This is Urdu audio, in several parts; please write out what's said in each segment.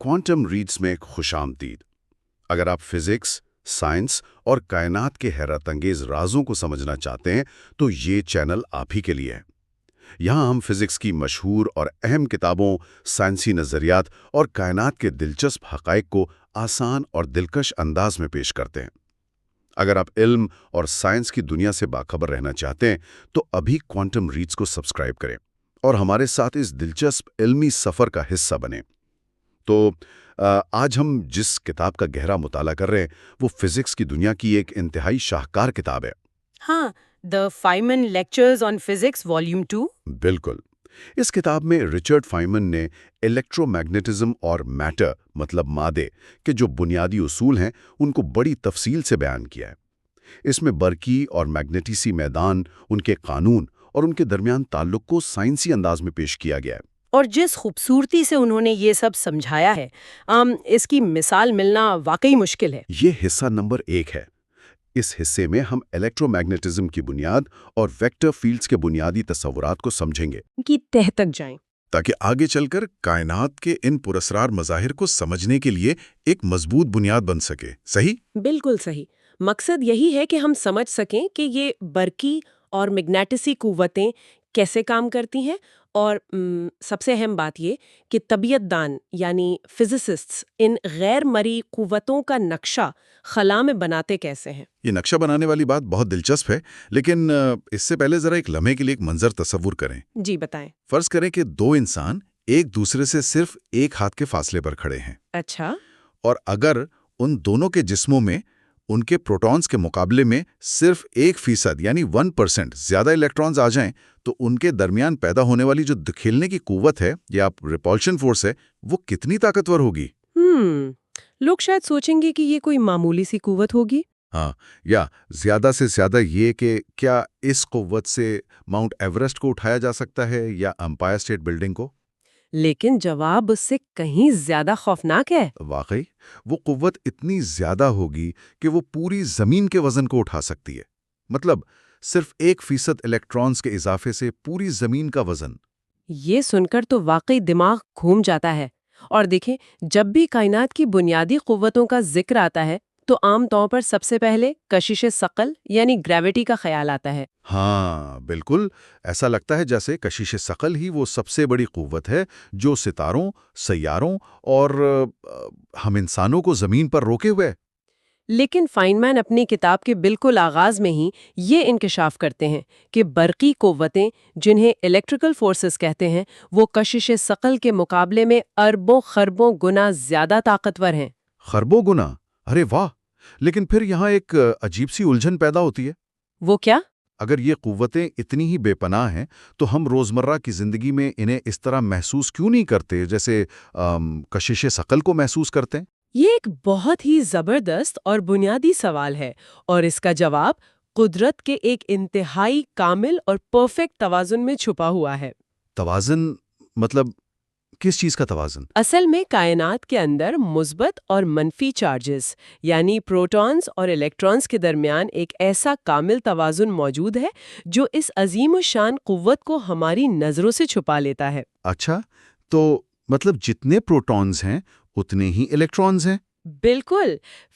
کوانٹم ریڈز میں خوش آمدید۔ اگر آپ فزکس، سائنس اور کائنات کے حیرت انگیز رازوں کو سمجھنا چاہتے ہیں تو یہ چینل آپ ہی کے لیے ہے۔ یہاں ہم فزکس کی مشہور اور اہم کتابوں، سائنسی نظریات اور کائنات کے دلچسپ حقائق کو آسان اور دلکش انداز میں پیش کرتے ہیں۔ اگر آپ علم اور سائنس کی دنیا سے باخبر رہنا چاہتے ہیں تو ابھی کوانٹم ریڈز کو سبسکرائب کریں اور ہمارے ساتھ اس دلچسپ علمی سفر کا حصہ بنیں۔ تو آج ہم جس کتاب کا گہرا مطالعہ کر رہے ہیں وہ فزکس کی دنیا کی ایک انتہائی شاہکار کتاب ہے۔ ہاں، The Feynman Lectures on Physics Volume 2۔ بالکل۔ اس کتاب میں رچرڈ فائمن نے الیکٹرو میگنیٹزم اور میٹر مطلب مادے کے جو بنیادی اصول ہیں ان کو بڑی تفصیل سے بیان کیا ہے۔ اس میں برقی اور میگنیٹیسی میدان، ان کے قانون اور ان کے درمیان تعلق کو سائنسی انداز میں پیش کیا گیا ہے۔ اور جس خوبصورتی سے انہوں نے یہ سب سمجھایا ہے، اس کی مثال ملنا واقعی مشکل ہے۔ یہ حصہ نمبر 1 ہے۔ اس حصے میں ہم الیکٹرو میگنیٹزم کی بنیاد اور ویکٹر فیلڈز کے بنیادی تصورات کو سمجھیں گے، ان کی تہ تک جائیں، تاکہ آگے چل کر کائنات کے ان پراسرار مظاہر کو سمجھنے کے لیے ایک مضبوط بنیاد بن سکے۔ صحیح؟ بالکل صحیح۔ مقصد یہی ہے کہ ہم سمجھ سکیں کہ یہ برقی اور میگنیٹسی قوتیں کیسے کام کرتی ہیں، اور سب سے اہم بات یہ کہ طبیعت دان یعنی فزسسٹس ان غیر مرئی قوتوں کا نقشہ خلا میں بناتے کیسے ہیں۔ یہ نقشہ بنانے والی بات بہت دلچسپ ہے، لیکن اس سے پہلے ذرا ایک لمحے کے لیے ایک منظر تصور کریں۔ جی بتائیں۔ فرض کریں کہ دو انسان ایک دوسرے سے صرف ایک ہاتھ کے فاصلے پر کھڑے ہیں، اچھا۔ اور اگر ان دونوں کے جسموں میں ان کے پروٹونز کے مقابلے میں صرف 1% یعنی 1% زیادہ الیکٹرونز آ جائیں تو ان کے درمیان پیدا ہونے والی جو دھکیلنے کی قوت ہے یا ریپولشن فورس ہے وہ کتنی طاقتور ہوگی؟ لوگ شاید سوچیں گے کہ یہ کوئی معمولی سی قوت ہوگی۔ ہاں، یا زیادہ سے زیادہ یہ کہ کیا اس قوت سے ماؤنٹ ایوریسٹ کو اٹھایا جا سکتا ہے یا امپائر اسٹیٹ بلڈنگ کو؟ لیکن جواب اس سے کہیں زیادہ خوفناک ہے۔ واقعی وہ قوت اتنی زیادہ ہوگی کہ وہ پوری زمین کے وزن کو اٹھا سکتی ہے۔ مطلب صرف 1% الیکٹرونز کے اضافے سے پوری زمین کا وزن۔ یہ سن کر تو واقعی دماغ گھوم جاتا ہے۔ اور دیکھیں، جب بھی کائنات کی بنیادی قوتوں کا ذکر آتا ہے تو عام طور پر سب سے پہلے کشش ثقل یعنی گریوٹی کا خیال آتا ہے۔ ہاں بالکل، ایسا لگتا ہے جیسے کشش ثقل ہی وہ سب سے بڑی قوت ہے جو ستاروں، سیاروں اور ہم انسانوں کو زمین پر روکے ہوئے۔ لیکن فائنمین اپنی کتاب کے بالکل آغاز میں ہی یہ انکشاف کرتے ہیں کہ برقی قوتیں جنہیں الیکٹریکل فورسز کہتے ہیں وہ کشش ثقل کے مقابلے میں اربوں خربوں گنا زیادہ طاقتور ہیں۔ خربوں گنا؟ ارے واہ! لیکن پھر یہاں ایک عجیب سی الجھن پیدا ہوتی ہے۔ وہ کیا؟ اگر یہ قوتیں اتنی ہی بے پناہ ہیں تو ہم روزمرہ کی زندگی میں انہیں اس طرح محسوس کیوں نہیں کرتے جیسے کشش ثقل کو محسوس کرتے ہیں؟ یہ ایک بہت ہی زبردست اور بنیادی سوال ہے، اور اس کا جواب قدرت کے ایک انتہائی کامل اور پرفیکٹ توازن میں چھپا ہوا ہے۔ توازن مطلب کس چیز کا توازن؟ اصل میں کائنات کے اندر مثبت اور منفی چارجز یعنی پروٹونز اور الیکٹرونز کے درمیان ایک ایسا کامل توازن موجود ہے جو اس عظیم الشان قوت کو ہماری نظروں سے چھپا لیتا ہے۔ اچھا، تو مطلب جتنے پروٹونز ہیں اتنے ہی الیکٹرونز ہیں؟ بالکل۔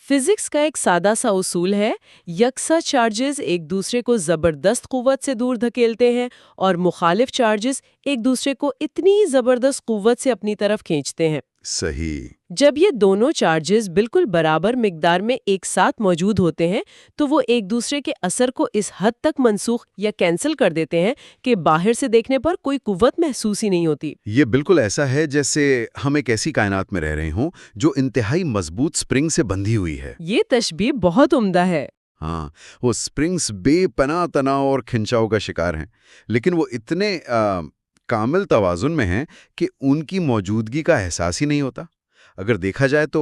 فزکس کا ایک سادہ سا اصول ہے، یکساں چارجز ایک دوسرے کو زبردست قوت سے دور دھکیلتے ہیں اور مخالف چارجز ایک دوسرے کو اتنی زبردست قوت سے اپنی طرف کھینچتے ہیں۔ صحیح۔ جب یہ دونوں چارجز بالکل برابر مقدار میں ایک ساتھ موجود ہوتے ہیں تو وہ ایک دوسرے کے اثر کو اس حد تک منسوخ یا کینسل کر دیتے ہیں کہ باہر سے دیکھنے پر کوئی قوت محسوس ہی نہیں ہوتی۔ یہ بالکل ایسا ہے جیسے ہم ایک ایسی کائنات میں رہ رہے ہوں جو انتہائی مضبوط سپرنگ سے بندھی ہوئی ہے۔ یہ تشبیہ بہت عمدہ ہے۔ ہاں، وہ سپرنگز بے پناہ تناؤ اور کھنچاؤ کا شکار ہیں، لیکن وہ اتنے کامل توازن میں ہیں کہ ان کی موجودگی کا احساس ہی نہیں ہوتا۔ اگر دیکھا جائے تو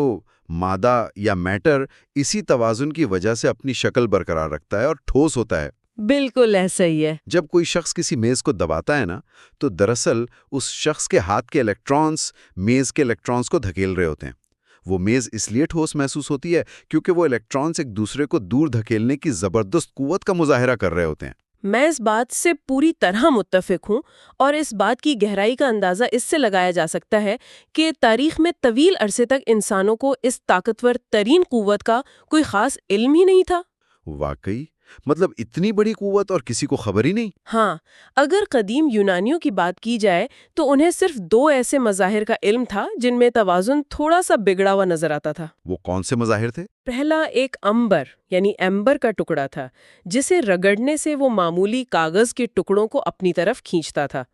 مادہ یا میٹر اسی توازن کی وجہ سے اپنی شکل برقرار رکھتا ہے اور ٹھوس ہوتا ہے۔ بالکل ایسا ہی ہے۔ جب کوئی شخص کسی میز کو دباتا ہے نا تو دراصل اس شخص کے ہاتھ کے الیکٹرونز میز کے الیکٹرونز کو دھکیل رہے ہوتے ہیں۔ وہ میز اس لیے ٹھوس محسوس ہوتی ہے کیونکہ وہ الیکٹرونز ایک دوسرے کو دور دھکیلنے کی زبردست قوت کا مظاہرہ کر رہے ہوتے ہیں۔ میں اس بات سے پوری طرح متفق ہوں، اور اس بات کی گہرائی کا اندازہ اس سے لگایا جا سکتا ہے کہ تاریخ میں طویل عرصے تک انسانوں کو اس طاقتور ترین قوت کا کوئی خاص علم ہی نہیں تھا۔ واقعی؟ مطلب اتنی بڑی قوت اور کسی کو خبر ہی نہیں؟ ہاں، اگر قدیم یونانیوں کی بات کی جائے تو انہیں صرف 2 ایسے مظاہر کا علم تھا جن میں توازن تھوڑا سا بگڑا ہوا نظر آتا تھا۔ وہ کون سے مظاہر تھے؟ پہلا ایک امبر یعنی ایمبر کا ٹکڑا تھا، جسے رگڑنے سے وہ معمولی کاغذ کے ٹکڑوں کو اپنی طرف کھینچتا تھا،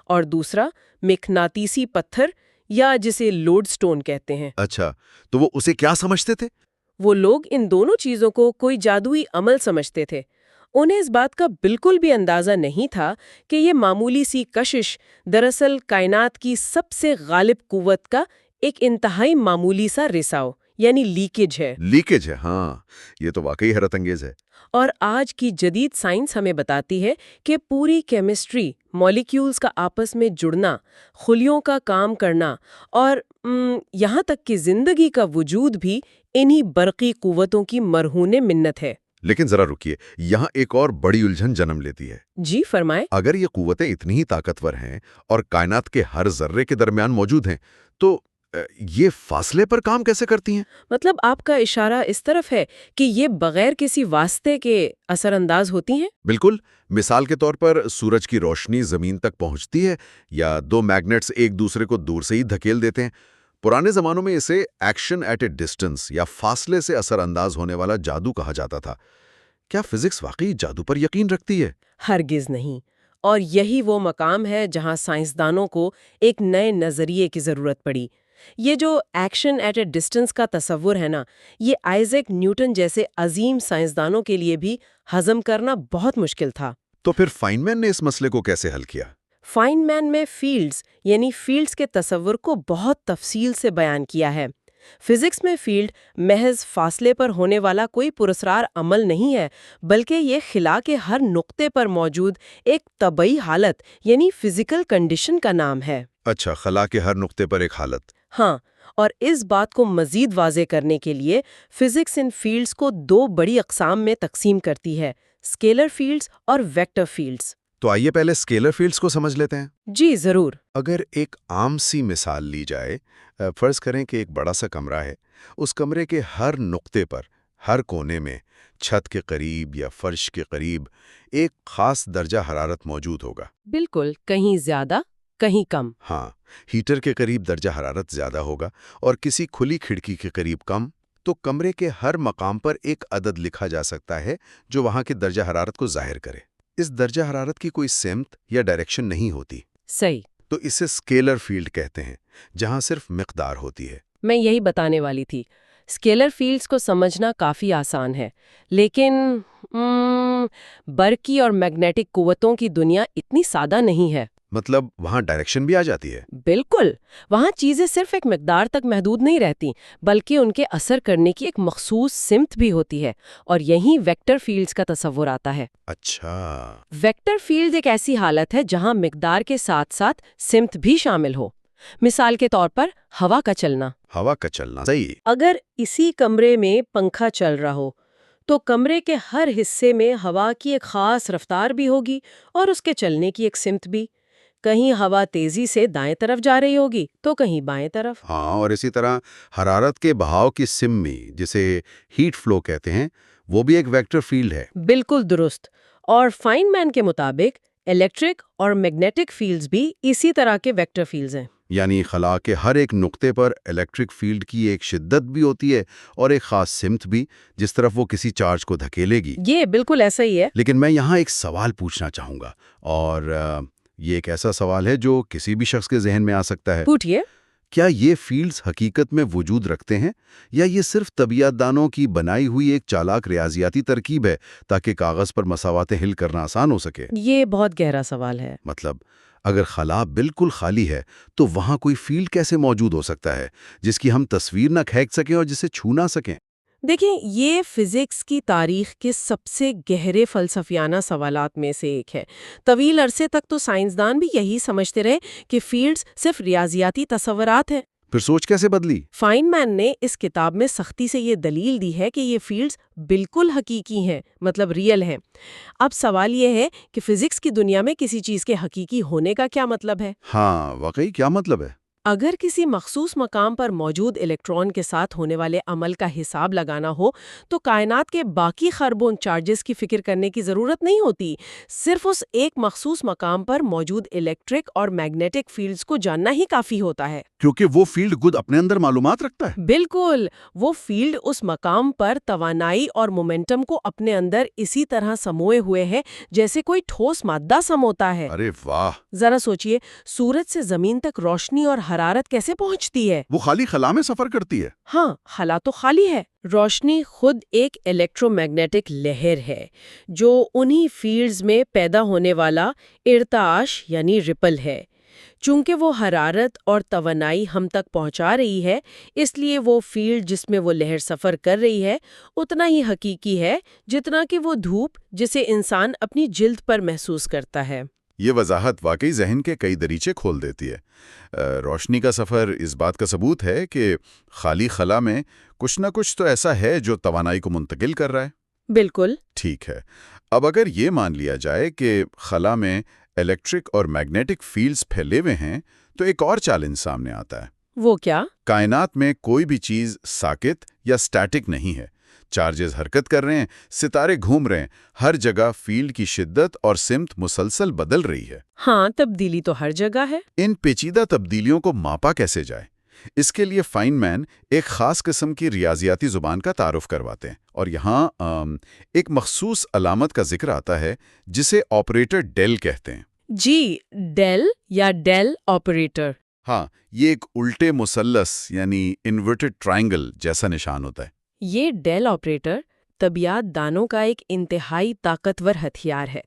اور دوسرا مقناطیسی پتھر یا جسے لوڈ سٹون کہتے ہیں۔ اچھا، تو وہ اسے کیا سمجھتے تھے؟ وہ لوگ ان دونوں چیزوں کو کوئی جادوئی عمل سمجھتے تھے۔ انہیں اس بات کا بالکل بھی اندازہ نہیں تھا کہ یہ معمولی سی کشش دراصل کائنات کی سب سے غالب قوت کا ایک انتہائی معمولی سا رساؤ یعنی لیکیج ہے۔ لیکیج ہے، ہاں، یہ تو واقعی حیرت انگیز ہے۔ اور آج کی جدید سائنس ہمیں بتاتی ہے کہ پوری کیمسٹری، مالیکیولز کا آپس میں جڑنا، خلیوں کا کام کرنا اور یہاں تک کہ زندگی کا وجود بھی انہی برقی قوتوں کی مرہون منت ہے۔ لیکن ذرا رکیے، یہاں ایک اور بڑی الجھن جنم لیتی ہے۔ جی فرمائیں۔ اگر یہ قوتیں اتنی ہی طاقتور ہیں اور کائنات کے ہر ذرے کے درمیان موجود ہیں، تو یہ فاصلے پر کام کیسے کرتی ہیں؟ مطلب آپ کا اشارہ اس طرف ہے کہ یہ بغیر کسی واسطے کے اثر انداز ہوتی ہیں؟ بالکل۔ مثال کے طور پر سورج کی روشنی زمین تک پہنچتی ہے یا 2 میگنیٹس ایک دوسرے کو دور سے ہی دھکیل دیتے ہیں۔ پرانے زمانوں میں اسے ایکشن ایٹ اے ڈسٹنس یا فاصلے سے اثر انداز ہونے والا جادو کہا جاتا تھا۔ کیا فزکس واقعی جادو پر یقین رکھتی ہے؟ ہرگز نہیں، اور یہی وہ مقام ہے جہاں سائنسدانوں کو ایک نئے نظریے کی ضرورت پڑی۔ یہ جو ایکشن ایٹ اے ڈسٹنس کا تصور ہے نا، یہ آئزیک نیوٹن جیسے عظیم سائنسدانوں کے لیے بھی ہضم کرنا بہت مشکل تھا۔ تو پھر فائن مین نے اس مسئلے کو کیسے حل کیا؟ فائن مین میں فیلڈز یعنی فیلڈز کے تصور کو بہت تفصیل سے بیان کیا ہے۔ فزکس میں فیلڈ محض فاصلے پر ہونے والا کوئی پراسرار عمل نہیں ہے، بلکہ یہ خلا کے ہر نقطے پر موجود ایک طبعی حالت یعنی فزیکل کنڈیشن کا نام ہے۔ اچھا، خلا کے ہر نقطے پر ایک حالت۔ ہاں، اور اس بات کو مزید واضح کرنے کے لیے فزکس ان فیلڈز کو 2 بڑی اقسام میں تقسیم کرتی ہے: اسکیلر فیلڈز اور ویکٹر فیلڈز۔ تو آئیے پہلے اسکیلر فیلڈز کو سمجھ لیتے ہیں۔ جی ضرور۔ اگر ایک عام سی مثال لی جائے، فرض کریں کہ ایک بڑا سا کمرہ ہے، اس کمرے کے ہر نقطے پر، ہر کونے میں، چھت کے قریب یا فرش کے قریب ایک خاص درجہ حرارت موجود ہوگا۔ بالکل، کہیں زیادہ کہیں کم۔ ہاں، ہیٹر کے قریب درجہ حرارت زیادہ ہوگا اور کسی کھلی کھڑکی کے قریب کم۔ تو کمرے کے ہر مقام پر ایک عدد لکھا جا سکتا ہے جو وہاں کے درجہ حرارت کو ظاہر کرے۔ اس درجہ حرارت کی کوئی سمت یا ڈائریکشن نہیں ہوتی۔ صحیح۔ تو اسے اسکیلر فیلڈ کہتے ہیں، جہاں صرف مقدار ہوتی ہے۔ میں یہی بتانے والی تھی۔ اسکیلر فیلڈز کو سمجھنا کافی آسان ہے، لیکن برقی اور میگنیٹک قوتوں کی دنیا اتنی سادہ نہیں ہے۔ مطلب وہاں ڈائریکشن بھی آ جاتی ہے؟ بالکل، وہاں چیزیں صرف ایک مقدار تک محدود نہیں رہتی، بلکہ ان کے اثر کرنے کی ایک مخصوص سمت بھی ہوتی ہے، اور یہیں ویکٹر فیلڈز کا تصور آتا ہے۔ اچھا۔ ویکٹر فیلڈ ایک ایسی حالت ہے جہاں مقدار کے ساتھ ساتھ سمت بھی شامل ہو۔ مثال کے طور پر ہوا کا چلنا۔ ہوا کا چلنا، صحیح۔ اگر اسی کمرے میں پنکھا چل رہا ہو تو کمرے کے ہر حصے میں ہوا کی ایک خاص رفتار بھی ہوگی اور اس کے چلنے کی ایک سمت بھی۔ کہیں ہوا تیزی سے دائیں طرف جا رہی ہوگی تو کہیں بائیں طرف۔ ہاں، اور اسی طرح حرارت کے بہاؤ کی سمت، جسے ہیٹ فلو کہتے ہیں، وہ بھی ایک ویکٹر فیلڈ ہے۔ بالکل درست۔ اور فائن مین کے مطابق الیکٹرک اور میگنیٹک فیلڈز بھی اسی طرح کے ویکٹر فیلڈز ہیں۔ یعنی خلا کے ہر ایک نقطے پر الیکٹرک فیلڈ کی ایک شدت بھی ہوتی ہے اور ایک خاص سمت بھی، جس طرف وہ کسی چارج کو دھکیلے گی۔ یہ بالکل ایسا ہی ہے۔ لیکن میں یہاں ایک سوال پوچھنا چاہوں گا، اور یہ ایک ایسا سوال ہے جو کسی بھی شخص کے ذہن میں آ سکتا ہے۔ پوچھئے۔ کیا یہ فیلڈز حقیقت میں وجود رکھتے ہیں، یا یہ صرف طبیعت دانوں کی بنائی ہوئی ایک چالاک ریاضیاتی ترکیب ہے تاکہ کاغذ پر مساواتیں حل کرنا آسان ہو سکے؟ یہ بہت گہرا سوال ہے۔ مطلب اگر خلا بالکل خالی ہے تو وہاں کوئی فیلڈ کیسے موجود ہو سکتا ہے جس کی ہم تصویر نہ کھینچ سکیں اور جسے چھو نہ سکیں؟ دیکھیں، یہ فزکس کی تاریخ کے سب سے گہرے فلسفیانہ سوالات میں سے ایک ہے۔ طویل عرصے تک تو سائنسدان بھی یہی سمجھتے رہے کہ فیلڈز صرف ریاضیاتی تصورات ہیں۔ پھر سوچ کیسے بدلی؟ فائن مین نے اس کتاب میں سختی سے یہ دلیل دی ہے کہ یہ فیلڈز بالکل حقیقی ہیں، مطلب ریئل ہیں۔ اب سوال یہ ہے کہ فزکس کی دنیا میں کسی چیز کے حقیقی ہونے کا کیا مطلب ہے؟ ہاں واقعی کیا مطلب ہے؟ اگر کسی مخصوص مقام پر موجود الیکٹران کے ساتھ ہونے والے عمل کا حساب لگانا ہو تو کائنات کے باقی خربوں چارجز کی فکر کرنے کی ضرورت نہیں ہوتی، صرف اس ایک مخصوص مقام پر موجود الیکٹرک اور میگنیٹک فیلڈز کو جاننا ہی کافی ہوتا ہے۔ کیونکہ وہ فیلڈ خود اپنے اندر معلومات رکھتا ہے۔ بالکل، وہ فیلڈ اس مقام پر توانائی اور مومنٹم کو اپنے اندر اسی طرح سموئے ہوئے ہے جیسے کوئی ٹھوس مادہ سموتا ہے۔ ارے واہ! ذرا سوچئے، سورج سے زمین تک روشنی اور حرارت کیسے پہنچتی ہے؟ وہ خالی خلا میں سفر کرتی ہے۔ ہاں، خلا تو خالی ہے۔ روشنی خود ایک الیکٹرو میگنیٹک لہر ہے جو انہی فیلڈز میں پیدا ہونے والا ارتعاش یعنی رپل ہے۔ چونکہ وہ حرارت اور توانائی ہم تک پہنچا رہی ہے، اس لیے وہ فیلڈ جس میں وہ لہر سفر کر رہی ہے اتنا ہی حقیقی ہے جتنا کہ وہ دھوپ جسے انسان اپنی جلد پر محسوس کرتا ہے۔ یہ وضاحت واقعی ذہن کے کئی دریچے کھول دیتی ہے۔ روشنی کا سفر اس بات کا ثبوت ہے کہ خالی خلا میں کچھ نہ کچھ تو ایسا ہے جو توانائی کو منتقل کر رہا ہے۔ بالکل۔ ٹھیک ہے، اب اگر یہ مان لیا جائے کہ خلا میں الیکٹرک اور میگنیٹک فیلڈز پھیلے ہوئے ہیں تو ایک اور چیلنج سامنے آتا ہے۔ وہ کیا؟ کائنات میں کوئی بھی چیز ساکت یا سٹیٹک نہیں ہے۔ چارجز حرکت کر رہے ہیں، ستارے گھوم رہے ہیں، ہر جگہ فیلڈ کی شدت اور سمت مسلسل بدل رہی ہے۔ ہاں، تبدیلی تو ہر جگہ ہے۔ ان پیچیدہ تبدیلیوں کو ماپا کیسے جائے؟ اس کے لیے فائن مین ایک خاص قسم کی ریاضیاتی زبان کا تعارف کرواتے ہیں، اور یہاں ایک مخصوص علامت کا ذکر آتا ہے جسے آپریٹر ڈیل کہتے ہیں۔ جی، ڈیل یا ڈیل آپریٹر۔ ہاں، یہ ایک الٹے مثلث یعنی انورٹڈ ٹرائنگل جیسا نشان ہوتا ہے۔ یہ ڈیل آپریٹر طبیعیات دانوں کا ایک انتہائی طاقتور ہتھیار ہے۔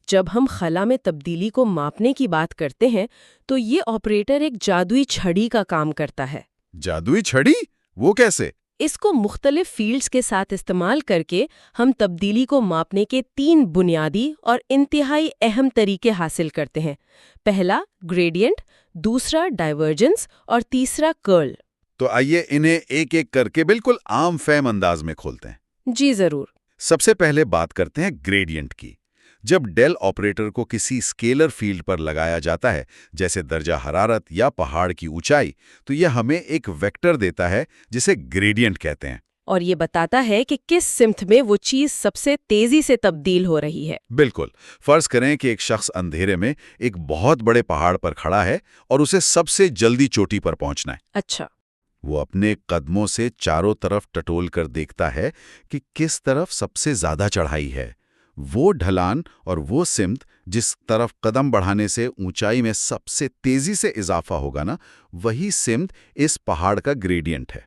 جب ہم خلا میں تبدیلی کو ماپنے کی بات کرتے ہیں تو یہ آپریٹر ایک جادوئی چھڑی کا کام کرتا ہے۔ جادوئی چھڑی؟ وہ کیسے؟ اس کو مختلف فیلڈز کے ساتھ استعمال کر کے ہم تبدیلی کو ماپنے کے 3 بنیادی اور انتہائی اہم طریقے حاصل کرتے ہیں۔ پہلا گریڈینٹ، دوسرا ڈائیورجنس اور تیسرا کرل۔ تو آئیے انہیں ایک ایک کر کے بالکل عام فہم انداز میں کھولتے ہیں۔ جی ضرور۔ سب سے پہلے بات کرتے ہیں گریڈینٹ کی۔ جب ڈیل آپریٹر کو کسی اسکیلر فیلڈ پر لگایا جاتا ہے، جیسے درجہ حرارت یا پہاڑ کی اونچائی، تو یہ ہمیں ایک ویکٹر دیتا ہے جسے گریڈینٹ کہتے ہیں۔ اور یہ بتاتا ہے کہ کس سمت میں وہ چیز سب سے تیزی سے تبدیل ہو رہی ہے۔ بالکل۔ فرض کریں کہ ایک شخص اندھیرے میں ایک بہت بڑے پہاڑ پر کھڑا ہے اور اسے سب سے جلدی چوٹی پر پہنچنا ہے۔ اچھا۔ وہ اپنے قدموں سے چاروں طرف ٹٹول کر دیکھتا ہے کہ کس طرف سب سے زیادہ چڑھائی ہے۔ وہ ڈھلان اور وہ سمت جس طرف قدم بڑھانے سے اونچائی میں سب سے تیزی سے اضافہ ہوگا نا، وہی سمت اس پہاڑ کا گریڈینٹ ہے۔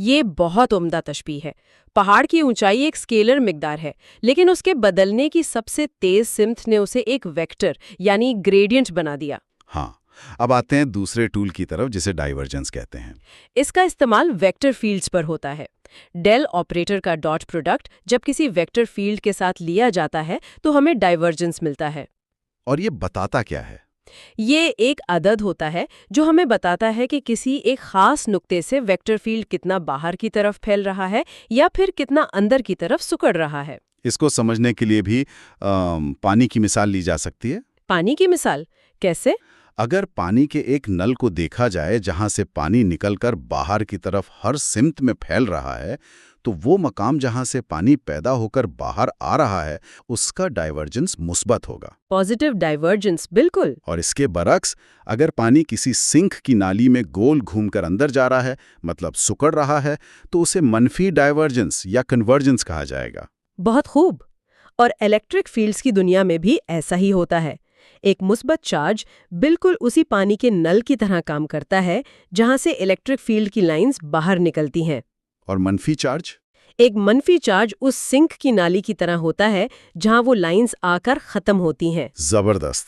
یہ بہت عمدہ تشبیہ ہے۔ پہاڑ کی اونچائی ایک اسکیلر مقدار ہے، لیکن اس کے بدلنے کی سب سے تیز سمت نے اسے ایک ویکٹر یعنی گریڈینٹ بنا دیا۔ ہاں، اب آتے ہیں دوسرے ٹول کی طرف جسے ڈائیورجنس کہتے ہیں۔ اس کا استعمال ویکٹر فیلڈز پر ہوتا ہے۔ ڈیل آپریٹر کا ڈاٹ پروڈکٹ جب کسی ویکٹر فیلڈ کے ساتھ لیا جاتا ہے تو ہمیں ڈائیورجنس ملتا ہے۔ اور یہ بتاتا کیا ہے؟ یہ ایک عدد ہوتا ہے جو ہمیں بتاتا ہے کہ کسی ایک خاص نقطے سے ویکٹر فیلڈ کتنا باہر کی طرف پھیل رہا ہے یا پھر کتنا اندر کی طرف سکڑ رہا ہے۔ اس کو سمجھنے کے لیے بھی پانی کی مثال لی جا سکتی ہے۔ پانی کی مثال کیسے؟ اگر پانی کے ایک نل کو دیکھا جائے جہاں سے پانی نکل کر باہر کی طرف ہر سمت میں پھیل رہا ہے، تو وہ مقام جہاں سے پانی پیدا ہو کر باہر آ رہا ہے اس کا ڈائیورجنس مثبت ہوگا، پازیٹیو ڈائیورجنس۔ بالکل۔ اور اس کے برعکس اگر پانی کسی سنک کی نالی میں گول گھوم کر اندر جا رہا ہے، مطلب سکڑ رہا ہے، تو اسے منفی ڈائیورجنس یا کنورجنس کہا جائے گا۔ بہت خوب۔ اور الیکٹرک فیلڈز کی دنیا میں بھی ایسا ہی ہوتا ہے۔ ایک مثبت چارج بالکل اسی پانی کے نل کی طرح کام کرتا ہے جہاں سے الیکٹرک فیلڈ کی لائنز باہر نکلتی ہیں۔ اور منفی چارج؟ ایک منفی چارج اس سنک کی نالی کی طرح ہوتا ہے جہاں وہ لائنز آ کر ختم ہوتی ہیں۔ زبردست۔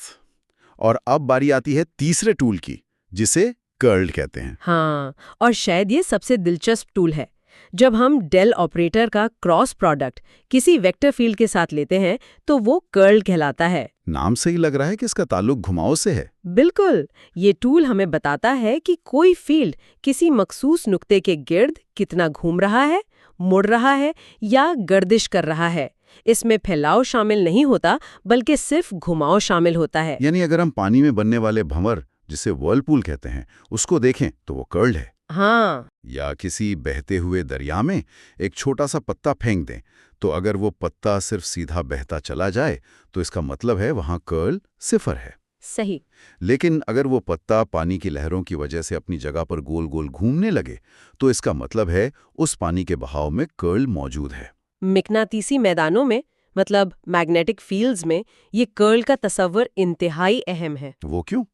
اور اب باری آتی ہے تیسرے ٹول کی جسے کرلڈ کہتے ہیں۔ ہاں، اور شاید یہ سب سے دلچسپ ٹول ہے۔ جب ہم ڈیل آپریٹر کا کراس پروڈکٹ کسی ویکٹر فیلڈ کے ساتھ لیتے ہیں تو وہ کرل کہلاتا ہے۔ نام سے ہی لگ رہا ہے کہ اس کا تعلق گھماؤ سے ہے۔ بالکل، یہ ٹول ہمیں بتاتا ہے کہ کوئی فیلڈ کسی مخصوص نقطے کے گرد کتنا گھوم رہا ہے، مڑ رہا ہے یا گردش کر رہا ہے۔ اس میں پھیلاؤ شامل نہیں ہوتا بلکہ صرف گھماؤ شامل ہوتا ہے۔ یعنی اگر ہم پانی میں بننے والے بھنور جسے ورلپول کہتے ہیں اس کو دیکھیں تو وہ کرلڈ ہے۔ ہاں، یا کسی بہتے ہوئے دریا میں ایک چھوٹا سا پتا پھینک دیں تو اگر وہ پتا صرف سیدھا بہتا چلا جائے تو اس کا مطلب ہے وہاں کرل 0 ہے۔ صحیح۔ لیکن اگر وہ پتا پانی کی لہروں کی وجہ سے اپنی جگہ پر گول گول گھومنے لگے تو اس کا مطلب ہے اس پانی کے بہاؤ میں کرل موجود ہے۔ مقناطیسی میدانوں میں مطلب میگنیٹک فیلڈز میں یہ کرل کا تصور انتہائی اہم ہے۔ وہ کیوں؟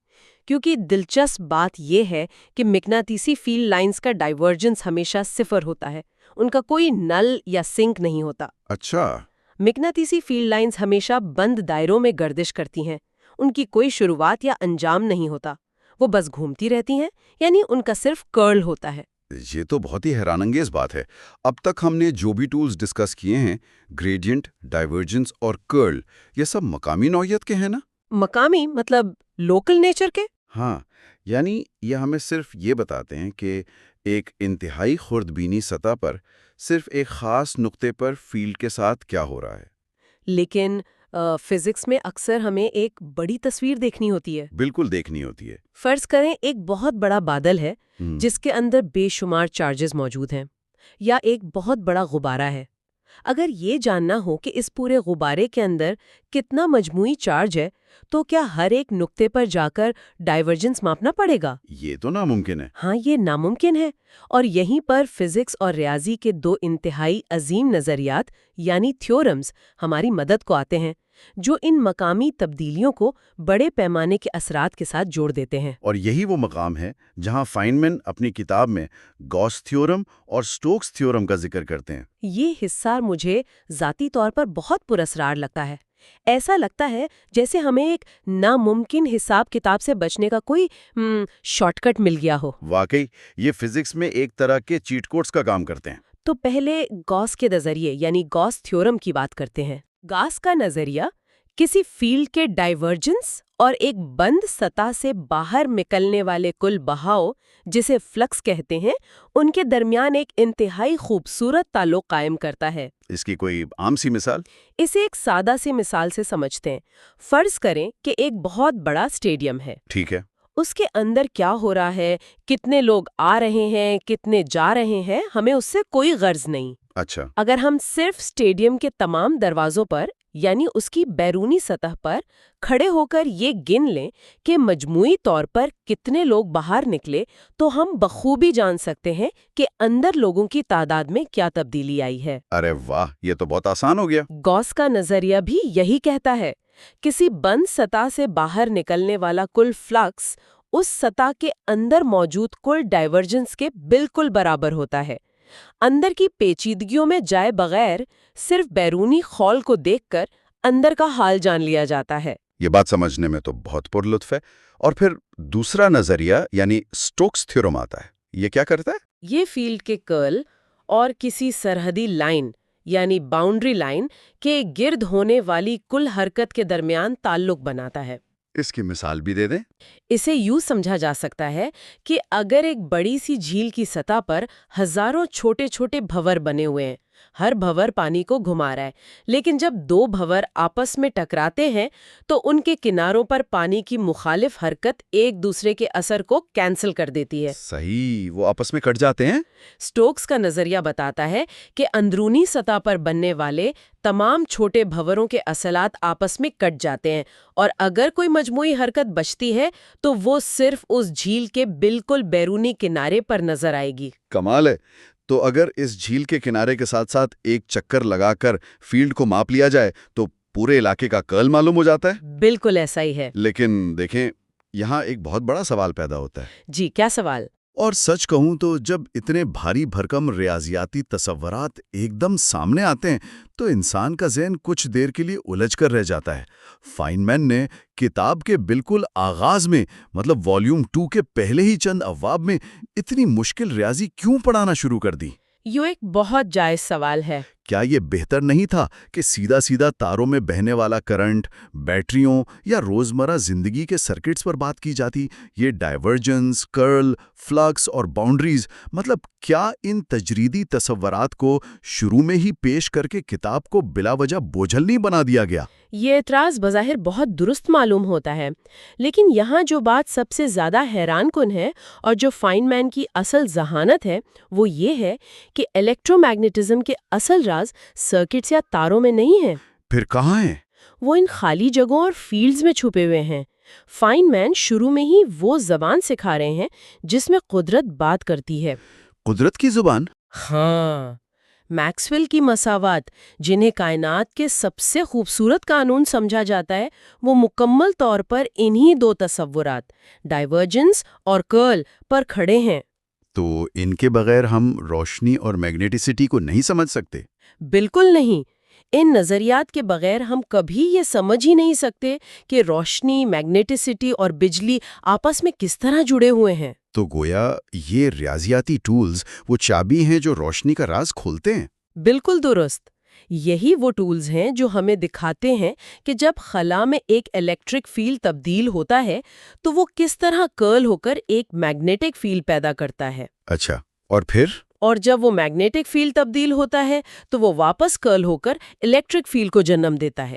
کیونکہ دلچسپ بات یہ ہے کہ مقناطیسی فیلڈ لائنز کا ڈائیورجنس ہمیشہ 0 ہوتا ہے، ان کا کوئی نل یا سنک نہیں ہوتا۔ اچھا۔ مقناطیسی فیلڈ لائنز ہمیشہ بند دائروں میں گردش کرتی ہیں، ان کی کوئی شروعات یا انجام نہیں ہوتا، وہ بس گھومتی رہتی ہیں، یعنی ان کا صرف کرل ہوتا ہے۔ یہ تو بہت ہی حیران انگیز بات ہے۔ اب تک ہم نے جو بھی ٹولز ڈسکس کیے ہیں، گریڈینٹ، ڈائیورجنس اور کرل، یہ سب مقامی نوعیت کے ہیں نا؟ مقامی مطلب لوکل نیچر کے؟ ہاں، یعنی یہ ہمیں صرف یہ بتاتے ہیں کہ ایک انتہائی خوردبینی سطح پر صرف ایک خاص نقطے پر فیلڈ کے ساتھ کیا ہو رہا ہے۔ لیکن فزکس میں اکثر ہمیں ایک بڑی تصویر دیکھنی ہوتی ہے۔ بالکل دیکھنی ہوتی ہے۔ فرض کریں ایک بہت بڑا بادل ہے جس کے اندر بے شمار چارجز موجود ہیں، یا ایک بہت بڑا غبارہ ہے۔ اگر یہ جاننا ہو کہ اس پورے غبارے کے اندر کتنا مجموعی چارج ہے تو کیا ہر ایک نقطے پر جا کر ڈائیورجنس ماپنا پڑے گا؟ یہ تو ناممکن ہے۔ ہاں، یہ ناممکن ہے، اور یہیں پر فزکس اور ریاضی کے 2 انتہائی عظیم نظریات یعنی تھیورمز ہماری مدد کو آتے ہیں، جو ان مقامی تبدیلیوں کو بڑے پیمانے کے اثرات کے ساتھ جوڑ دیتے ہیں۔ اور یہی وہ مقام ہے جہاں فائنمین اپنی کتاب میں گاس تھیورم اور سٹوکس تھیورم کا ذکر کرتے ہیں۔ یہ حصہ مجھے ذاتی طور پر بہت پراسرار لگتا ہے۔ ایسا لگتا ہے جیسے ہمیں ایک ناممکن حساب کتاب سے بچنے کا کوئی شارٹ کٹ مل گیا ہو۔ واقعی یہ فزکس میں ایک طرح کے چیٹ کوڈز کا کام کرتے ہیں۔ تو پہلے گاس کے نظریے یعنی گاس تھیورم کی بات کرتے ہیں۔ گاس کا نظریہ کسی فیلڈ کے ڈائیورجنس اور ایک بند سطح سے باہر نکلنے والے کل بہاؤ جسے فلکس کہتے ہیں، ان کے درمیان ایک انتہائی خوبصورت تعلق قائم کرتا ہے۔ اس کی کوئی عام سی مثال؟ اسے ایک سادہ سی مثال سے سمجھتے ہیں۔ فرض کریں کہ ایک بہت بڑا اسٹیڈیم ہے۔ ٹھیک ہے۔ اس کے اندر کیا ہو رہا ہے، کتنے لوگ آ رہے ہیں، کتنے جا رہے ہیں، ہمیں اس سے کوئی غرض نہیں۔ اچھا۔ اگر ہم صرف اسٹیڈیم کے تمام دروازوں پر یعنی اس کی بیرونی سطح پر کھڑے ہو کر یہ گن لیں کہ مجموعی طور پر کتنے لوگ باہر نکلے تو ہم بخوبی جان سکتے ہیں کہ اندر لوگوں کی تعداد میں کیا تبدیلی آئی ہے۔ ارے واہ، یہ تو بہت آسان ہو گیا۔ گاس کا نظریہ بھی یہی کہتا ہے۔ کسی بند سطح سے باہر نکلنے والا کل فلکس اس سطح کے اندر موجود کل ڈائیورجنس کے بالکل برابر ہوتا ہے۔ اندر کی پیچیدگیوں میں جائے بغیر صرف بیرونی خول کو دیکھ کر اندر کا حال جان لیا جاتا ہے۔ یہ بات سمجھنے میں تو بہت پرلطف ہے۔ اور پھر دوسرا نظریہ یعنی سٹوکس تھیورم آتا ہے، یہ کیا کرتا ہے؟ یہ فیلڈ کے کرل اور کسی سرحدی لائن یعنی باؤنڈری لائن کے گرد ہونے والی کل حرکت کے درمیان تعلق بناتا ہے۔ اس کی مثال بھی دے دیں۔ اسے یوں سمجھا جا سکتا ہے کہ اگر ایک بڑی سی جھیل کی سطح پر ہزاروں چھوٹے چھوٹے بھنور بنے ہوئے ہیں، ہر بھنور پانی کو گھما رہا ہے، لیکن جب 2 بھنور آپس میں ٹکراتے ہیں تو ان کے کناروں پر پانی کی مخالف حرکت ایک دوسرے کے اثر کو کینسل کر دیتی ہے۔ صحیح، وہ آپس میں کٹ جاتے ہیں۔ سٹوکس کا نظریہ بتاتا ہے کہ اندرونی سطح پر بننے والے تمام چھوٹے بھنوروں کے اصلات آپس میں کٹ جاتے ہیں، اور اگر کوئی مجموعی حرکت بچتی ہے تو وہ صرف اس جھیل کے بالکل بیرونی کنارے پر نظر آئے گی۔ کمال ہے۔ تو اگر اس جھیل کے کنارے کے ساتھ ساتھ ایک چکر لگا کر فیلڈ کو ماپ لیا جائے تو پورے علاقے کا کرل معلوم ہو جاتا ہے۔ بالکل ایسا ہی ہے۔ لیکن دیکھیں، یہاں ایک بہت بڑا سوال پیدا ہوتا ہے۔ جی، کیا سوال؟ اور سچ کہوں تو جب اتنے بھاری بھرکم ریاضیاتی تصورات ایک دم سامنے آتے ہیں تو انسان کا ذہن کچھ دیر کے لیے الجھ کر رہ جاتا ہے۔ فائنمین نے کتاب کے بالکل آغاز میں مطلب والیوم 2 کے پہلے ہی چند ابواب میں اتنی مشکل ریاضی کیوں پڑھانا شروع کر دی؟ یہ ایک بہت جائز سوال ہے۔ کیا یہ بہتر نہیں تھا کہ سیدھا سیدھا تاروں میں بہنے والا کرنٹ، بیٹریوں یا روزمرہ زندگی کے سرکٹس پر بات کی جاتی؟ یہ ڈائیورجنس، کرل، فلکس اور باؤنڈریز، مطلب کیا ان تجریدی تصورات کو شروع میں ہی پیش کر کے کتاب کو بلا وجہ بوجھل نہیں بنا دیا گیا؟ یہ اعتراض بظاہر بہت درست معلوم ہوتا ہے، لیکن یہاں جو بات سب سے زیادہ حیران کن ہے اور جو فائن مین کی اصل ذہانت ہے وہ یہ ہے کہ الیکٹرو میگنیٹزم کے اصل راز سرکٹس یا تاروں میں نہیں ہیں۔ پھر کہاں ہیں؟ وہ ان خالی جگہوں اور فیلڈز میں چھپے ہوئے ہیں۔ فائن مین شروع میں ہی وہ زبان سکھا رہے ہیں جس میں قدرت بات کرتی ہے۔ قدرت کی زبان؟ ہاں، میکسویل کی مساوات، جنہیں کائنات کے سب سے خوبصورت قانون سمجھا جاتا ہے، وہ مکمل طور پر انہی دو تصورات، ڈائیورجنس اور کرل، پر کھڑے ہیں۔ تو ان کے بغیر ہم روشنی اور میگنیٹیسٹی کو نہیں سمجھ سکتے؟ بالکل نہیں۔ ان نظریات کے بغیر ہم کبھی یہ سمجھ ہی نہیں سکتے کہ روشنی، میگنیٹیسٹی اور بجلی آپس میں کس طرح جڑے ہوئے ہیں۔ تو گویا یہ ریاضیاتی ٹولز وہ چابی ہیں جو روشنی کا راز کھولتے ہیں؟ بالکل درست۔ یہی وہ ٹولز ہیں جو ہمیں دکھاتے ہیں کہ جب خلا میں ایک الیکٹرک فیلڈ تبدیل ہوتا ہے تو وہ کس طرح کرل ہو کر ایک میگنیٹک فیلڈ پیدا کرتا ہے۔ اچھا، اور پھر؟ اور جب وہ میگنیٹک فیلڈ تبدیل ہوتا ہے تو وہ واپس کرل ہو کر الیکٹرک فیلڈ کو جنم دیتا ہے۔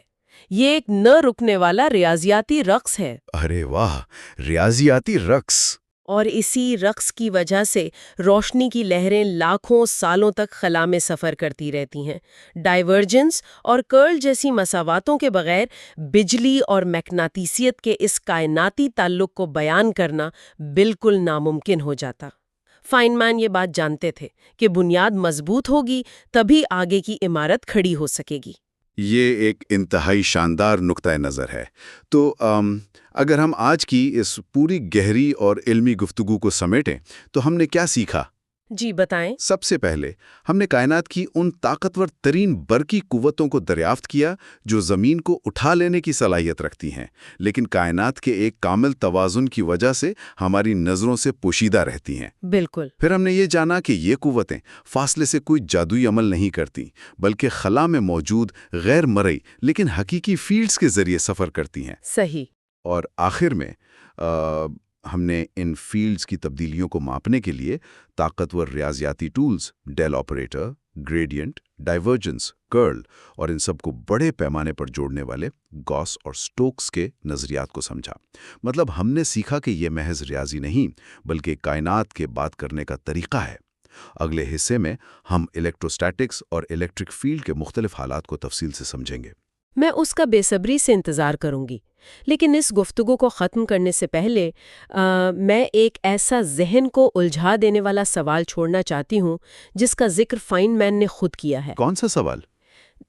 یہ ایک نہ رکنے والا ریاضیاتی رقص ہے۔ ارے واہ، ریاضیاتی رقص! اور اسی رقص کی وجہ سے روشنی کی لہریں لاکھوں سالوں تک خلا میں سفر کرتی رہتی ہیں۔ ڈائیورجنس اور کرل جیسی مساواتوں کے بغیر بجلی اور مقناطیسیت کے اس کائناتی تعلق کو بیان کرنا بالکل ناممکن ہو جاتا۔ فائن مین یہ بات جانتے تھے کہ بنیاد مضبوط ہوگی تبھی آگے کی عمارت کھڑی ہو سکے گی۔ یہ ایک انتہائی شاندار نقطۂ نظر ہے۔ تو اگر ہم آج کی اس پوری گہری اور علمی گفتگو کو سمیٹیں تو ہم نے کیا سیکھا؟ جی بتائیں۔ سب سے پہلے ہم نے کائنات کی ان طاقتور ترین برقی قوتوں کو دریافت کیا جو زمین کو اٹھا لینے کی صلاحیت رکھتی ہیں، لیکن کائنات کے ایک کامل توازن کی وجہ سے ہماری نظروں سے پوشیدہ رہتی ہیں۔ بالکل۔ پھر ہم نے یہ جانا کہ یہ قوتیں فاصلے سے کوئی جادوئی عمل نہیں کرتی، بلکہ خلا میں موجود غیر مرئی لیکن حقیقی فیلڈز کے ذریعے سفر کرتی ہیں۔ صحیح۔ اور آخر میں ہم نے ان فیلڈز کی تبدیلیوں کو ماپنے کے لیے طاقتور ریاضیاتی tools, del operator, gradient, divergence, curl اور ان سب کو بڑے پیمانے پر جوڑنے والے گاس اور سٹوکس کے نظریات کو سمجھا۔ مطلب ہم نے سیکھا کہ یہ محض ریاضی نہیں بلکہ کائنات کے بات کرنے کا طریقہ ہے۔ اگلے حصے میں ہم الیکٹروسٹیٹکس اور الیکٹرک فیلڈ کے مختلف حالات کو تفصیل سے سمجھیں گے۔ میں اس کا بے صبری سے انتظار کروں گی، لیکن اس گفتگو کو ختم کرنے سے پہلے میں ایک ایسا ذہن کو الجھا دینے والا سوال چھوڑنا چاہتی ہوں جس کا ذکر فائن مین نے خود کیا ہے۔ کون سا سوال؟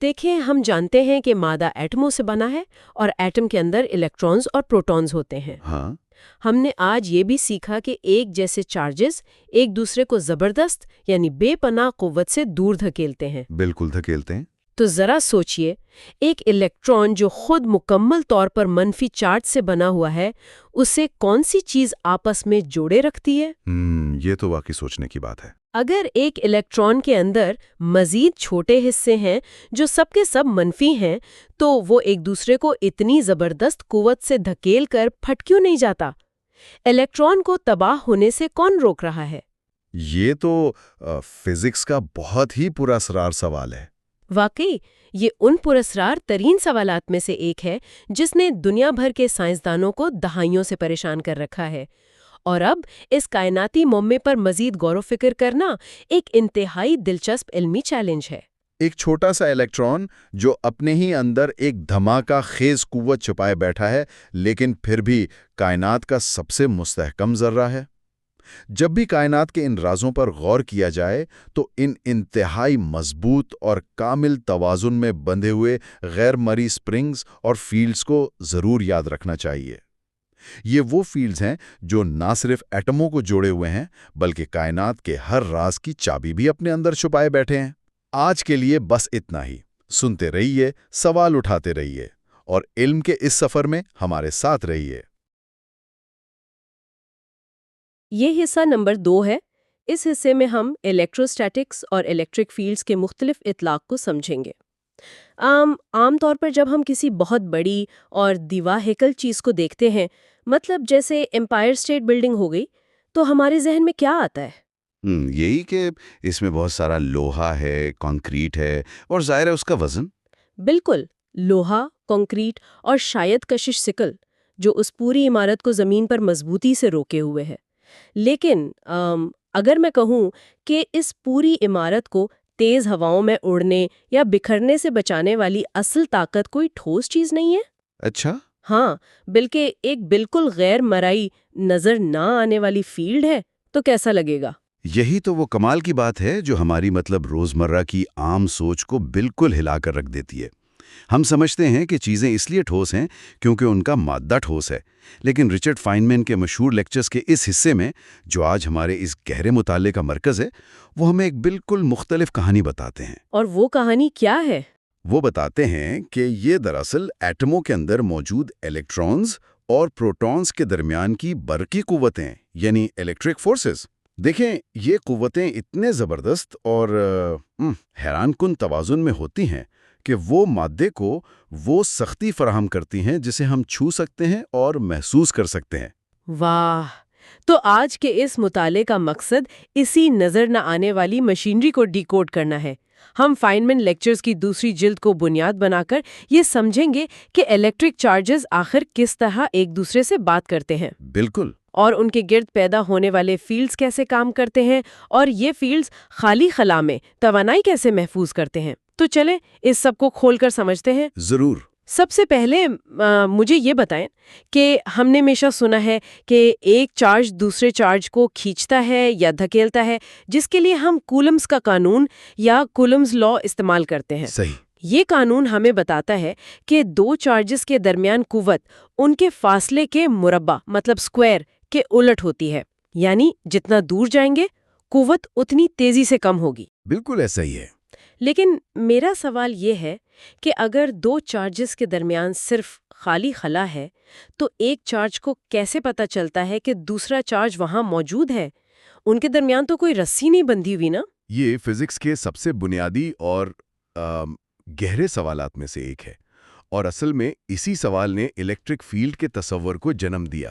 دیکھیں، ہم جانتے ہیں کہ مادہ ایٹموں سے بنا ہے اور ایٹم کے اندر الیکٹرونز اور پروٹونز ہوتے ہیں۔ ہاں، ہم نے آج یہ بھی سیکھا کہ ایک جیسے چارجز ایک دوسرے کو زبردست یعنی بے پناہ قوت سے دور دھکیلتے ہیں۔ بالکل دھکیلتے ہیں۔ تو ذرا سوچئے، ایک الیکٹران جو خود مکمل طور پر منفی چارج سے بنا ہوا ہے، اسے کون سی چیز آپس میں جوڑے رکھتی ہے؟ یہ تو واقعی سوچنے کی بات ہے۔ اگر ایک الیکٹران کے اندر مزید چھوٹے حصے ہیں جو سب کے سب منفی ہیں، تو وہ ایک دوسرے کو اتنی زبردست قوت سے دھکیل کر پھٹ کیوں نہیں جاتا؟ الیکٹران کو تباہ ہونے سے کون روک رہا ہے؟ یہ تو فزکس کا بہت ہی پراسرار سوال ہے۔ واقعی یہ ان پراسرار ترین سوالات میں سے ایک ہے جس نے دنیا بھر کے سائنسدانوں کو دہائیوں سے پریشان کر رکھا ہے، اور اب اس کائناتی معمے پر مزید غور و فکر کرنا ایک انتہائی دلچسپ علمی چیلنج ہے۔ ایک چھوٹا سا الیکٹران جو اپنے ہی اندر ایک دھماکہ خیز قوت چھپائے بیٹھا ہے، لیکن پھر بھی کائنات کا سب سے مستحکم ذرہ ہے۔ جب بھی کائنات کے ان رازوں پر غور کیا جائے تو ان انتہائی مضبوط اور کامل توازن میں بندھے ہوئے غیر مرئی سپرنگز اور فیلڈز کو ضرور یاد رکھنا چاہیے۔ یہ وہ فیلڈز ہیں جو نہ صرف ایٹموں کو جوڑے ہوئے ہیں بلکہ کائنات کے ہر راز کی چابی بھی اپنے اندر چھپائے بیٹھے ہیں۔ آج کے لیے بس اتنا ہی۔ سنتے رہیے، سوال اٹھاتے رہیے اور علم کے اس سفر میں ہمارے ساتھ رہیے۔ یہ حصہ نمبر 2 ہے، اس حصے میں ہم الیکٹروسٹیٹکس اور الیکٹرک فیلڈز کے مختلف اطلاق کو سمجھیں گے۔ عام طور پر جب ہم کسی بہت بڑی اور دیوا ہیکل چیز کو دیکھتے ہیں، مطلب جیسے امپائر اسٹیٹ بلڈنگ ہو گئی، تو ہمارے ذہن میں کیا آتا ہے؟ یہی کہ اس میں بہت سارا لوہا ہے، کانکریٹ ہے، اور ظاہر ہے اس کا وزن۔ بالکل، لوہا، کنکریٹ اور شاید کشش سکل جو اس پوری عمارت کو زمین پر مضبوطی سے روکے ہوئے ہے۔ لیکن اگر میں کہوں کہ اس پوری عمارت کو تیز ہواؤں میں اڑنے یا بکھرنے سے بچانے والی اصل طاقت کوئی ٹھوس چیز نہیں ہے؟ اچھا، ہاں، بلکہ ایک بالکل غیر مرئی نظر نہ آنے والی فیلڈ ہے، تو کیسا لگے گا؟ یہی تو وہ کمال کی بات ہے جو ہماری روزمرہ کی عام سوچ کو بالکل ہلا کر رکھ دیتی ہے۔ ہم سمجھتے ہیں کہ چیزیں اس لیے ٹھوس ہیں کیونکہ ان کا مادہ ٹھوس ہے، لیکن رچرڈ فائنمین کے مشہور لیکچرز کے اس حصے میں، جو آج ہمارے اس گہرے مطالعے کا مرکز ہے، وہ ہمیں ایک بالکل مختلف کہانی بتاتے ہیں۔ اور وہ کہانی کیا ہے؟ وہ بتاتے ہیں کہ یہ دراصل ایٹموں کے اندر موجود الیکٹرونز اور پروٹونز کے درمیان کی برقی قوتیں، یعنی الیکٹرک فورسز۔ دیکھیں، یہ قوتیں اتنے زبردست اور حیران کن توازن میں ہوتی ہیں کہ وہ مادے کو وہ سختی فراہم کرتی ہیں جسے ہم چھو سکتے ہیں اور محسوس کر سکتے ہیں۔ واہ! تو آج کے اس مطالعے کا مقصد اسی نظر نہ آنے والی مشینری کو ڈی کوڈ کرنا ہے۔ ہم فائنمین لیکچرز کی دوسری جلد کو بنیاد بنا کر یہ سمجھیں گے کہ الیکٹرک چارجز آخر کس طرح ایک دوسرے سے بات کرتے ہیں، بالکل، اور ان کے گرد پیدا ہونے والے فیلڈز کیسے کام کرتے ہیں، اور یہ فیلڈز خالی خلا میں توانائی کیسے محفوظ کرتے ہیں۔ تو چلیں اس سب کو کھول کر سمجھتے ہیں۔ ضرور۔ سب سے پہلے مجھے یہ بتائیں کہ ہم نے ہمیشہ سنا ہے کہ ایک چارج دوسرے چارج کو کھینچتا ہے یا دھکیلتا ہے، جس کے لیے ہم کولمبس کا قانون یا کولمبس لا استعمال کرتے ہیں۔ صحیح۔ یہ قانون ہمیں بتاتا ہے کہ دو چارجز کے درمیان قوت ان کے فاصلے کے مربع مطلب اسکوائر کے الٹ ہوتی ہے، یعنی جتنا دور جائیں گے قوت اتنی تیزی سے کم ہوگی۔ بالکل ایسا ہی ہے۔ لیکن میرا سوال یہ ہے کہ اگر دو چارجز کے درمیان صرف خالی خلا ہے تو ایک چارج کو کیسے پتہ چلتا ہے کہ دوسرا چارج وہاں موجود ہے؟ ان کے درمیان تو کوئی رسی نہیں بندھی ہوئی نا؟ یہ فزکس کے سب سے بنیادی اور گہرے سوالات میں سے ایک ہے، اور اصل میں اسی سوال نے الیکٹرک فیلڈ کے تصور کو جنم دیا۔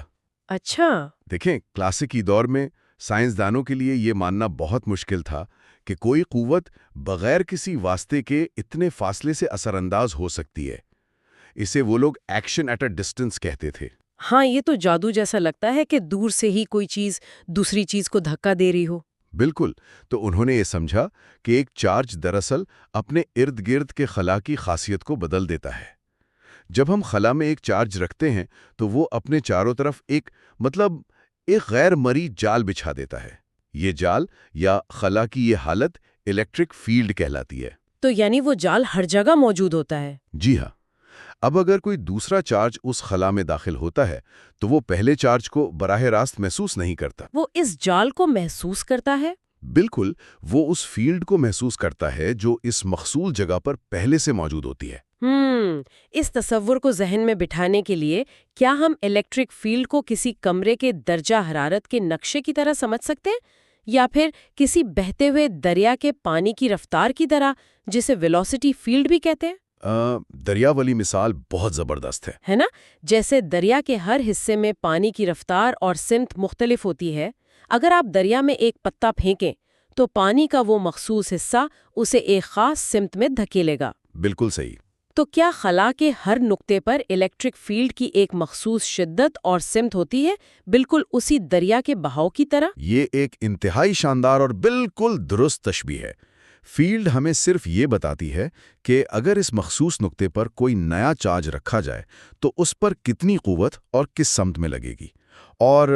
اچھا۔ دیکھیں، کلاسیکی دور میں سائنسدانوں کے لیے یہ ماننا بہت مشکل تھا کہ کوئی قوت بغیر کسی واسطے کے اتنے فاصلے سے اثر انداز ہو سکتی ہے۔ اسے وہ لوگ ایکشن ایٹ اے ڈسٹنس کہتے تھے۔ ہاں، یہ تو جادو جیسا لگتا ہے کہ دور سے ہی کوئی چیز دوسری چیز کو دھکا دے رہی ہو۔ بالکل، تو انہوں نے یہ سمجھا کہ ایک چارج دراصل اپنے ارد گرد کے خلا کی خاصیت کو بدل دیتا ہے۔ جب ہم خلا میں ایک چارج رکھتے ہیں تو وہ اپنے چاروں طرف ایک غیر مرئی جال بچھا دیتا ہے۔ یہ جال یا خلا کی یہ حالت الیکٹرک فیلڈ کہلاتی ہے۔ تو یعنی وہ جال ہر جگہ موجود ہوتا ہے؟ جی ہاں۔ اب اگر کوئی دوسرا چارج اس خلا میں داخل ہوتا ہے تو وہ پہلے چارج کو براہ راست محسوس نہیں کرتا۔ وہ اس جال کو محسوس کرتا ہے؟ بالکل، وہ اس فیلڈ کو محسوس کرتا ہے جو اس مخصوص جگہ پر پہلے سے موجود ہوتی ہے۔ اس تصور کو ذہن میں بٹھانے کے لیے کیا ہم الیکٹرک فیلڈ کو کسی کمرے کے درجہ حرارت کے نقشے کی طرح سمجھ سکتے ہیں، یا پھر کسی بہتے ہوئے دریا کے پانی کی رفتار کی طرح جسے ویلوسٹی فیلڈ بھی کہتے ہیں؟ دریا والی مثال بہت زبردست ہے نا؟ جیسے دریا کے ہر حصے میں پانی کی رفتار اور سمت مختلف ہوتی ہے۔ اگر آپ دریا میں ایک پتا پھینکیں تو پانی کا وہ مخصوص حصہ اسے ایک خاص سمت میں دھکیلے گا۔ بالکل صحیح۔ تو کیا خلا کے ہر نقطے پر الیکٹرک فیلڈ کی ایک مخصوص شدت اور سمت ہوتی ہے، بالکل اسی دریا کے بہاؤ کی طرح؟ یہ ایک انتہائی شاندار اور بالکل درست تشبیہ ہے۔ فیلڈ ہمیں صرف یہ بتاتی ہے کہ اگر اس مخصوص نقطے پر کوئی نیا چارج رکھا جائے تو اس پر کتنی قوت اور کس سمت میں لگے گی۔ اور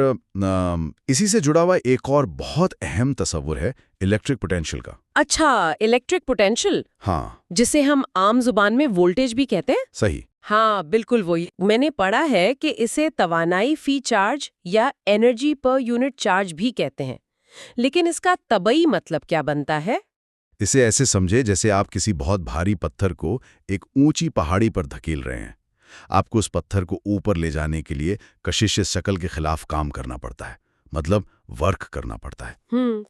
اسی سے جڑا ہوا ایک اور بہت اہم تصور ہے الیکٹرک پوٹینشیل کا۔ اچھا، الیکٹرک پوٹینشیل، ہاں، جسے ہم عام زبان میں وولٹیج بھی کہتے ہیں۔ صحیح۔ ہاں، بالکل وہی۔ میں نے پڑھا ہے کہ اسے توانائی فی چارج یا انرجی پر یونٹ چارج بھی کہتے ہیں، لیکن اس کا طبعی مطلب کیا بنتا ہے؟ اسے ایسے سمجھے جیسے آپ کسی بہت بھاری پتھر کو ایک اونچی پہاڑی پر دھکیل رہے ہیں۔ آپ کو اس پتھر کو اوپر لے جانے کے لیے کشش شکل کے خلاف کام کرنا پڑتا ہے، مطلب ورک کرنا پڑتا ہے۔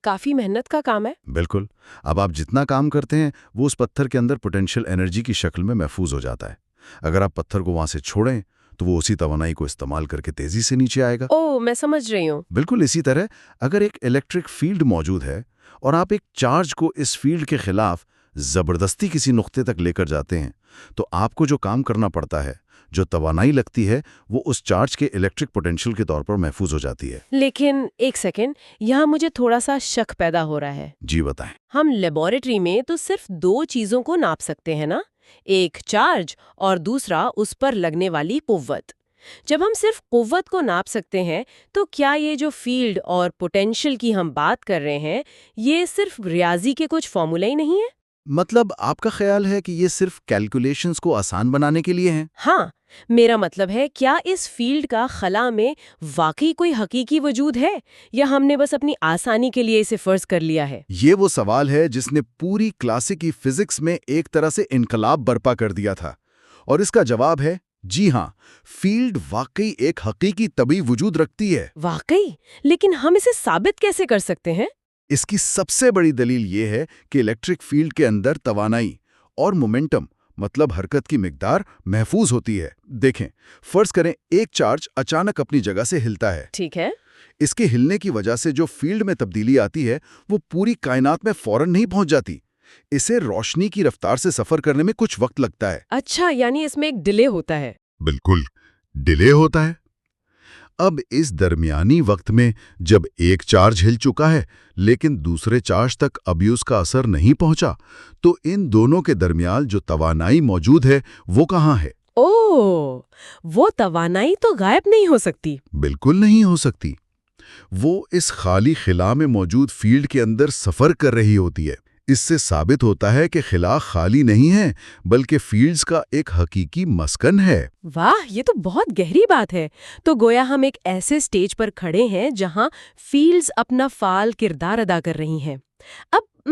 کافی محنت کا کام ہے۔ بالکل۔ اب آپ جتنا کام کرتے ہیں وہ اس پتھر کے اندر پوٹینشیل انرجی کی شکل میں محفوظ ہو جاتا ہے۔ اگر آپ پتھر کو وہاں سے چھوڑیں تو وہ اسی توانائی کو استعمال کر کے تیزی سے نیچے آئے گا۔ میں سمجھ رہی ہوں۔ بالکل اسی طرح اگر ایک الیکٹرک فیلڈ موجود ہے اور آپ ایک چارج کو اس فیلڈ کے خلاف زبردستی کسی نقطے تک لے کر جاتے ہیں تو آپ کو جو کام کرنا پڑتا ہے، جو توانائی لگتی ہے، وہ اس چارج کے الیکٹرک پوٹینشیل کے طور پر محفوظ ہو جاتی ہے۔ لیکن ایک سیکنڈ، یہاں مجھے تھوڑا سا شک پیدا ہو رہا ہے۔ جی بتائیں۔ ہم لیبارٹری میں تو صرف 2 چیزوں کو ناپ سکتے ہیں نا، ایک چارج اور دوسرا اس پر لگنے والی قوت۔ جب ہم صرف قوت کو ناپ سکتے ہیں تو کیا یہ جو فیلڈ اور پوٹینشیل کی ہم بات کر رہے ہیں یہ صرف ریاضی کے کچھ فارمولہ ہی نہیں ہے؟ مطلب آپ کا خیال ہے کہ یہ صرف کیلکولیشنز کو آسان بنانے کے لیے ہیں؟ ہاں، میرا مطلب ہے کیا اس فیلڈ کا خلا میں واقعی کوئی حقیقی وجود ہے یا ہم نے بس اپنی آسانی کے لیے اسے فرض کر لیا ہے؟ یہ وہ سوال ہے جس نے پوری کلاسیکی فزکس میں ایک طرح سے انقلاب برپا کر دیا تھا، اور اس کا جواب ہے جی ہاں، فیلڈ واقعی ایک حقیقی طبعی وجود رکھتی ہے۔ واقعی؟ لیکن ہم اسے ثابت کیسے کر سکتے ہیں؟ اس کی سب سے بڑی دلیل یہ ہے کہ الیکٹرک فیلڈ کے اندر توانائی اور مومنٹم مطلب حرکت کی مقدار محفوظ ہوتی ہے۔ دیکھیں، فرض کریں ایک چارج اچانک اپنی جگہ سے ہلتا ہے۔ ٹھیک ہے۔ اس کے ہلنے کی وجہ سے جو فیلڈ میں تبدیلی آتی ہے وہ پوری کائنات میں فوراً نہیں پہنچ جاتی۔ اسے روشنی کی رفتار سے سفر کرنے میں کچھ وقت لگتا ہے۔ اچھا، یعنی اس میں ایک ڈیلے ہوتا ہے۔ بالکل، ڈیلے ہوتا ہے۔ اب اس درمیانی وقت میں جب ایک چارج ہل چکا ہے لیکن دوسرے چارج تک ابھی اس کا اثر نہیں پہنچا تو ان دونوں کے درمیان جو توانائی موجود ہے وہ کہاں ہے؟ وہ توانائی تو غائب نہیں ہو سکتی۔ بالکل نہیں ہو سکتی۔ وہ اس خالی خلا میں موجود فیلڈ کے اندر سفر کر رہی ہوتی ہے۔ اس سے ثابت ہوتا ہے کہ خلا خالی نہیں ہے بلکہ فیلڈز کا ایک حقیقی مسکن ہے۔ واہ، یہ تو بہت گہری بات ہے۔ تو گویا ہم ایک ایسے سٹیج پر کھڑے ہیں جہاں فیلڈز اپنا فعال کردار ادا کر رہی ہیں۔ اب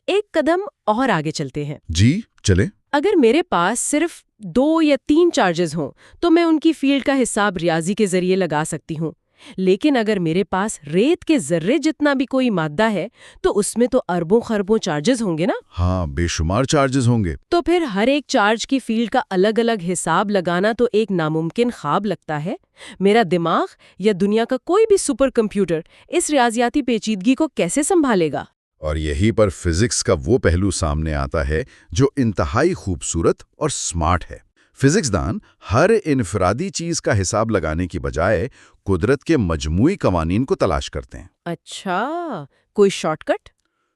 ایک قدم اور آگے چلتے ہیں۔ جی چلیں۔ اگر میرے پاس صرف 2 یا 3 چارجز ہوں تو میں ان کی فیلڈ کا حساب ریاضی کے ذریعے لگا سکتی ہوں، لیکن اگر میرے پاس ریت کے ذرے جتنا بھی کوئی مادہ ہے تو اس میں تو اربوں خربوں چارجز ہوں گے نا؟ ہاں، بے شمار چارجز ہوں گے۔ تو پھر ہر ایک چارج کی فیلڈ کا الگ الگ حساب لگانا تو ایک ناممکن خواب لگتا ہے۔ میرا دماغ یا دنیا کا کوئی بھی سپر کمپیوٹر اس ریاضیاتی پیچیدگی کو کیسے سنبھالے گا؟ اور یہی پر فزکس کا وہ پہلو سامنے آتا ہے جو انتہائی خوبصورت اور سمارٹ ہے۔ فزکس دان ہر انفرادی چیز کا حساب لگانے کی بجائے قدرت کے مجموعی قوانین کو تلاش کرتے ہیں۔ اچھا، کوئی شارٹ کٹ؟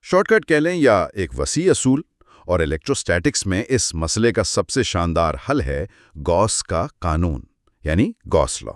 شارٹ کٹ کہہ لیں یا ایک وسیع اصول، اور الیکٹروسٹیٹکس میں اس مسئلے کا سب سے شاندار حل ہے گاؤس کا قانون، یعنی گاؤس لا۔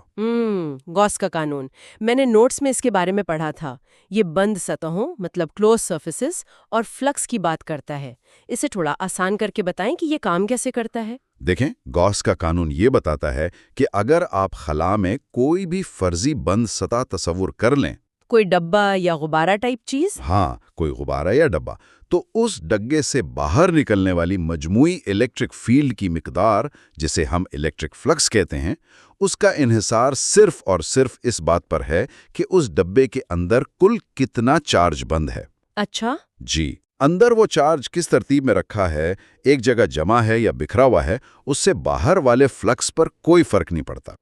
گاؤس کا قانون، میں نے نوٹس میں اس کے بارے میں پڑھا تھا۔ یہ بند سطحوں مطلب کلوز سرفیسز اور فلکس کی بات کرتا ہے۔ اسے تھوڑا آسان کر کے بتائیں کہ یہ کام کیسے کرتا ہے؟ دیکھیں، گاؤس کا قانون یہ بتاتا ہے کہ اگر آپ خلا میں کوئی بھی فرضی بند سطح تصور کر لیں، کوئی ڈبہ یا غبارہ ٹائپ چیز؟ ہاں، کوئی غبارہ یا ڈبہ، تو اس ڈگے سے باہر نکلنے والی مجموعی الیکٹرک فیلڈ کی مقدار، جسے ہم الیکٹرک فلکس کہتے ہیں، اس کا انحصار صرف اور صرف اس بات پر ہے کہ اس ڈبے کے اندر کل کتنا چارج بند ہے۔ اچھا۔ جی، اندر وہ چارج کس ترتیب میں رکھا ہے، ایک جگہ جمع ہے یا بکھرا ہوا ہے، اس سے باہر والے فلکس پر کوئی فرق نہیں پڑتا۔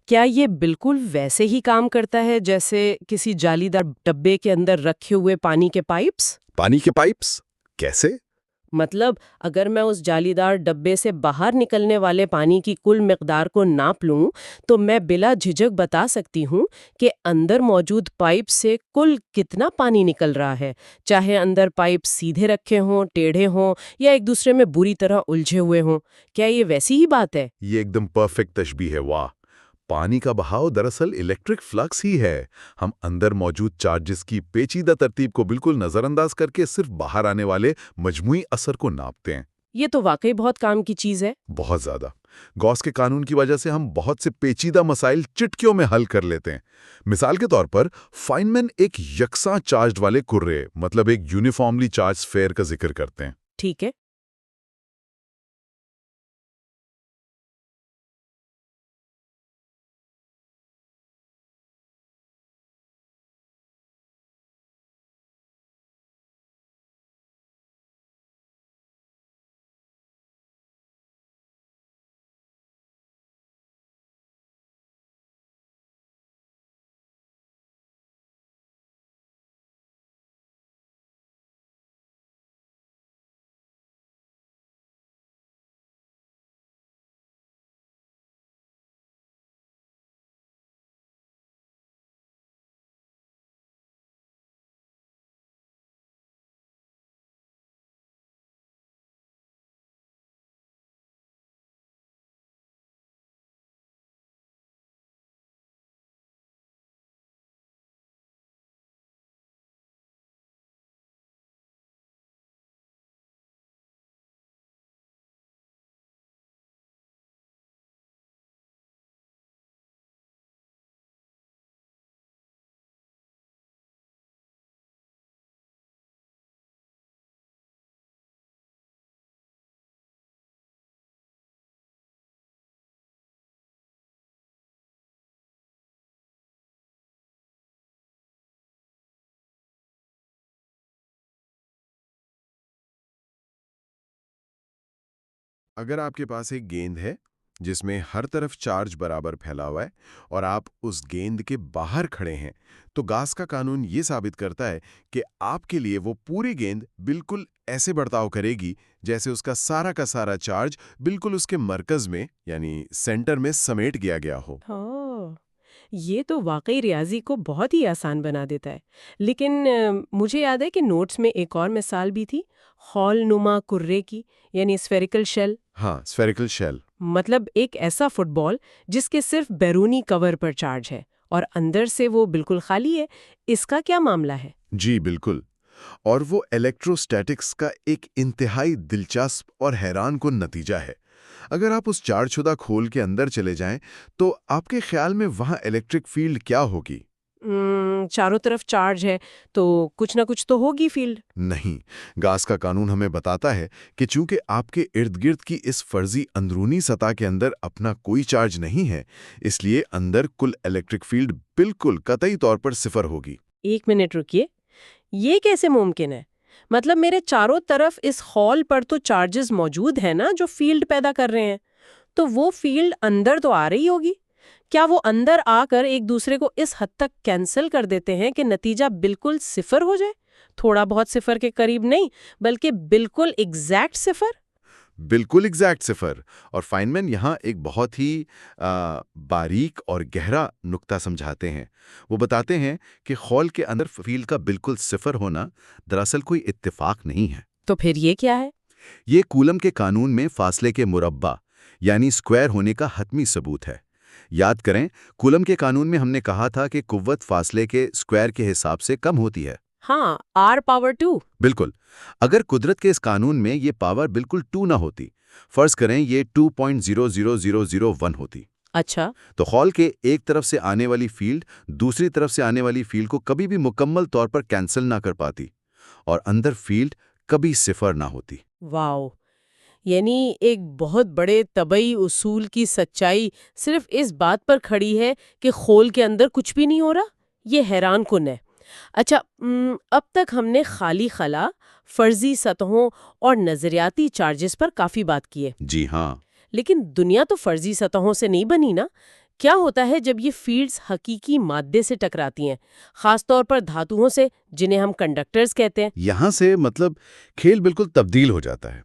کیا یہ بالکل ویسے ہی کام کرتا ہے جیسے کسی جالی دار ڈبے کے اندر رکھے ہوئے پانی کے پائپس؟ پانی کے پائپس؟ کیسے؟ مطلب اگر میں اس جالی دار ڈبے سے باہر نکلنے والے پانی کی کل مقدار کو ناپ لوں تو میں بلا جھجک بتا سکتی ہوں کہ اندر موجود پائپ سے کل کتنا پانی نکل رہا ہے، چاہے اندر پائپ سیدھے رکھے ہوں، ٹیڑھے ہوں یا ایک دوسرے میں بری طرح الجھے ہوئے ہوں۔ کیا یہ ویسی ہی بات ہے؟ یہ ایک دم پرفیکٹ تشبیہ ہے، واہ! پانی کا بہاؤ دراصل الیکٹرک فلکس ہی ہے۔ ہم اندر موجود چارجز کی پیچیدہ ترتیب کو بالکل نظر انداز کر کے صرف باہر آنے والے مجموعی اثر کو ناپتے ہیں۔ یہ تو واقعی بہت کام کی چیز ہے۔ بہت زیادہ۔ گاؤس کے قانون کی وجہ سے ہم بہت سے پیچیدہ مسائل چٹکیوں میں حل کر لیتے ہیں۔ مثال کے طور پر فائنمین ایک یکساں چارجڈ والے کرے مطلب ایک یونیفارملی چارج سفیر کا ذکر کرتے ہیں۔ ٹھیک ہے۔ اگر آپ کے پاس ایک گیند ہے جس میں ہر طرف چارج برابر پھیلا ہوا ہے اور آپ اس گیند کے باہر کھڑے ہیں تو گاس کا قانون یہ ثابت کرتا ہے کہ آپ کے لیے وہ پوری گیند بالکل ایسے برتاؤ کرے گی جیسے اس کا سارا چارج بالکل اس کے مرکز میں یعنی سینٹر میں سمیٹ گیا ہو۔ ہاں، یہ تو واقعی ریاضی کو بہت ہی آسان بنا دیتا ہے۔ لیکن مجھے یاد ہے کہ نوٹس میں ایک اور مثال بھی تھی، خول نما کرے کی، یعنی اسفیریکل شیل۔ ہاں، اسفیریکل شیل۔ مطلب ایک ایسا فٹ بال جس کے صرف بیرونی کور پر چارج ہے اور اندر سے وہ بالکل خالی ہے، اس کا کیا معاملہ ہے؟ جی بالکل، اور وہ الیکٹروسٹیٹکس کا ایک انتہائی دلچسپ اور حیران کن نتیجہ ہے۔ اگر آپ اس چارج شدہ کھول کے اندر چلے جائیں تو آپ کے خیال میں وہاں الیکٹرک فیلڈ کیا ہوگی؟ چاروں طرف چارج ہے تو کچھ نہ کچھ تو ہوگی فیلڈ۔ نہیں، گاس کا قانون ہمیں بتاتا ہے کہ چونکہ آپ کے ارد گرد کی اس فرضی اندرونی سطح کے اندر اپنا کوئی چارج نہیں ہے، اس لیے اندر کل الیکٹرک فیلڈ بالکل قطعی طور پر صفر ہوگی۔ ایک منٹ رکیے، یہ کیسے ممکن ہے؟ مطلب میرے چاروں طرف اس خول پر تو چارجز موجود ہیں نا جو فیلڈ پیدا کر رہے ہیں، تو وہ فیلڈ اندر تو آ رہی ہوگی۔ کیا وہ اندر آ کر ایک دوسرے کو اس حد تک کینسل کر دیتے ہیں کہ نتیجہ بالکل صفر ہو جائے؟ تھوڑا بہت صفر کے قریب نہیں بلکہ بالکل ایگزیکٹ صفر؟ بالکل ایگزیکٹ صفر۔ اور فائنمین یہاں ایک بہت ہی باریک اور گہرا نقطہ سمجھاتے ہیں۔ وہ بتاتے ہیں کہ خول کے اندر فیلڈ کا بالکل صفر ہونا دراصل کوئی اتفاق نہیں ہے۔ تو پھر یہ کیا ہے؟ یہ کولم کے قانون میں فاصلے کے مربع یعنی اسکوائر ہونے کا حتمی ثبوت ہے۔ یاد کریں، کولم کے قانون میں ہم نے کہا تھا کہ قوت فاصلے کے اسکوائر کے حساب سے کم ہوتی ہے۔ ہاں، r⁻²۔ بالکل، اگر قدرت کے اس قانون میں یہ پاور بالکل 2 نہ ہوتی، فرض کریں یہ 2.00001 ہوتی، اچھا، تو خول کے ایک طرف سے آنے والی فیلڈ دوسری طرف سے آنے والی فیلڈ کو کبھی بھی مکمل طور پر کینسل نہ کر پاتی اور اندر فیلڈ کبھی صفر نہ ہوتی۔ واو، یعنی ایک بہت بڑے طبعی اصول کی سچائی صرف اس بات پر کھڑی ہے کہ خول کے اندر کچھ بھی نہیں ہو رہا؟ یہ حیران کن ہے۔ اچھا، اب تک ہم نے خالی خلا، فرضی سطحوں اور نظریاتی چارجز پر کافی بات کی ہے۔ جی ہاں، لیکن دنیا تو فرضی سطحوں سے نہیں بنی نا؟ کیا ہوتا ہے جب یہ فیلڈز حقیقی مادے سے ٹکراتی ہیں، خاص طور پر دھاتوں سے جنہیں ہم کنڈکٹرز کہتے ہیں؟ یہاں سے کھیل بالکل تبدیل ہو جاتا ہے۔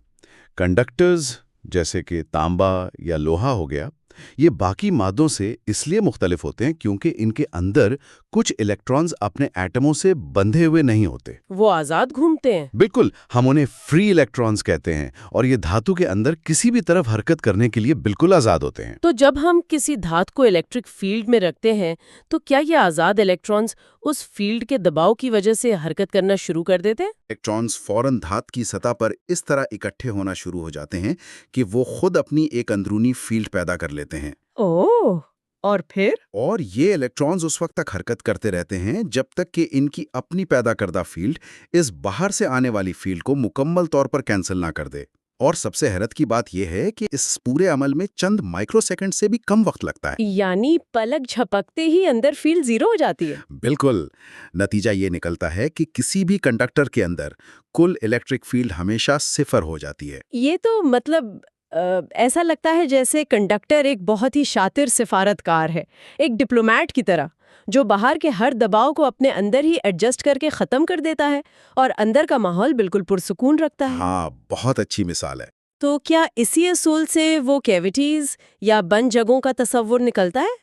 کنڈکٹرز جیسے کہ تانبا یا لوہا ہو گیا، یہ باقی مادوں سے اس لیے مختلف ہوتے ہیں کیونکہ ان کے اندر کچھ الیکٹرونز اپنے ایٹموں سے بندھے ہوئے نہیں ہوتے۔ وہ آزاد گھومتے ہیں۔ بالکل، ہم انہیں فری الیکٹرونز کہتے ہیں اور یہ دھاتو کے اندر کسی بھی طرف حرکت کرنے کے لیے بالکل آزاد ہوتے ہیں۔ تو جب ہم کسی دھات کو الیکٹرک فیلڈ میں رکھتے ہیں تو کیا یہ آزاد الیکٹرونز اس فیلڈ کے دباؤ کی وجہ سے حرکت کرنا شروع کر دیتے ہیں؟ الیکٹرونز فوراً دھات کی سطح پر اس طرح اکٹھے ہونا شروع ہو جاتے ہیں کہ وہ خود اپنی ایک اندرونی فیلڈ پیدا کر لیتے ہیں۔ اوہ، اور پھر؟ اور یہ الیکٹرونز اس وقت تک حرکت کرتے رہتے ہیں جب تک کہ ان کی اپنی پیدا کردہ فیلڈ اس باہر سے آنے والی فیلڈ کو مکمل طور پر کینسل نہ کر دے۔ اور سب سے حیرت کی بات یہ ہے کہ اس پورے عمل میں چند مائکرو سیکنڈ سے بھی کم وقت لگتا ہے۔ یعنی پلک جھپکتے ہی اندر فیلڈ زیرو ہو جاتی ہے؟ بالکل، نتیجہ یہ نکلتا ہے کہ کسی بھی کنڈکٹر کے اندر کل الیکٹرک فیلڈ ہمیشہ صفر ہو جاتی ہے۔ یہ تو ایسا لگتا ہے جیسے کنڈکٹر ایک بہت ہی شاطر سفارتکار ہے، ایک ڈپلومیٹ کی طرح، جو باہر کے ہر دباؤ کو اپنے اندر ہی ایڈجسٹ کر کے ختم کر دیتا ہے اور اندر کا ماحول بالکل پرسکون رکھتا ہے۔ ہاں، بہت اچھی مثال ہے۔ تو کیا اسی اصول سے وہ کیویٹیز یا بند جگہوں کا تصور نکلتا ہے؟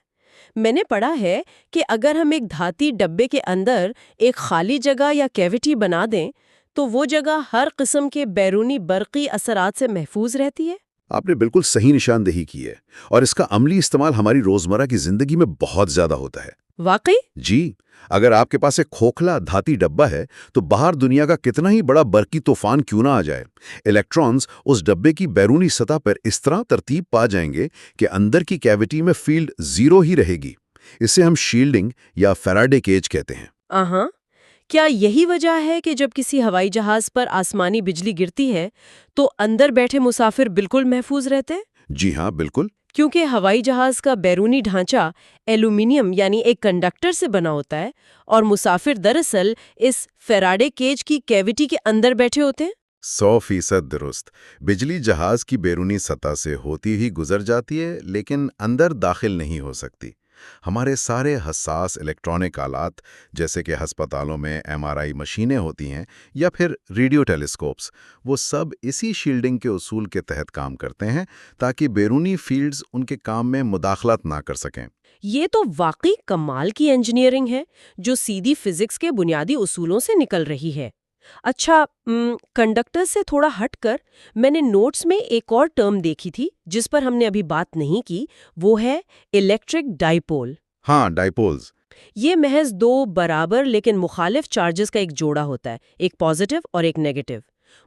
میں نے پڑھا ہے کہ اگر ہم ایک دھاتی ڈبے کے اندر ایک خالی جگہ یا کیویٹی بنا دیں تو وہ جگہ ہر قسم کے بیرونی برقی اثرات سے محفوظ رہتی ہے۔ آپ نے بالکل صحیح نشاندہی کی ہے اور اس کا عملی استعمال ہماری روزمرہ کی زندگی میں بہت زیادہ ہوتا ہے۔ واقعی؟ جی، اگر آپ کے پاس ایک کھوکھلا دھاتی ڈبہ ہے تو باہر دنیا کا کتنا ہی بڑا برقی طوفان کیوں نہ آ جائے، الیکٹرونز اس ڈبے کی بیرونی سطح پر اس طرح ترتیب پا جائیں گے کہ اندر کی کیویٹی میں فیلڈ زیرو ہی رہے گی۔ اسے ہم شیلڈنگ یا فیراڈے کیج کہتے ہیں۔ آہاں، کیا یہی وجہ ہے کہ جب کسی ہوائی جہاز پر آسمانی بجلی گرتی ہے تو اندر بیٹھے مسافر بالکل محفوظ رہتے ہیں؟ جی ہاں، بالکل۔ کیونکہ ہوائی جہاز کا بیرونی ڈھانچہ ایلومینیم یعنی ایک کنڈکٹر سے بنا ہوتا ہے اور مسافر دراصل اس فیراڈے کیج کی کیویٹی کے اندر بیٹھے ہوتے ہیں۔ 100% درست۔ بجلی جہاز کی بیرونی سطح سے ہوتی ہی گزر جاتی ہے لیکن اندر داخل نہیں ہو سکتی۔ ہمارے سارے حساس الیکٹرانک آلات جیسے کہ ہسپتالوں میں MRI مشینیں ہوتی ہیں یا پھر ریڈیو ٹیلیسکوپس، وہ سب اسی شیلڈنگ کے اصول کے تحت کام کرتے ہیں تاکہ بیرونی فیلڈز ان کے کام میں مداخلت نہ کر سکیں۔ یہ تو واقعی کمال کی انجینئرنگ ہے جو سیدھی فزکس کے بنیادی اصولوں سے نکل رہی ہے۔ اچھا، کنڈکٹر سے تھوڑا ہٹ کر میں نے نوٹس میں ایک اور ٹرم دیکھی تھی جس پر ہم نے ابھی بات نہیں کی، وہ ہے الیکٹرک ڈائیپول۔ ہاں، ڈائیپولز۔ یہ محض دو برابر لیکن مخالف چارجز کا ایک جوڑا ہوتا ہے، ایک پازیٹیو اور ایک نیگیٹو۔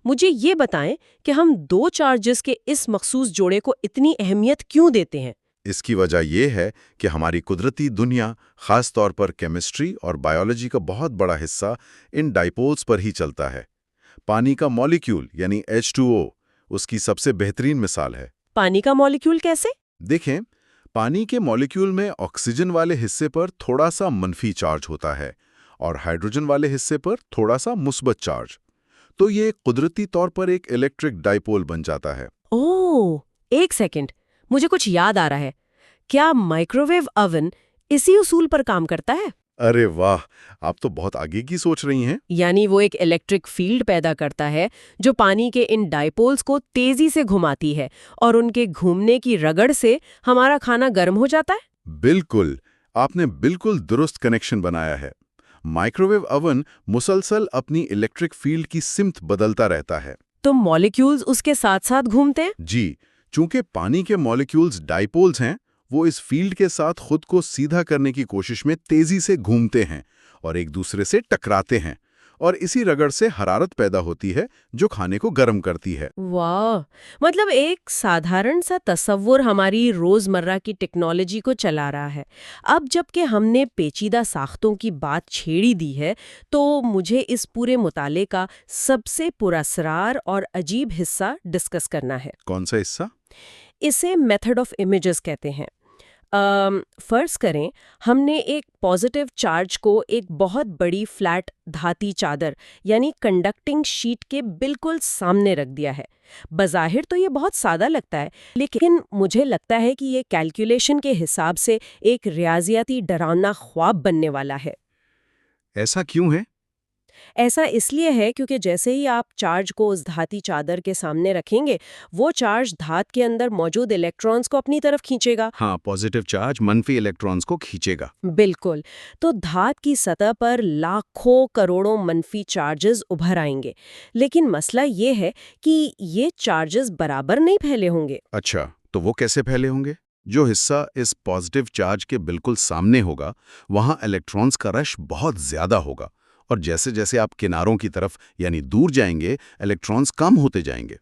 مجھے یہ بتائیں کہ ہم دو چارجز کے اس مخصوص جوڑے کو اتنی اہمیت کیوں دیتے ہیں؟ اس کی وجہ یہ ہے کہ ہماری قدرتی دنیا، خاص طور پر کیمسٹری اور بائیولوجی کا بہت بڑا حصہ ان ڈائیپولز پر ہی چلتا ہے۔ پانی کا مالیکیول یعنی H2O اس کی سب سے بہترین مثال ہے۔ پانی کا مالیکیول کیسے؟ دیکھیں، پانی کے مالیکیول میں آکسیجن والے حصے پر تھوڑا سا منفی چارج ہوتا ہے اور ہائیڈروجن والے حصے پر تھوڑا سا مثبت چارج، تو یہ قدرتی طور پر ایک الیکٹرک ڈائیپول بن جاتا ہے۔ اوہ، ایک سیکنڈ، مجھے کچھ یاد آ رہا ہے۔ کیا مائکروویو اوون اسی اصول پر کام کرتا ہے؟ ارے واہ، آپ تو بہت آگے کی سوچ رہی ہیں۔ یعنی وہ ایک الیکٹرک فیلڈ پیدا کرتا ہے جو پانی کے ان ڈائیپولز کو تیزی سے گھماتی ہے اور ان کے گھومنے کی رگڑ سے ہمارا کھانا گرم ہو جاتا ہے؟ بالکل، آپ نے بالکل درست کنیکشن بنایا ہے۔ مائکروویو اوون مسلسل اپنی الیکٹرک فیلڈ کی سمت بدلتا رہتا ہے۔ تو مالیکیولز اس کے ساتھ ساتھ گھومتے ہیں؟ جی، چونکہ پانی کے مالیکیولز ڈائیپولز ہیں، وہ اس فیلڈ کے ساتھ خود کو سیدھا کرنے کی کوشش میں تیزی سے گھومتے ہیں اور ایک دوسرے سے ٹکراتے ہیں، اور اسی رگڑ سے حرارت پیدا ہوتی ہے جو کھانے کو گرم کرتی ہے۔ واہ، مطلب ایک سادھارن سا تصور ہماری روزمرہ کی ٹیکنالوجی کو چلا رہا ہے۔ اب جب کہ ہم نے پیچیدہ ساختوں کی بات چھیڑی دی ہے تو مجھے اس پورے مطالعے کا سب سے پراسرار اور عجیب حصہ ڈسکس کرنا ہے۔ کون سا حصہ؟ اسے میتھڈ آف امیجز کہتے ہیں۔ فرض کریں ہم نے ایک پازیٹیو چارج کو ایک بہت بڑی فلیٹ دھاتی چادر یعنی کنڈکٹنگ شیٹ کے بالکل سامنے رکھ دیا ہے۔ بظاہر تو یہ بہت سادہ لگتا ہے، لیکن مجھے لگتا ہے کہ یہ کیلکولیشن کے حساب سے ایک ریاضیاتی ڈراؤنا خواب بننے والا ہے۔ ایسا کیوں ہے؟ ایسا اس لیے ہے کیونکہ جیسے ہی آپ چارج کو اس دھاتی چادر کے سامنے رکھیں گے، وہ چارج دھات کے اندر موجود الیکٹرانز کو اپنی طرف کھینچے گا۔ ہاں، پازیٹیو چارج منفی الیکٹرانز کو کھینچے گا۔ بالکل، تو دھات کی سطح پر لاکھوں کروڑوں منفی چارجز ابھر آئیں گے، لیکن مسئلہ یہ ہے کہ یہ چارجز برابر نہیں پھیلے ہوں گے۔ اچھا، تو وہ کیسے پھیلے ہوں گے؟ جو حصہ اس پازیٹیو چارج کے بالکل سامنے ہوگا، وہاں الیکٹرانز کا رش بہت زیادہ ہوگا، اور جیسے جیسے آپ کناروں کی طرف یعنی دور جائیں گے، الیکٹرانز کم ہوتے جائیں گے۔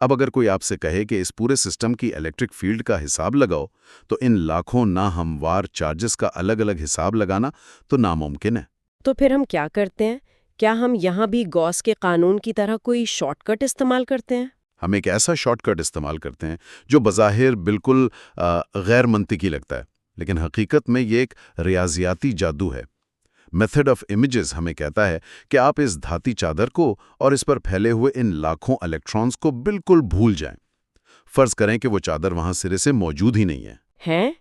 اب اگر کوئی آپ سے کہے کہ اس پورے سسٹم کی الیکٹرک فیلڈ کا حساب لگاؤ، تو ان لاکھوں ناہموار چارجز کا الگ الگ حساب لگانا تو ناممکن ہے۔ تو پھر ہم کیا کرتے ہیں؟ کیا ہم یہاں بھی گاس کے قانون کی طرح کوئی شارٹ کٹ استعمال کرتے ہیں؟ ہم ایک ایسا شارٹ کٹ استعمال کرتے ہیں جو بظاہر بالکل غیر منطقی لگتا ہے، لیکن حقیقت میں یہ ایک ریاضیاتی جادو ہے۔ میتھڈ آف امیجز ہمیں کہتا ہے کہ آپ اس دھاتی چادر کو اور اس پر پھیلے ہوئے ان لاکھوں الیکٹرانز کو بالکل بھول جائیں۔ فرض کریں کہ وہ چادر وہاں سرے سے موجود ہی نہیں ہے۔ ہیں؟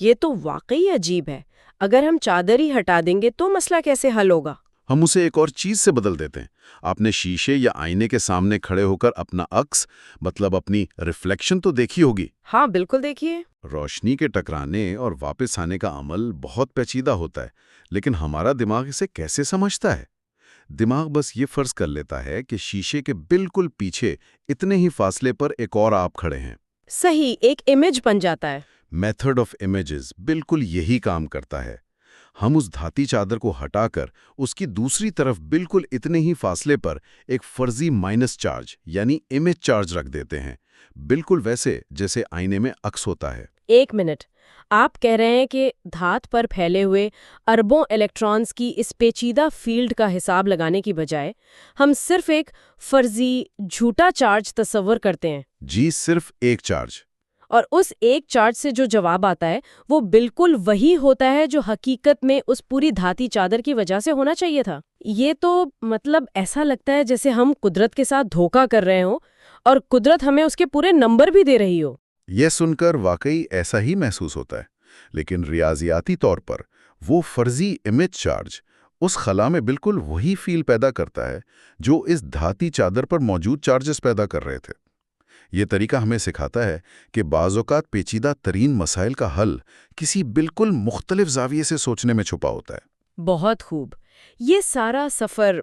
یہ تو واقعی عجیب ہے۔ اگر ہم چادر ہی ہٹا دیں گے تو مسئلہ کیسے حل ہوگا؟ ہم اسے ایک اور چیز سے بدل دیتے ہیں۔ آپ نے شیشے یا آئینے کے سامنے کھڑے ہو کر اپنا عکس، مطلب اپنی ریفلیکشن تو دیکھی ہوگی۔ ہاں بالکل، دیکھیے۔ روشنی کے ٹکرانے اور واپس آنے کا عمل بہت پیچیدہ ہوتا ہے، لیکن ہمارا دماغ اسے کیسے سمجھتا ہے؟ دماغ بس یہ فرض کر لیتا ہے کہ شیشے کے بالکل پیچھے اتنے ہی فاصلے پر ایک اور آپ کھڑے ہیں۔ صحیح، ایک امیج بن جاتا ہے۔ میتھڈ آف امیجز بالکل یہی کام کرتا ہے۔ ہم اس دھاتی چادر کو ہٹا کر اس کی دوسری طرف بالکل اتنے ہی فاصلے پر ایک فرضی مائنس چارج یعنی امیج چارج رکھ دیتے ہیں، بالکل ویسے جیسے آئینے میں عکس ہوتا ہے۔ ایک منٹ، آپ کہہ رہے ہیں کہ دھات پر پھیلے ہوئے اربوں الیکٹرانز کی اس پیچیدہ فیلڈ کا حساب لگانے کی بجائے ہم صرف ایک فرضی جھوٹا چارج تصور کرتے ہیں؟ جی، صرف ایک چارج۔ اور اس ایک چارج سے جو جواب آتا ہے وہ بالکل وہی ہوتا ہے جو حقیقت میں اس پوری دھاتی چادر کی وجہ سے ہونا چاہیے تھا۔ یہ تو مطلب ایسا لگتا ہے جیسے ہم قدرت کے ساتھ دھوکہ کر رہے ہوں اور قدرت ہمیں اس کے پورے نمبر بھی دے رہی ہو۔ یہ سن کر واقعی ایسا ہی محسوس ہوتا ہے، لیکن ریاضیاتی طور پر وہ فرضی امیج چارج اس خلا میں بالکل وہی فیل پیدا کرتا ہے جو اس دھاتی چادر پر موجود چارجز پیدا کر رہے تھے۔ یہ طریقہ ہمیں سکھاتا ہے کہ بعض اوقات پیچیدہ ترین مسائل کا حل کسی بالکل مختلف زاویے سے سوچنے میں چھپا ہوتا ہے۔ بہت خوب۔ یہ سارا سفر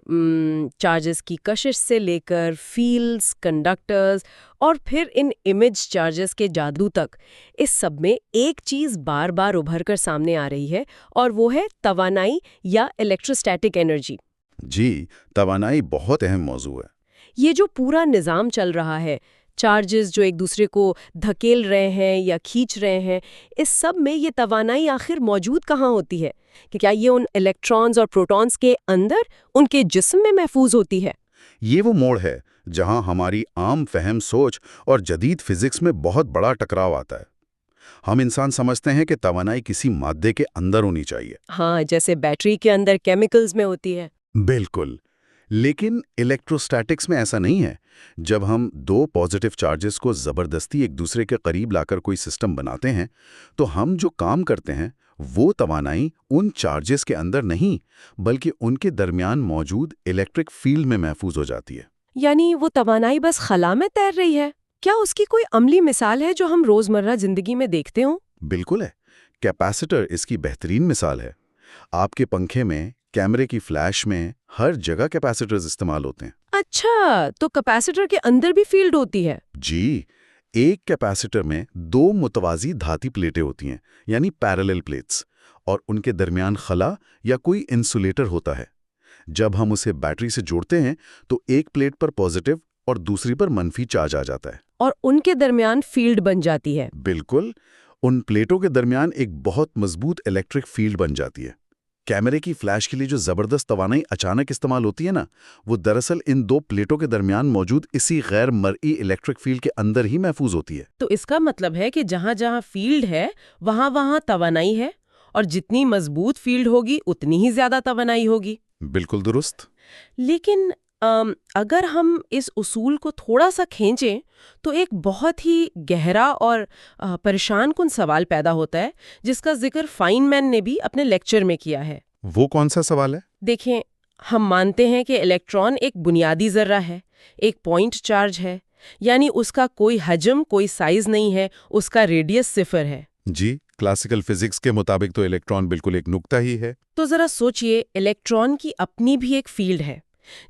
چارجز کی کشش سے لے کر فیلڈز، کنڈکٹرز اور پھر ان امیج چارجز کے جادو تک، اس سب میں ایک چیز بار بار ابھر کر سامنے آ رہی ہے اور وہ ہے توانائی یا الیکٹروسٹیٹک انرجی۔ جی، توانائی بہت اہم موضوع ہے۔ یہ جو پورا نظام چل رہا ہے، چارجز جو ایک دوسرے کو دھکیل رہے ہیں یا کھینچ رہے ہیں، اس سب میں یہ توانائی آخر موجود کہاں ہوتی ہے؟ کہ کیا یہ ان الیکٹرانز اور پروٹونز کے اندر، ان کے جسم میں محفوظ ہوتی ہے؟ یہ وہ موڑ ہے جہاں ہماری عام فہم سوچ اور جدید فزکس میں بہت بڑا ٹکراؤ آتا ہے۔ ہم انسان سمجھتے ہیں کہ توانائی کسی مادے کے اندر ہونی چاہیے۔ ہاں، جیسے بیٹری کے اندر کیمیکلز میں ہوتی ہے۔ بالکل، لیکن الیکٹروسٹیٹکس میں ایسا نہیں ہے۔ جب ہم دو پازیٹیو چارجز کو زبردستی ایک دوسرے کے قریب لا کر کوئی سسٹم بناتے ہیں تو ہم جو کام کرتے ہیں وہ توانائی ان چارجز کے اندر نہیں بلکہ ان کے درمیان موجود الیکٹرک فیلڈ میں محفوظ ہو جاتی ہے۔ یعنی وہ توانائی بس خلا میں تیر رہی ہے؟ کیا اس کی کوئی عملی مثال ہے جو ہم روزمرہ زندگی میں دیکھتے ہوں؟ بالکل ہے، کیپیسیٹر اس کی بہترین مثال ہے۔ آپ کے پنکھے میں، کیمرے کی فلیش میں، ہر جگہ کیپیسیٹرز استعمال ہوتے ہیں۔ اچھا، تو کیپیسیٹر کے اندر بھی فیلڈ ہوتی ہے؟ جی، ایک کیپیسیٹر میں دو متوازی دھاتی پلیٹیں ہوتی ہیں، یعنی پیرالل پلیٹس، اور ان کے درمیان خلا یا کوئی انسولیٹر ہوتا ہے۔ جب ہم اسے بیٹری سے جوڑتے ہیں تو ایک پلیٹ پر پازیٹیو اور دوسری پر منفی چارج آ جاتا ہے، اور ان کے درمیان فیلڈ بن جاتی ہے۔ بالکل، ان پلیٹوں کے درمیان ایک بہت مضبوط الیکٹرک فیلڈ بن جاتی ہے۔ کیمرے کی فلیش کے لیے جو زبردست توانائی اچانک استعمال ہوتی ہے نا، وہ دراصل ان دو پلیٹوں کے درمیان موجود اسی غیر مرئی الیکٹرک فیلڈ کے اندر ہی محفوظ ہوتی ہے۔ تو اس کا مطلب ہے کہ جہاں جہاں فیلڈ ہے وہاں وہاں توانائی ہے، اور جتنی مضبوط فیلڈ ہوگی اتنی ہی زیادہ توانائی ہوگی۔ بالکل درست۔ لیکن اگر ہم اس اصول کو تھوڑا سا کھینچیں تو ایک بہت ہی گہرا اور پریشان کن سوال پیدا ہوتا ہے جس کا ذکر فائن مین نے بھی اپنے لیکچر میں کیا ہے۔ وہ کون سا سوال ہے؟ دیکھیں، ہم مانتے ہیں کہ الیکٹران ایک بنیادی ذرہ ہے، ایک پوائنٹ چارج ہے، یعنی اس کا کوئی حجم، کوئی سائز نہیں ہے، اس کا ریڈیس 0 ہے۔ جی، کلاسیکل فزکس کے مطابق تو الیکٹران بالکل ایک نقطہ ہی ہے۔ تو ذرا سوچئے، الیکٹران کی اپنی بھی ایک فیلڈ ہے۔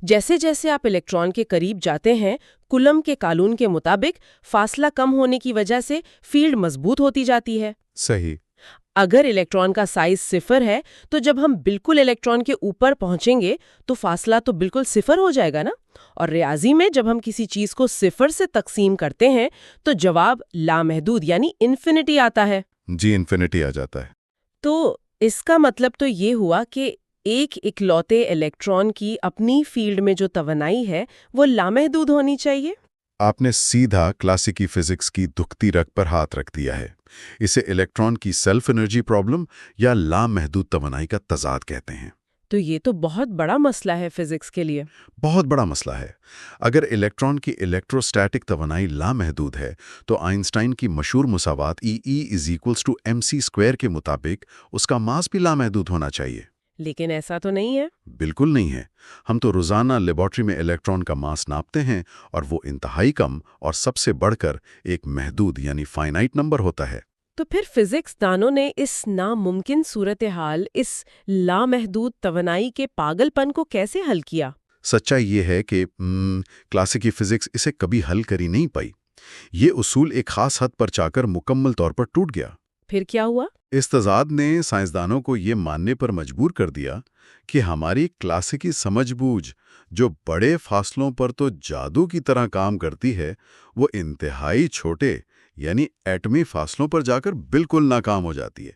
جیسے جیسے آپ الیکٹران کے قریب جاتے ہیں، کولمب کے قانون کے مطابق فاصلہ کم ہونے کی وجہ سے فیلڈ مضبوط ہوتی جاتی ہے۔ صحیح۔ اگر الیکٹران کا سائز 0 ہے تو جب ہم بالکل الیکٹران کے اوپر پہنچیں گے تو فاصلہ تو بالکل 0 ہو جائے گا نا۔ اور ریاضی میں جب ہم کسی چیز کو 0 سے تقسیم کرتے ہیں تو جواب لامحدود یعنی انفینٹی آتا ہے۔ جی، انفینٹی آ جاتا ہے۔ تو اس کا مطلب تو یہ ہوا کہ ایک اکلوتے الیکٹران کی اپنی فیلڈ میں جو توانائی ہے وہ لامحدود ہونی چاہیے۔ آپ نے سیدھا کلاسیکی فزکس کی دکھتی رگ پر ہاتھ رکھ دیا ہے۔ اسے الیکٹران کی سیلف انرجی پرابلم یا لامحدود توانائی کا تضاد کہتے ہیں۔ تو یہ تو بہت بڑا مسئلہ ہے فزکس کے لیے۔ بہت بڑا مسئلہ ہے۔ اگر الیکٹران کی الیکٹروسٹیٹک توانائی لامحدود ہے تو آئنسٹائن کی مشہور مساوات E=mc² کے مطابق اس کا ماس بھی لامحدود ہونا چاہیے۔ لیکن ایسا تو نہیں ہے۔ بالکل نہیں ہے۔ ہم تو روزانہ لیبارٹری میں الیکٹران کا ماس ناپتے ہیں اور وہ انتہائی کم اور سب سے بڑھ کر ایک محدود یعنی فائنائٹ نمبر ہوتا ہے۔ تو پھر فزکس دانوں نے اس ناممکن صورتحال، اس لامحدود توانائی کے پاگل پن کو کیسے حل کیا؟ سچائی یہ ہے کہ کلاسیکی فزکس اسے کبھی حل کر ہی نہیں پائی۔ یہ اصول ایک خاص حد پر جا کر مکمل طور پر ٹوٹ گیا۔ پھر کیا ہوا؟ اس تضاد نے سائنسدانوں کو یہ ماننے پر مجبور کر دیا کہ ہماری کلاسیکی سمجھ بوجھ جو بڑے فاصلوں پر تو جادو کی طرح کام کرتی ہے، وہ انتہائی چھوٹے یعنی ایٹمی فاصلوں پر جا کر بالکل ناکام ہو جاتی ہے۔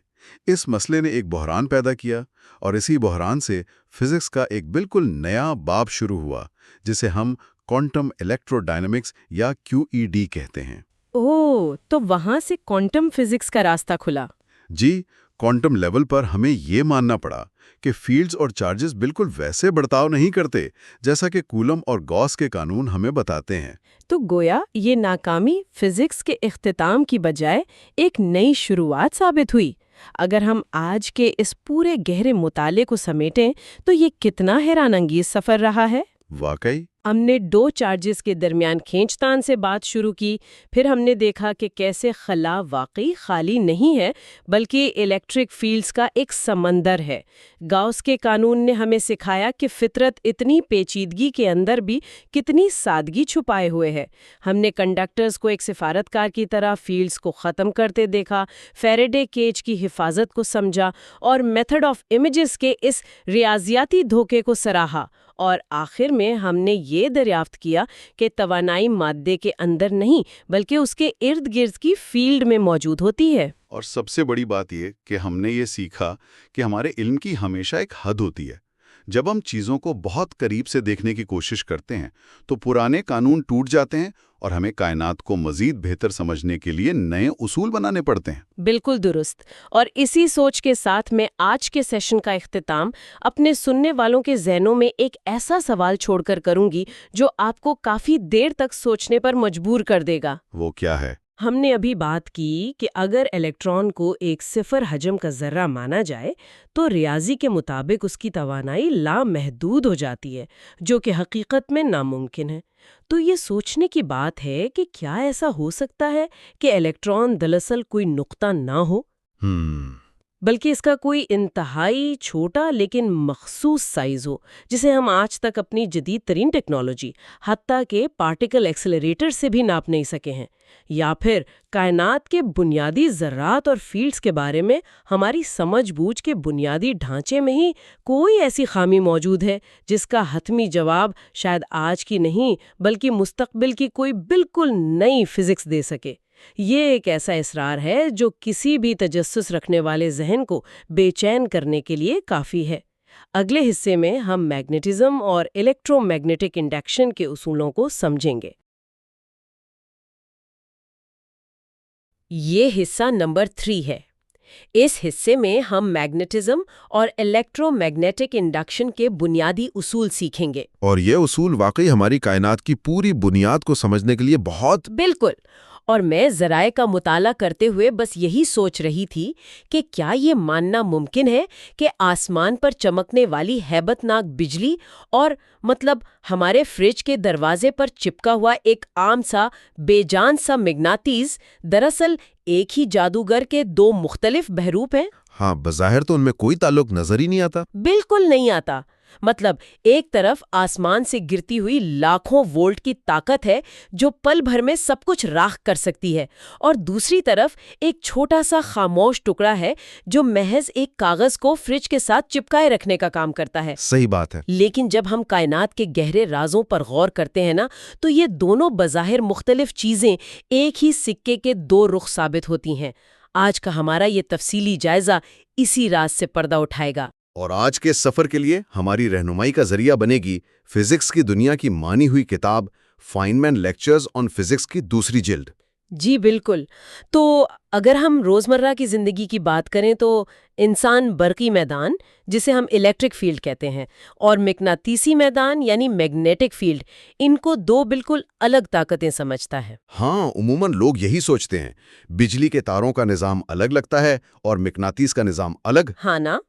اس مسئلے نے ایک بحران پیدا کیا اور اسی بحران سے فزکس کا ایک بالکل نیا باب شروع ہوا جسے ہم کوانٹم الیکٹرو ڈائنامکس یا QED کہتے ہیں۔ اوہ، تو وہاں سے کوانٹم فزکس کا راستہ کھلا۔ جی، کوانٹم لیول پر ہمیں یہ ماننا پڑا کہ فیلڈز اور چارجز بالکل ویسے برتاؤ نہیں کرتے جیسا کہ کولم اور گاؤس کے قانون ہمیں بتاتے ہیں۔ تو گویا یہ ناکامی فزکس کے اختتام کی بجائے ایک نئی شروعات ثابت ہوئی۔ اگر ہم آج کے اس پورے گہرے مطالعے کو سمیٹیں تو یہ کتنا حیران انگیز سفر رہا ہے۔ واقعی ہم نے دو چارجز کے درمیان کھینچتان سے بات شروع کی، پھر ہم نے دیکھا کہ کیسے خلا واقعی خالی نہیں ہے بلکہ الیکٹرک فیلڈز کا ایک سمندر ہے۔ گاؤس کے قانون نے ہمیں سکھایا کہ فطرت اتنی پیچیدگی کے اندر بھی کتنی سادگی چھپائے ہوئے ہے۔ ہم نے کنڈکٹرز کو ایک سفارتکار کی طرح فیلڈز کو ختم کرتے دیکھا، فیریڈے کیج کی حفاظت کو سمجھا اور میتھڈ آف امیجز کے اس ریاضیاتی دھوکے کو سراہا، اور آخر میں ہم نے یہ دریافت کیا کہ توانائی مادے کے اندر نہیں بلکہ اس کے ارد گرد کی فیلڈ میں موجود ہوتی ہے۔ اور سب سے بڑی بات یہ کہ ہم نے یہ سیکھا کہ ہمارے علم کی ہمیشہ ایک حد ہوتی ہے۔ جب ہم چیزوں کو بہت قریب سے دیکھنے کی کوشش کرتے ہیں تو پرانے قانون ٹوٹ جاتے ہیں اور ہمیں کائنات کو مزید بہتر سمجھنے کے لیے نئے اصول بنانے پڑتے ہیں۔ بالکل درست۔ اور اسی سوچ کے ساتھ میں آج کے سیشن کا اختتام اپنے سننے والوں کے ذہنوں میں ایک ایسا سوال چھوڑ کر کروں گی جو آپ کو کافی دیر تک سوچنے پر مجبور کر دے گا۔ وہ کیا ہے؟ ہم نے ابھی بات کی کہ اگر الیکٹران کو ایک صفر حجم کا ذرہ مانا جائے تو ریاضی کے مطابق اس کی توانائی لامحدود ہو جاتی ہے، جو کہ حقیقت میں ناممکن ہے۔ تو یہ سوچنے کی بات ہے کہ کیا ایسا ہو سکتا ہے کہ الیکٹران دراصل کوئی نقطہ نہ ہو، بلکہ اس کا کوئی انتہائی چھوٹا لیکن مخصوص سائز ہو، جسے ہم آج تک اپنی جدید ترین ٹیکنالوجی حتیٰ کہ پارٹیکل ایکسلریٹر سے بھی ناپ نہیں سکے ہیں؟ یا پھر کائنات کے بنیادی ذرات اور فیلڈز کے بارے میں ہماری سمجھ بوجھ کے بنیادی ڈھانچے میں ہی کوئی ایسی خامی موجود ہے جس کا حتمی جواب شاید آج کی نہیں بلکہ مستقبل کی کوئی بالکل نئی فزکس دے سکے؟ یہ ایک ایسا اسرار ہے جو کسی بھی تجسس رکھنے والے ذہن کو بے چین کرنے کے لیے کافی ہے۔ اگلے حصے میں ہم میگنیٹزم اور الیکٹرو میگنیٹک انڈکشن کے اصولوں کو سمجھیں گے۔ یہ حصہ نمبر 3 ہے۔ اس حصے میں ہم میگنیٹزم اور الیکٹرو میگنیٹک انڈکشن کے بنیادی اصول سیکھیں گے۔ اور یہ اصول واقعی ہماری کائنات کی پوری بنیاد کو سمجھنے کے لیے بہت بالکل۔ اور میں ذرائع کا مطالعہ کرتے ہوئے بس یہی سوچ رہی تھی کہ کیا یہ ماننا ممکن ہے کہ آسمان پر چمکنے والی ہیبت ناک بجلی اور ہمارے فریج کے دروازے پر چپکا ہوا ایک عام سا بے جان سا مغناطیس دراصل ایک ہی جادوگر کے دو مختلف بحروپ ہیں؟ ہاں، بظاہر تو ان میں کوئی تعلق نظر ہی نہیں آتا۔ بالکل نہیں آتا۔ ایک طرف آسمان سے گرتی ہوئی لاکھوں وولٹ کی طاقت ہے جو پل بھر میں سب کچھ راکھ کر سکتی ہے، اور دوسری طرف ایک چھوٹا سا خاموش ٹکڑا ہے جو محض ایک کاغذ کو فریج کے ساتھ چپکائے رکھنے کا کام کرتا ہے۔ صحیح بات ہے۔ لیکن جب ہم کائنات کے گہرے رازوں پر غور کرتے ہیں نا، تو یہ دونوں بظاہر مختلف چیزیں ایک ہی سکے کے دو رخ ثابت ہوتی ہیں۔ آج کا ہمارا یہ تفصیلی جائزہ اسی راز سے پردہ اٹھائے گا۔ اور آج کے سفر کے لیے ہماری رہنمائی کا ذریعہ بنے گی فزکس کی دنیا کی مانی ہوئی کتاب فائنمین لیکچرز آن فزکس کی دوسری جلد۔ جی بالکل۔ تو اگر ہم روزمرہ کی زندگی کی بات کریں تو انسان برقی میدان، جسے ہم الیکٹرک فیلڈ کہتے ہیں، اور مغناطیسی میدان یعنی میگنیٹک فیلڈ، ان کو دو بالکل الگ طاقتیں سمجھتا ہے۔ ہاں، عموماً لوگ یہی سوچتے ہیں، بجلی کے تاروں کا نظام الگ لگتا ہے اور مغناطیس کا نظام الگ۔ ہاں نا؟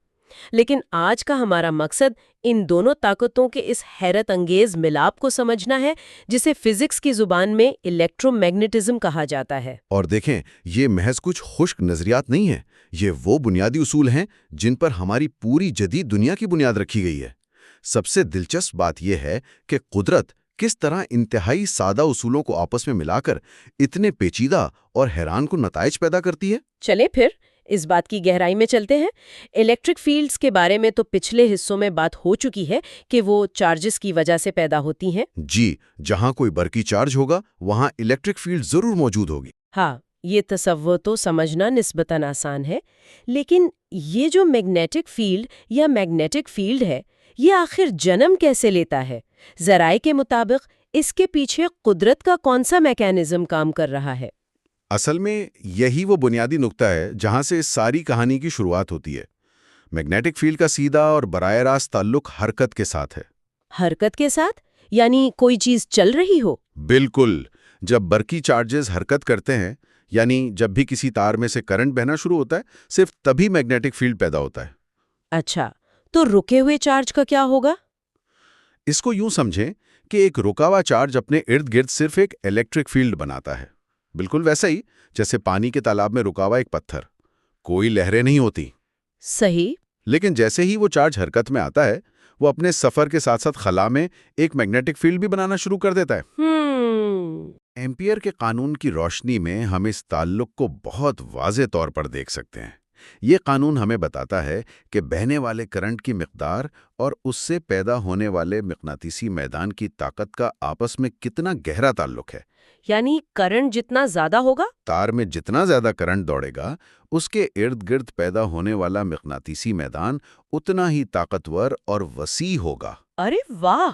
لیکن آج کا ہمارا مقصد ان دونوں طاقتوں کے اس حیرت انگیز ملاپ کو سمجھنا ہے جسے فزکس کی زبان میں الیکٹرو میگنیٹزم کہا جاتا ہے۔ اور دیکھیں، یہ محض کچھ خشک نظریات نہیں ہیں، یہ وہ بنیادی اصول ہیں جن پر ہماری پوری جدید دنیا کی بنیاد رکھی گئی ہے۔ سب سے دلچسپ بات یہ ہے کہ قدرت کس طرح انتہائی سادہ اصولوں کو آپس میں ملا کر اتنے پیچیدہ اور حیران کن نتائج پیدا کرتی ہے۔ چلے پھر اس بات کی گہرائی میں چلتے ہیں۔ الیکٹرک فیلڈز کے بارے میں تو پچھلے حصوں میں بات ہو چکی ہے کہ وہ چارجز کی وجہ سے پیدا ہوتی ہیں۔ جی، جہاں کوئی برقی چارج ہوگا وہاں الیکٹرک فیلڈ ضرور موجود ہوگی۔ ہاں، یہ تصور تو سمجھنا نسبتاً آسان ہے، لیکن یہ جو میگنیٹک فیلڈ یا میگنیٹک فیلڈ ہے، یہ آخر جنم کیسے لیتا ہے؟ ذرائع کے مطابق اس کے پیچھے قدرت کا کون سا میکانزم کام کر رہا ہے؟ اصل میں یہی وہ بنیادی نقطہ ہے جہاں سے اس ساری کہانی کی شروعات ہوتی ہے۔ میگنیٹک فیلڈ کا سیدھا اور براہ راست تعلق حرکت کے ساتھ ہے۔ حرکت کے ساتھ؟ یعنی کوئی چیز چل رہی ہو؟ بالکل، جب برقی چارجز حرکت کرتے ہیں، یعنی جب بھی کسی تار میں سے کرنٹ بہنا شروع ہوتا ہے، صرف تبھی میگنیٹک فیلڈ پیدا ہوتا ہے۔ اچھا، تو رکے ہوئے چارج کا کیا ہوگا؟ اس کو یوں سمجھیں کہ ایک رکا ہوا چارج اپنے ارد گرد صرف ایک الیکٹرک فیلڈ بناتا ہے، بالکل ویسا ہی جیسے پانی کے تالاب میں رکا ہوا ایک پتھر، کوئی لہریں نہیں ہوتی۔ صحیح۔ لیکن جیسے ہی وہ چارج حرکت میں آتا ہے، وہ اپنے سفر کے ساتھ ساتھ خلا میں ایک میگنیٹک فیلڈ بھی بنانا شروع کر دیتا ہے۔ ایمپیئر کے قانون کی روشنی میں ہم اس تعلق کو بہت واضح طور پر دیکھ سکتے ہیں۔ یہ قانون ہمیں بتاتا ہے کہ بہنے والے کرنٹ کی مقدار اور اس سے پیدا ہونے والے مقناطیسی میدان کی طاقت کا آپس میں کتنا گہرا تعلق ہے۔ یعنی کرنٹ جتنا زیادہ ہوگا، تار میں جتنا زیادہ کرنٹ دوڑے گا، اس کے ارد گرد پیدا ہونے والا مقناطیسی میدان اتنا ہی طاقتور اور وسیع ہوگا۔ ارے واہ!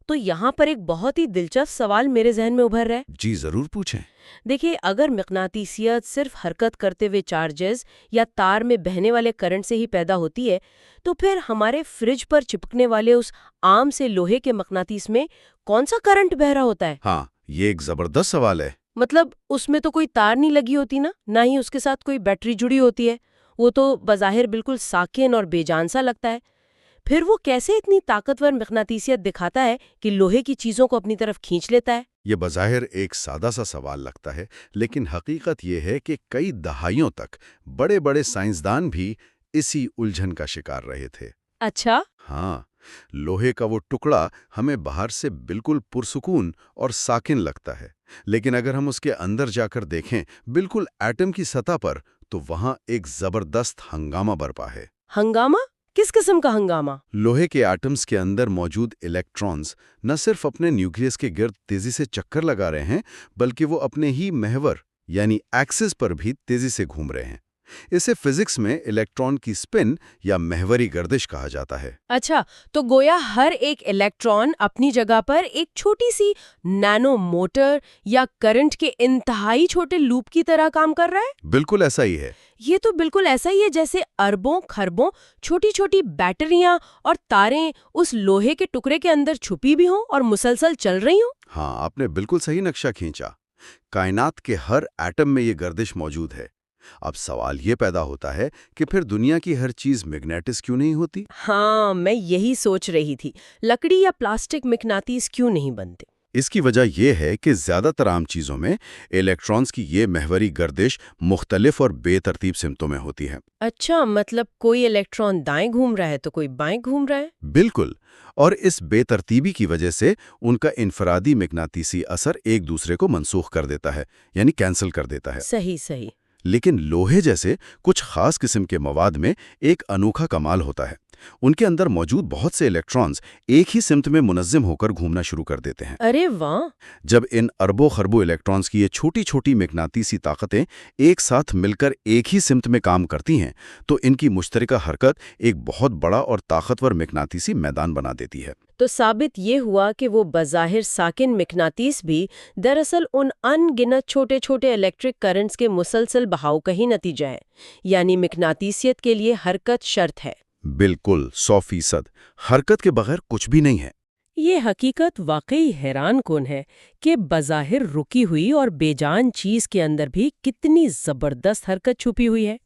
تو یہاں پر ایک بہت ہی دلچسپ سوال میرے ذہن میں ابھر رہا ہے۔ جی ضرور پوچھیں۔ دیکھیں، اگر مقناطیسیت صرف حرکت کرتے ہوئے چارجز یا تار میں بہنے والے کرنٹ سے ہی پیدا ہوتی ہے، تو پھر ہمارے فریج پر چپکنے والے اس عام سے لوہے کے مقناطیس میں کون سا کرنٹ بہ رہا ہوتا ہے؟ ہاں، یہ ایک زبردست سوال ہے۔ مطلب اس میں تو کوئی تار نہیں لگی ہوتی نا، نہ ہی اس کے ساتھ کوئی بیٹری جڑی ہوتی ہے، وہ تو بظاہر بالکل ساکن اور بے جان سا لگتا ہے۔ پھر وہ کیسے اتنی طاقتور مقناطیسیت دکھاتا ہے کہ لوہے کی چیزوں کو اپنی طرف کھینچ لیتا ہے؟ یہ بظاہر ایک سادہ سا سوال لگتا ہے، لیکن حقیقت یہ ہے کہ کئی دہائیوں تک بڑے بڑے سائنسدان بھی اسی الجھن کا شکار رہے تھے۔ اچھا، ہاں، لوہے کا وہ ٹکڑا ہمیں باہر سے بالکل پرسکون اور ساکن لگتا ہے، لیکن اگر ہم اس کے اندر جا کر دیکھیں، بالکل ایٹم کی سطح پر، تو وہاں ایک زبردست ہنگامہ برپا ہے۔ ہنگامہ؟ کس قسم کا ہنگامہ؟ لوہے کے ایٹمز کے اندر موجود الیکٹرانز نہ صرف اپنے نیوکلیس کے گرد تیزی سے چکر لگا رہے ہیں، بلکہ وہ اپنے ہی محور یعنی ایکسس پر بھی تیزی سے گھوم رہے ہیں۔ اسے فزکس میں الیکٹران کی سپن یا محوری گردش کہا جاتا ہے۔ اچھا، تو گویا ہر ایک الیکٹران اپنی جگہ پر ایک چھوٹی سی نینو موٹر یا کرنٹ کے انتہائی چھوٹے لوپ کی طرح کام کر رہا ہے؟ بالکل ایسا ہی ہے۔ یہ تو بالکل ایسا ہی ہے جیسے اربوں خربوں چھوٹی چھوٹی بیٹریاں اور تاریں اس لوہے کے ٹکڑے کے اندر چھپی بھی ہوں اور مسلسل چل رہی ہوں۔ ہاں، آپ نے بالکل صحیح نقشہ کھینچا۔ کائنات کے ہر ایٹم میں یہ گردش موجود ہے۔ اب سوال یہ پیدا ہوتا ہے کہ پھر دنیا کی ہر چیز میگنیٹس کیوں نہیں ہوتی؟ ہاں، میں یہی سوچ رہی تھی، لکڑی یا پلاسٹک مقناطیس کیوں نہیں بنتے؟ اس کی وجہ یہ ہے کہ زیادہ تر عام چیزوں میں الیکٹرانز کی یہ محوری گردش مختلف اور بے ترتیب سمتوں میں ہوتی ہے۔ اچھا، مطلب کوئی الیکٹران دائیں گھوم رہا ہے تو کوئی بائیں گھوم رہا ہے؟ بالکل، اور اس بے ترتیبی کی وجہ سے ان کا انفرادی مقناطیسی اثر ایک دوسرے کو منسوخ کر دیتا ہے، یعنی کینسل کر دیتا ہے۔ صحیح صحیح۔ لیکن لوہے جیسے کچھ خاص قسم کے مواد میں ایک انوکھا کمال ہوتا ہے۔ ان کے اندر موجود بہت سے الیکٹرانز ایک ہی سمت میں منظم ہو کر گھومنا شروع کر دیتے ہیں۔ ارے واہ! جب ان اربوں خربوں الیکٹرانز کی یہ چھوٹی چھوٹی مقناطیسی طاقتیں ایک ساتھ مل کر ایک ہی سمت میں کام کرتی ہیں، تو ان کی مشترکہ حرکت ایک بہت بڑا اور طاقتور مقناطیسی میدان بنا دیتی ہے۔ تو ثابت یہ ہوا کہ وہ بظاہر ساکن مقناطیس بھی دراصل ان ان گنت چھوٹے چھوٹے الیکٹرک کرنٹس کے مسلسل بہاؤ کا ہی نتیجہ ہے، یعنی مقناطیسیت کے لیے حرکت شرط ہے۔ بالکل 100%۔ حرکت کے بغیر کچھ بھی نہیں ہے۔ یہ حقیقت واقعی حیران کن ہے کہ بظاہر رکی ہوئی اور بے جان چیز کے اندر بھی کتنی زبردست حرکت چھپی ہوئی ہے۔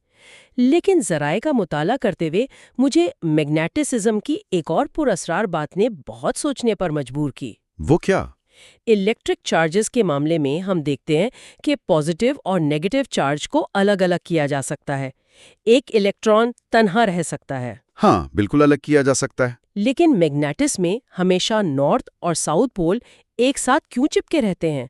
لیکن ذرائع کا مطالعہ کرتے ہوئے مجھے میگنیٹسزم کی ایک اور پراسرار بات نے بہت سوچنے پر مجبور کی۔ وہ کیا؟ الیکٹرک چارجز کے معاملے میں ہم دیکھتے ہیں کہ پازیٹیو اور نیگیٹو چارج کو الگ الگ کیا جا سکتا ہے۔ ایک الیکٹران تنہا رہ سکتا ہے، ہاں، بالکل الگ کیا جا سکتا ہے۔ لیکن میگنیٹس میں ہمیشہ نارتھ اور ساؤتھ پول ایک ساتھ کیوں چپکے رہتے ہیں؟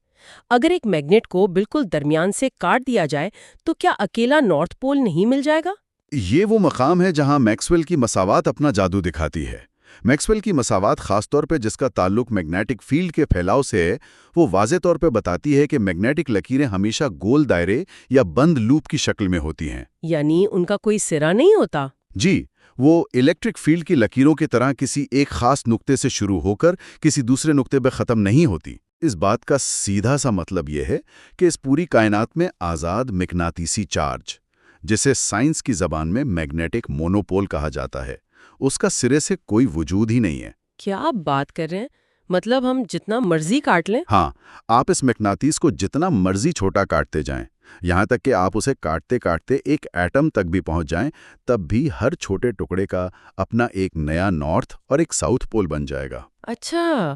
اگر ایک میگنیٹ کو بالکل درمیان سے کاٹ دیا جائے تو کیا اکیلا نارتھ پول نہیں مل جائے گا؟ یہ وہ مقام ہے جہاں میکسویل کی مساوات اپنا جادو دکھاتی ہے۔ میکسویل کی مساوات خاص طور پہ جس کا تعلق میگنیٹک فیلڈ کے پھیلاؤ سے ہے، وہ واضح طور پہ بتاتی ہے کہ میگنیٹک لکیریں ہمیشہ گول دائرے یا بند لوپ کی شکل میں ہوتی ہیں۔ یعنی ان کا کوئی سرا نہیں ہوتا؟ جی، وہ الیکٹرک فیلڈ کی لکیروں کی طرح کسی ایک خاص نقطے سے شروع ہو کر کسی دوسرے نقطے پہ ختم نہیں ہوتی۔ اس بات کا سیدھا سا مطلب یہ ہے کہ اس پوری کائنات میں آزاد مقناطیسی چارج، جسے سائنس کی زبان میں میگنیٹک مونوپول کہا جاتا ہے، اس کا سرے سے کوئی وجود ہی نہیں ہے۔ کیا آپ بات کر رہے ہیں؟ مطلب ہم جتنا مرضی کاٹ لیں؟ ہاں، آپ اس مقناطیس کو جتنا مرضی چھوٹا کاٹتے جائیں، یہاں تک کہ آپ اسے کاٹتے کاٹتے ایک ایٹم تک بھی پہنچ جائیں، تب بھی ہر چھوٹے ٹکڑے کا اپنا ایک نیا نارتھ اور ایک ساؤتھ پول بن جائے گا۔ اچھا،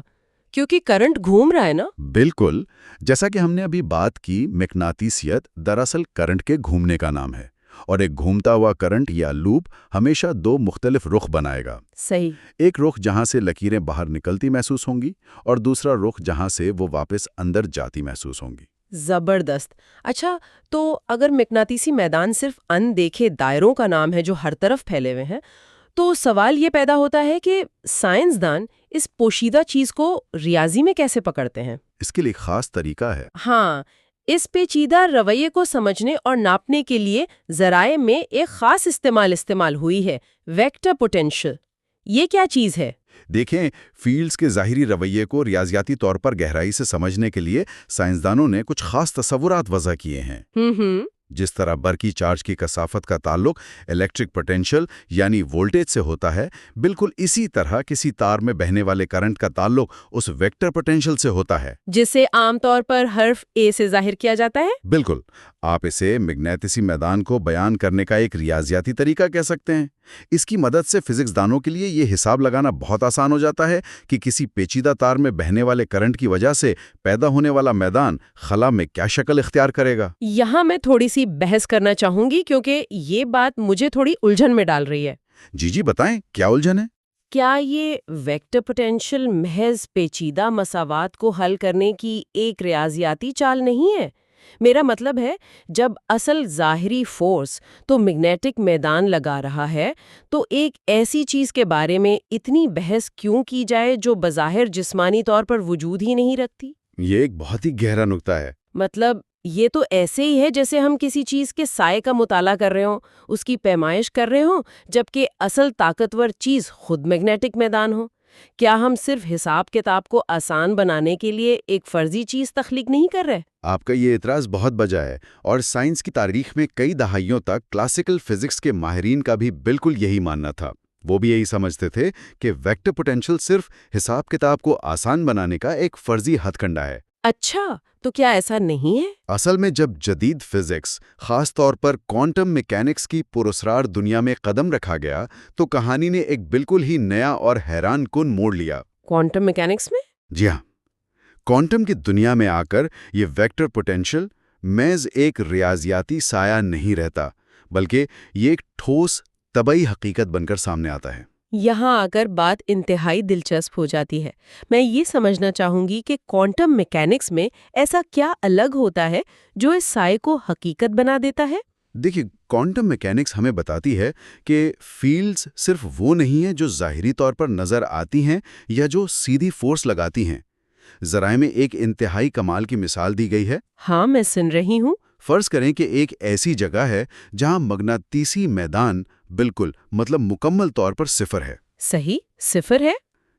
کیونکہ کرنٹ گھوم رہا ہے نا؟ بالکل، جیسا کہ ہم نے ابھی بات کی، مقناطیسیت دراصل کرنٹ کے گھومنے کا نام ہے، اور ایک گھومتا ہوا کرنٹ یا لوپ ہمیشہ دو مختلف رخ بنائے گا۔ صحیح۔ ایک رخ جہاں سے لکیریں باہر نکلتی محسوس ہوں گی، اور دوسرا رخ جہاں سے وہ واپس اندر جاتی محسوس ہوں گی۔ زبردست۔ اچھا، تو اگر مقناطیسی میدان صرف ان دیکھے دائروں کا نام ہے جو ہر طرف پھیلے ہوئے ہیں، تو سوال یہ پیدا ہوتا ہے کہ سائنسدان اس پوشیدہ چیز کو ریاضی میں کیسے پکڑتے ہیں؟ اس کے لیے خاص طریقہ ہے۔ ہاں، اس پیچیدہ رویے کو سمجھنے اور ناپنے کے لیے ذرائع میں ایک خاص استعمال ہوئی ہے، ویکٹر پوٹینشل۔ یہ کیا چیز ہے؟ دیکھیں، فیلڈز کے ظاہری رویے کو ریاضیاتی طور پر گہرائی سے سمجھنے کے لیے سائنسدانوں نے کچھ خاص تصورات وضع کیے ہیں۔ جس طرح برقی چارج کی کثافت کا تعلق الیکٹرک پوٹینشل یعنی وولٹیج سے ہوتا ہے، بالکل اسی طرح کسی تار میں بہنے والے کرنٹ کا تعلق اس ویکٹر پوٹینشل سے ہوتا ہے، جسے عام طور پر حرف اے سے ظاہر کیا جاتا ہے۔ بالکل، آپ اسے مقناطیسی میدان کو بیان کرنے کا ایک ریاضیاتی طریقہ کہہ سکتے ہیں۔ اس کی مدد سے فزکس دانوں کے لیے یہ حساب لگانا بہت آسان ہو جاتا ہے کہ کسی پیچیدہ تار میں بہنے والے کرنٹ کی وجہ سے پیدا ہونے والا میدان خلا میں کیا شکل اختیار کرے گا۔ یہاں میں تھوڑی سی بحث کرنا چاہوں گی کیونکہ یہ بات مجھے تھوڑی الجھن میں ڈال رہی ہے۔ جی بتائیں، کیا الجھن ہے؟ کیا یہ ویکٹر پوٹینشل محض پیچیدہ مساوات کو حل کرنے کی ایک ریاضیاتی چال نہیں ہے؟ میرا مطلب ہے، جب اصل ظاہری فورس تو میگنیٹک میدان لگا رہا ہے، تو ایک ایسی چیز کے بارے میں اتنی بحث کیوں کی جائے جو بظاہر جسمانی طور پر وجود ہی نہیں رکھتی؟ یہ ایک بہت ہی گہرا نکتہ ہے۔ مطلب یہ تو ایسے ہی ہے جیسے ہم کسی چیز کے سائے کا مطالعہ کر رہے ہوں، اس کی پیمائش کر رہے ہوں، جبکہ اصل طاقتور چیز خود میگنیٹک میدان ہو۔ کیا ہم صرف حساب کتاب کو آسان بنانے کے لیے ایک فرضی چیز تخلیق نہیں کر رہے؟ آپ کا یہ اعتراض بہت بجا ہے، اور سائنس کی تاریخ میں کئی دہائیوں تک کلاسیکل فزکس کے ماہرین کا بھی بالکل یہی ماننا تھا۔ وہ بھی یہی سمجھتے تھے کہ ویکٹر پوٹینشل صرف حساب کتاب کو آسان بنانے کا ایک فرضی ہتھ کنڈا ہے۔ اچھا، تو کیا ایسا نہیں ہے؟ اصل میں جب جدید فزکس، خاص طور پر کوانٹم میکینکس کی پراسرار دنیا میں قدم رکھا گیا، تو کہانی نے ایک بالکل ہی نیا اور حیران کن موڑ لیا۔ کوانٹم میکینکس میں؟ جی ہاں، کوانٹم کی دنیا میں آ کر یہ ویکٹر پوٹینشل محض ایک ریاضیاتی سایہ نہیں رہتا، بلکہ یہ ایک ٹھوس طبعی حقیقت بن کر سامنے آتا ہے۔ یہاں آ کر بات انتہائی دلچسپ ہو جاتی ہے۔ میں یہ سمجھنا چاہوں گی کہ کوانٹم میکینکس میں ایسا کیا الگ ہوتا ہے جو اس سائے کو حقیقت بنا دیتا ہے؟ دیکھیے، کوانٹم میکینکس ہمیں بتاتی ہے کہ فیلڈز صرف وہ نہیں ہیں جو ظاہری طور پر نظر آتی ہیں یا جو سیدھی فورس لگاتی ہیں۔ ذرائع میں ایک انتہائی کمال کی مثال دی گئی ہے۔ ہاں، میں سن رہی ہوں۔ فرض کریں کہ ایک ایسی جگہ ہے جہاں مغناطیسی میدان بالکل مکمل طور پر صفر ہے۔ صحیح، صفر ہے؟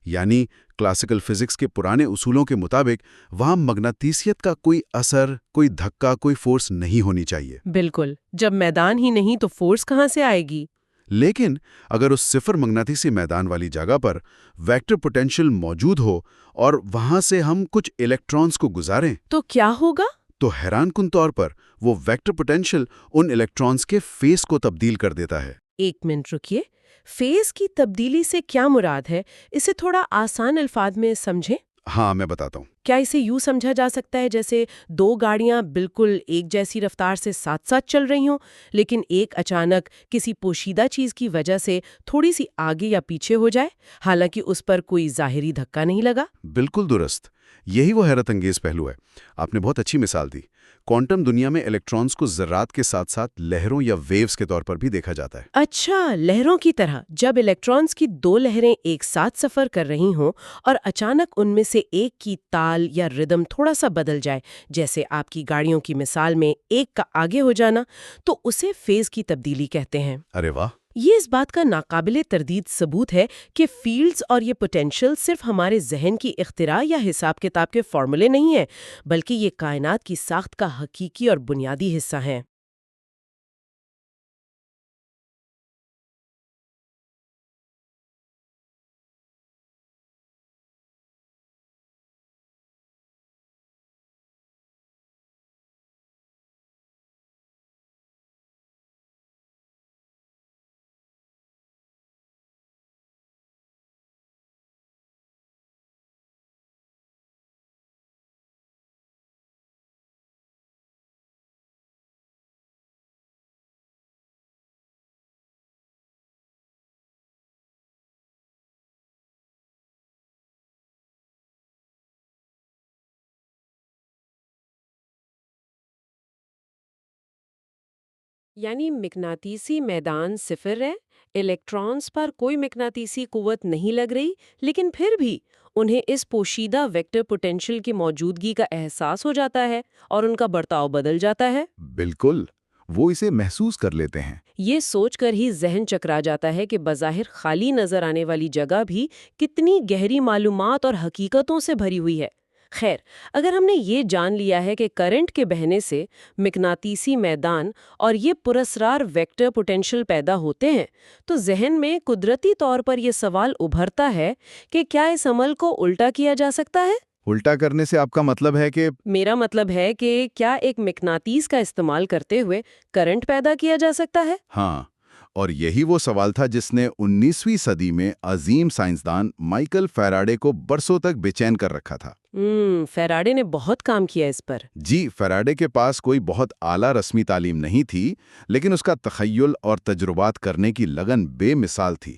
یعنی کلاسیکل فزکس کے پرانے اصولوں کے مطابق وہاں مغناطیسیت کا کوئی اثر، کوئی دھکا، کوئی فورس نہیں ہونی چاہیے۔ بالکل، جب میدان ہی نہیں تو فورس کہاں سے آئے گی؟ لیکن اگر اس صفر مغناطیسی میدان والی جگہ پر ویکٹر پوٹینشل موجود ہو اور وہاں سے ہم کچھ الیکٹرانز کو گزاریں، تو کیا ہوگا؟ تو حیران کن طور پر وہ ویکٹر پوٹینشل ان الیکٹرانز کے فیس کو تبدیل کر دیتا ہے۔ ایک منٹ رکیے، فیز کی تبدیلی سے کیا مراد ہے؟ اسے تھوڑا آسان الفاظ میں سمجھیں۔ ہاں، میں بتاتا ہوں۔ کیا اسے یوں سمجھا جا سکتا ہے جیسے دو گاڑیاں بالکل ایک جیسی رفتار سے ساتھ ساتھ چل رہی ہوں، لیکن ایک اچانک کسی پوشیدہ چیز کی وجہ سے تھوڑی سی آگے یا پیچھے ہو جائے، حالانکہ اس پر کوئی ظاہری دھکا نہیں لگا؟ بالکل درست، یہی وہ حیرت انگیز پہلو ہے۔ آپ نے بہت اچھی مثال دی۔ کوانٹم دنیا میں الیکٹرانز کو ذرات کے ساتھ ساتھ لہروں یا ویوز کے طور پر بھی دیکھا جاتا ہے۔ اچھا، لہروں کی طرح۔ جب الیکٹرانز کی دو لہریں ایک ساتھ سفر کر رہی ہوں اور اچانک ان میں سے ایک کی تال یا ردم تھوڑا سا بدل جائے، جیسے آپ کی گاڑیوں کی مثال میں ایک کا آگے ہو جانا، تو اسے فیز کی تبدیلی کہتے ہیں۔ ارے واہ! یہ اس بات کا ناقابل تردید ثبوت ہے کہ فیلڈز اور یہ پوٹینشل صرف ہمارے ذہن کی اختراع یا حساب کتاب کے فارمولے نہیں ہیں، بلکہ یہ کائنات کی ساخت کا حقیقی اور بنیادی حصہ ہیں۔ یعنی مقناطیسی میدان صفر ہے، الیکٹرانز پر کوئی مقناطیسی قوت نہیں لگ رہی، لیکن پھر بھی انہیں اس پوشیدہ ویکٹر پوٹینشل کی موجودگی کا احساس ہو جاتا ہے اور ان کا برتاؤ بدل جاتا ہے۔ بالکل، وہ اسے محسوس کر لیتے ہیں۔ یہ سوچ کر ہی ذہن چکرا جاتا ہے کہ بظاہر خالی نظر آنے والی جگہ بھی کتنی گہری معلومات اور حقیقتوں سے بھری ہوئی ہے۔ خیر، اگر ہم نے یہ جان لیا ہے کہ کرنٹ کے بہنے سے مقناطیسی میدان اور یہ پراسرار ویکٹر پوٹینشل پیدا ہوتے ہیں، تو ذہن میں قدرتی طور پر یہ سوال ابھرتا ہے کہ کیا اس عمل کو الٹا کیا جا سکتا ہے؟ الٹا کرنے سے آپ کا مطلب ہے کہ؟ میرا مطلب ہے کہ کیا ایک مقناطیس کا استعمال کرتے ہوئے کرنٹ پیدا کیا جا سکتا ہے؟ ہاں، اور یہی وہ سوال تھا جس نے 19ویں صدی میں عظیم سائنسدان مائیکل فیراڈے کو برسوں تک بے چین کر رکھا تھا۔ فیراڈے نے بہت کام کیا اس پر۔ جی، فیراڈے کے پاس کوئی بہت اعلیٰ رسمی تعلیم نہیں تھی، لیکن اس کا تخیل اور تجربات کرنے کی لگن بے مثال تھی۔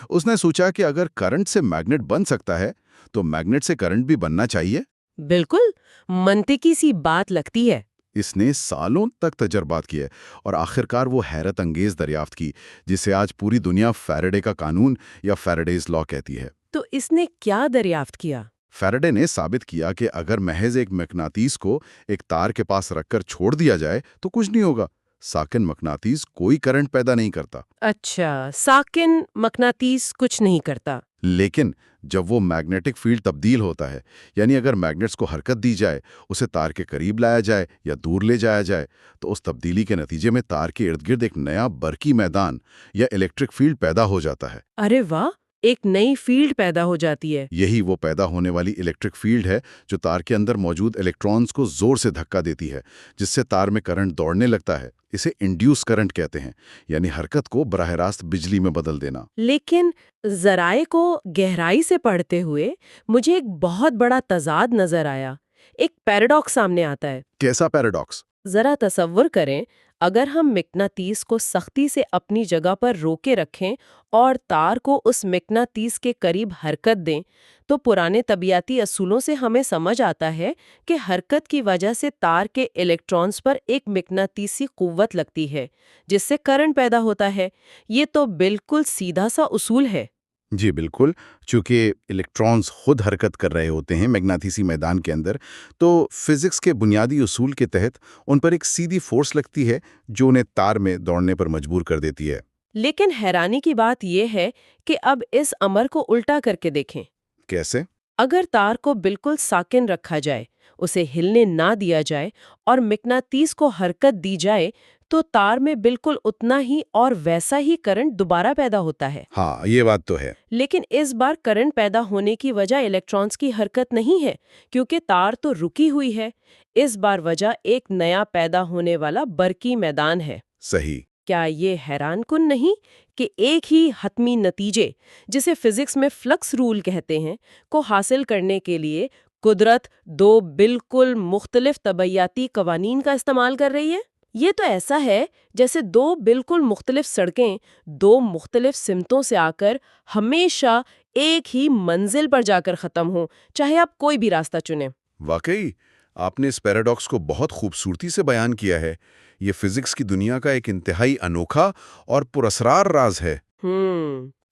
اس نے سوچا کہ اگر کرنٹ سے میگنیٹ بن سکتا ہے تو میگنیٹ سے کرنٹ بھی بننا چاہیے۔ بالکل منطقی سی بات لگتی ہے۔ اس نے سالوں تک تجربات کیے اور آخرکار وہ حیرت انگیز دریافت کی جسے آج پوری دنیا فیراڈے کا قانون یا فیراڈیز لا کہتی ہے۔ تو اس نے کیا دریافت کیا؟ فیراڈے نے ثابت کیا کہ اگر محض ایک مقناطیس کو ایک تار کے پاس رکھ کر چھوڑ دیا جائے تو کچھ نہیں ہوگا۔ ساکن مقناطیس کوئی کرنٹ پیدا نہیں کرتا۔ اچھا، ساکن مقناطیس کچھ نہیں کرتا۔ لیکن جب وہ میگنیٹک فیلڈ تبدیل ہوتا ہے، یعنی اگر میگنیٹس کو حرکت دی جائے، اسے تار کے قریب لایا جائے یا دور لے جایا جائے، تو اس تبدیلی کے نتیجے میں تار کے ارد گرد ایک نیا برقی میدان یا الیکٹرک فیلڈ پیدا ہو جاتا ہے۔ ارے واہ، ایک نئی فیلڈ پیدا ہو جاتی ہے۔ یہی وہ پیدا ہونے والی الیکٹرک فیلڈ ہے جو تار کے اندر موجود الیکٹرانز کو زور سے دھکا دیتی ہے، جس سے تار میں کرنٹ دوڑنے لگتا ہے۔ اسے انڈیوس کرنٹ کہتے ہیں، یعنی حرکت کو براہ راست بجلی میں بدل دینا۔ لیکن ذرائع کو گہرائی سے پڑھتے ہوئے مجھے ایک بہت بڑا تضاد نظر آیا، ایک پیراڈاکس سامنے آتا ہے۔ کیسا پیراڈاکس؟ ذرا تصور کریں، اگر ہم مقناطیس کو سختی سے اپنی جگہ پر روکے رکھیں اور تار کو اس مقناطیس کے قریب حرکت دیں، تو پرانے طبیعتی اصولوں سے ہمیں سمجھ آتا ہے کہ حرکت کی وجہ سے تار کے الیکٹرانز پر ایک مقناطیسی قوت لگتی ہے، جس سے کرنٹ پیدا ہوتا ہے۔ یہ تو بالکل سیدھا سا اصول ہے۔ جی بالکل، چونکہ الیکٹرانز خود حرکت کر رہے ہوتے ہیں مغناطیسی میدان کے اندر، تو فزکس کے بنیادی اصول کے تحت ان پر ایک سیدھی فورس لگتی ہے جو انہیں تار میں دوڑنے پر مجبور کر دیتی ہے۔ لیکن حیرانی کی بات یہ ہے کہ اب اس امر کو الٹا کر کے دیکھیں۔ کیسے؟ اگر تار کو بالکل ساکن رکھا جائے، اسے ہلنے نہ دیا جائے اور مقناطیس کو حرکت دی جائے، تو تار میں بالکل اتنا ہی اور ویسا ہی کرنٹ دوبارہ پیدا ہوتا ہے۔ ہاں، یہ بات تو ہے۔ لیکن اس بار کرنٹ پیدا ہونے کی وجہ الیکٹرانز کی حرکت نہیں ہے، کیونکہ تار تو رکی ہوئی ہے۔ اس بار وجہ ایک نیا پیدا ہونے والا برقی میدان ہے۔ صحیح۔ کیا یہ حیران کن نہیں کہ ایک ہی حتمی نتیجے، جسے فزکس میں فلکس رول کہتے ہیں، کو حاصل کرنے کے لیے قدرت دو بالکل مختلف طبیعیاتی قوانین کا استعمال کر رہی ہے؟ یہ تو ایسا ہے جیسے دو بالکل مختلف سڑکیں دو مختلف سمتوں سے آ کر ہمیشہ ایک ہی منزل پر جا کر ختم ہوں، چاہے آپ کوئی بھی راستہ چنیں۔ واقعی آپ نے اس پیراڈاکس کو بہت خوبصورتی سے بیان کیا ہے۔ یہ فزکس کی دنیا کا ایک انتہائی انوکھا اور پراسرار راز ہے۔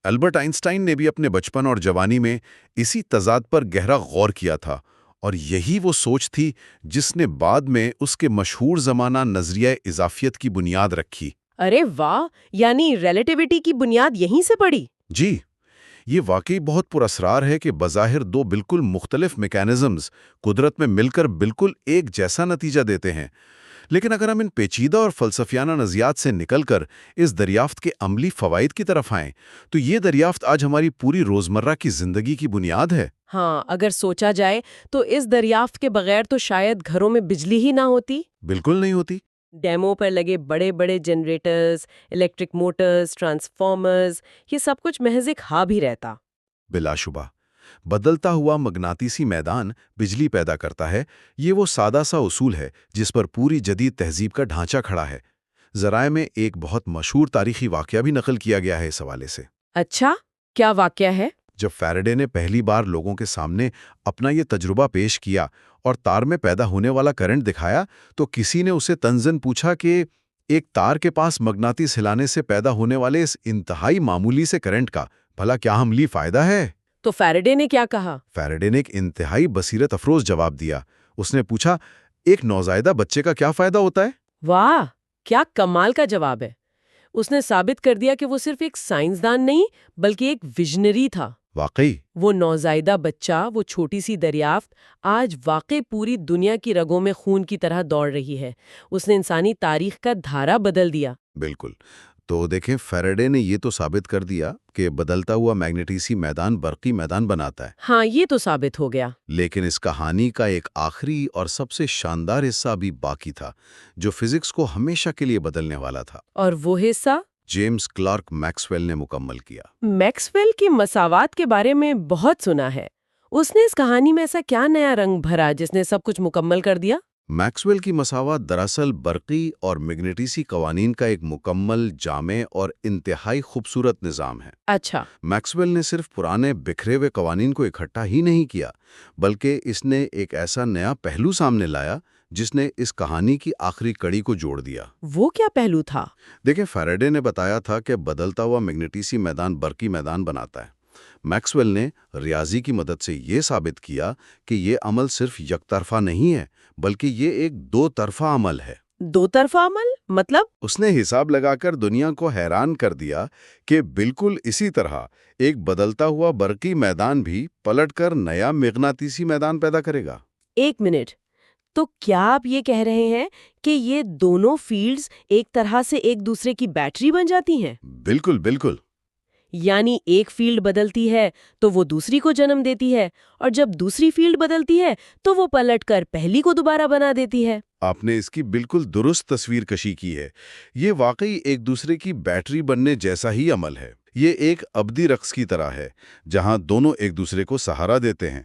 البرٹ آئنسٹائن نے بھی اپنے بچپن اور جوانی میں اسی تضاد پر گہرا غور کیا تھا، اور یہی وہ سوچ تھی جس نے بعد میں اس کے مشہور زمانہ نظریہ اضافیت کی بنیاد رکھی۔ ارے واہ، یعنی ریلیٹیوٹی کی بنیاد یہیں سے پڑی؟ جی، یہ واقعی بہت پراسرار ہے کہ بظاہر دو بالکل مختلف میکانزمز قدرت میں مل کر بالکل ایک جیسا نتیجہ دیتے ہیں، لیکن اگر ہم ان پیچیدہ اور فلسفیانہ نظریات سے نکل کر اس دریافت کے عملی فوائد کی طرف آئیں تو یہ دریافت آج ہماری پوری روزمرہ کی زندگی کی بنیاد ہے۔ ہاں، اگر سوچا جائے تو اس دریافت کے بغیر تو شاید گھروں میں بجلی ہی نہ ہوتی۔ بالکل نہیں ہوتی۔ ڈیمو پر لگے بڑے بڑے جنریٹرز، الیکٹرک موٹرز، ٹرانسفارمرز، یہ سب کچھ محض ایک ہا بھی رہتا۔ بلا شبہ بدلتا ہوا مغناطیسی میدان بجلی پیدا کرتا ہے۔ یہ وہ سادہ سا اصول ہے جس پر پوری جدید تہذیب کا ڈھانچہ کھڑا ہے۔ ذرائع میں ایک بہت مشہور تاریخی واقعہ بھی نقل کیا گیا ہے اس حوالے سے۔ اچھا، کیا واقعہ ہے؟ جب فیراڈے نے پہلی بار لوگوں کے سامنے اپنا یہ تجربہ پیش کیا اور تار میں پیدا ہونے والا کرنٹ دکھایا تو کسی نے اسے طنزاً پوچھا کہ ایک تار کے پاس مغناطیس ہلانے سے پیدا ہونے والے اس انتہائی معمولی سے کرنٹ کا بھلا کیا عملی فائدہ ہے؟ تو فیراڈے نے کیا کہا؟ فیراڈے نے ایک انتہائی بصیرت افروز جواب دیا۔ اس نے پوچھا، ایک نوزائیدہ بچے کا کیا فائدہ ہوتا ہے؟ واہ، کیا کمال کا جواب ہے! اس نے ثابت کر دیا کہ وہ صرف ایک سائنسدان نہیں بلکہ ایک ویژنری تھا۔ واقعی وہ نوزائیدہ بچہ، وہ چھوٹی سی دریافت آج واقعی پوری دنیا کی رگوں میں خون کی طرح دوڑ رہی ہے۔ اس نے انسانی تاریخ کا دھارا بدل دیا۔ بالکل۔ تو دیکھیں، فیراڈے نے یہ تو ثابت کر دیا کہ بدلتا ہوا میگنیٹیسی میدان برقی میدان بناتا ہے، ہاں، یہ تو ثابت ہو گیا۔ لیکن اس کہانی کا ایک آخری اور سب سے شاندار حصہ بھی باقی تھا جو فزکس کو ہمیشہ کے لیے بدلنے والا تھا۔ اور وہ حصہ جیمز کلارک میکسویل نے مکمل کیا۔ میکسویل کی مساوات کے بارے میں بہت سنا ہے۔ اس نے اس کہانی میں ایسا کیا نیا رنگ بھرا جس نے سب کچھ مکمل کر دیا؟ میکسویل کی مساوات دراصل برقی اور میگنیٹیسی قوانین کا ایک مکمل، جامع اور انتہائی خوبصورت نظام ہے۔ اچھا، میکسویل نے صرف پرانے بکھرے ہوئے قوانین کو اکٹھا ہی نہیں کیا بلکہ اس نے ایک ایسا نیا پہلو سامنے لایا جس نے اس کہانی کی آخری کڑی کو جوڑ دیا۔ وہ کیا پہلو تھا؟ دیکھیں، فیراڈے نے بتایا تھا کہ بدلتا ہوا میگنیٹیسی میدان برقی میدان بناتا ہے۔ میکسویل نے ریاضی کی مدد سے یہ ثابت کیا کہ یہ عمل صرف یک طرفہ نہیں ہے بلکہ یہ ایک دو طرفہ عمل ہے۔ دو طرفہ عمل مطلب؟ اس نے حساب لگا کر دنیا کو حیران کر دیا کہ بالکل اسی طرح ایک بدلتا ہوا برقی میدان بھی پلٹ کر نیا مغناطیسی میدان پیدا کرے گا۔ ایک منٹ، تو کیا آپ یہ کہہ رہے ہیں کہ یہ دونوں فیلڈز ایک طرح سے ایک دوسرے کی بیٹری بن جاتی ہیں؟ بالکل بالکل۔ یعنی ایک فیلڈ بدلتی ہے تو وہ دوسری کو جنم دیتی ہے، اور جب دوسری فیلڈ بدلتی ہے تو وہ پلٹ کر پہلی کو دوبارہ بنا دیتی ہے۔ آپ نے اس کی بالکل درست تصویر کشی کی ہے۔ یہ واقعی ایک دوسرے کی بیٹری بننے جیسا ہی عمل ہے۔ یہ ایک ابدی رقص کی طرح ہے جہاں دونوں ایک دوسرے کو سہارا دیتے ہیں۔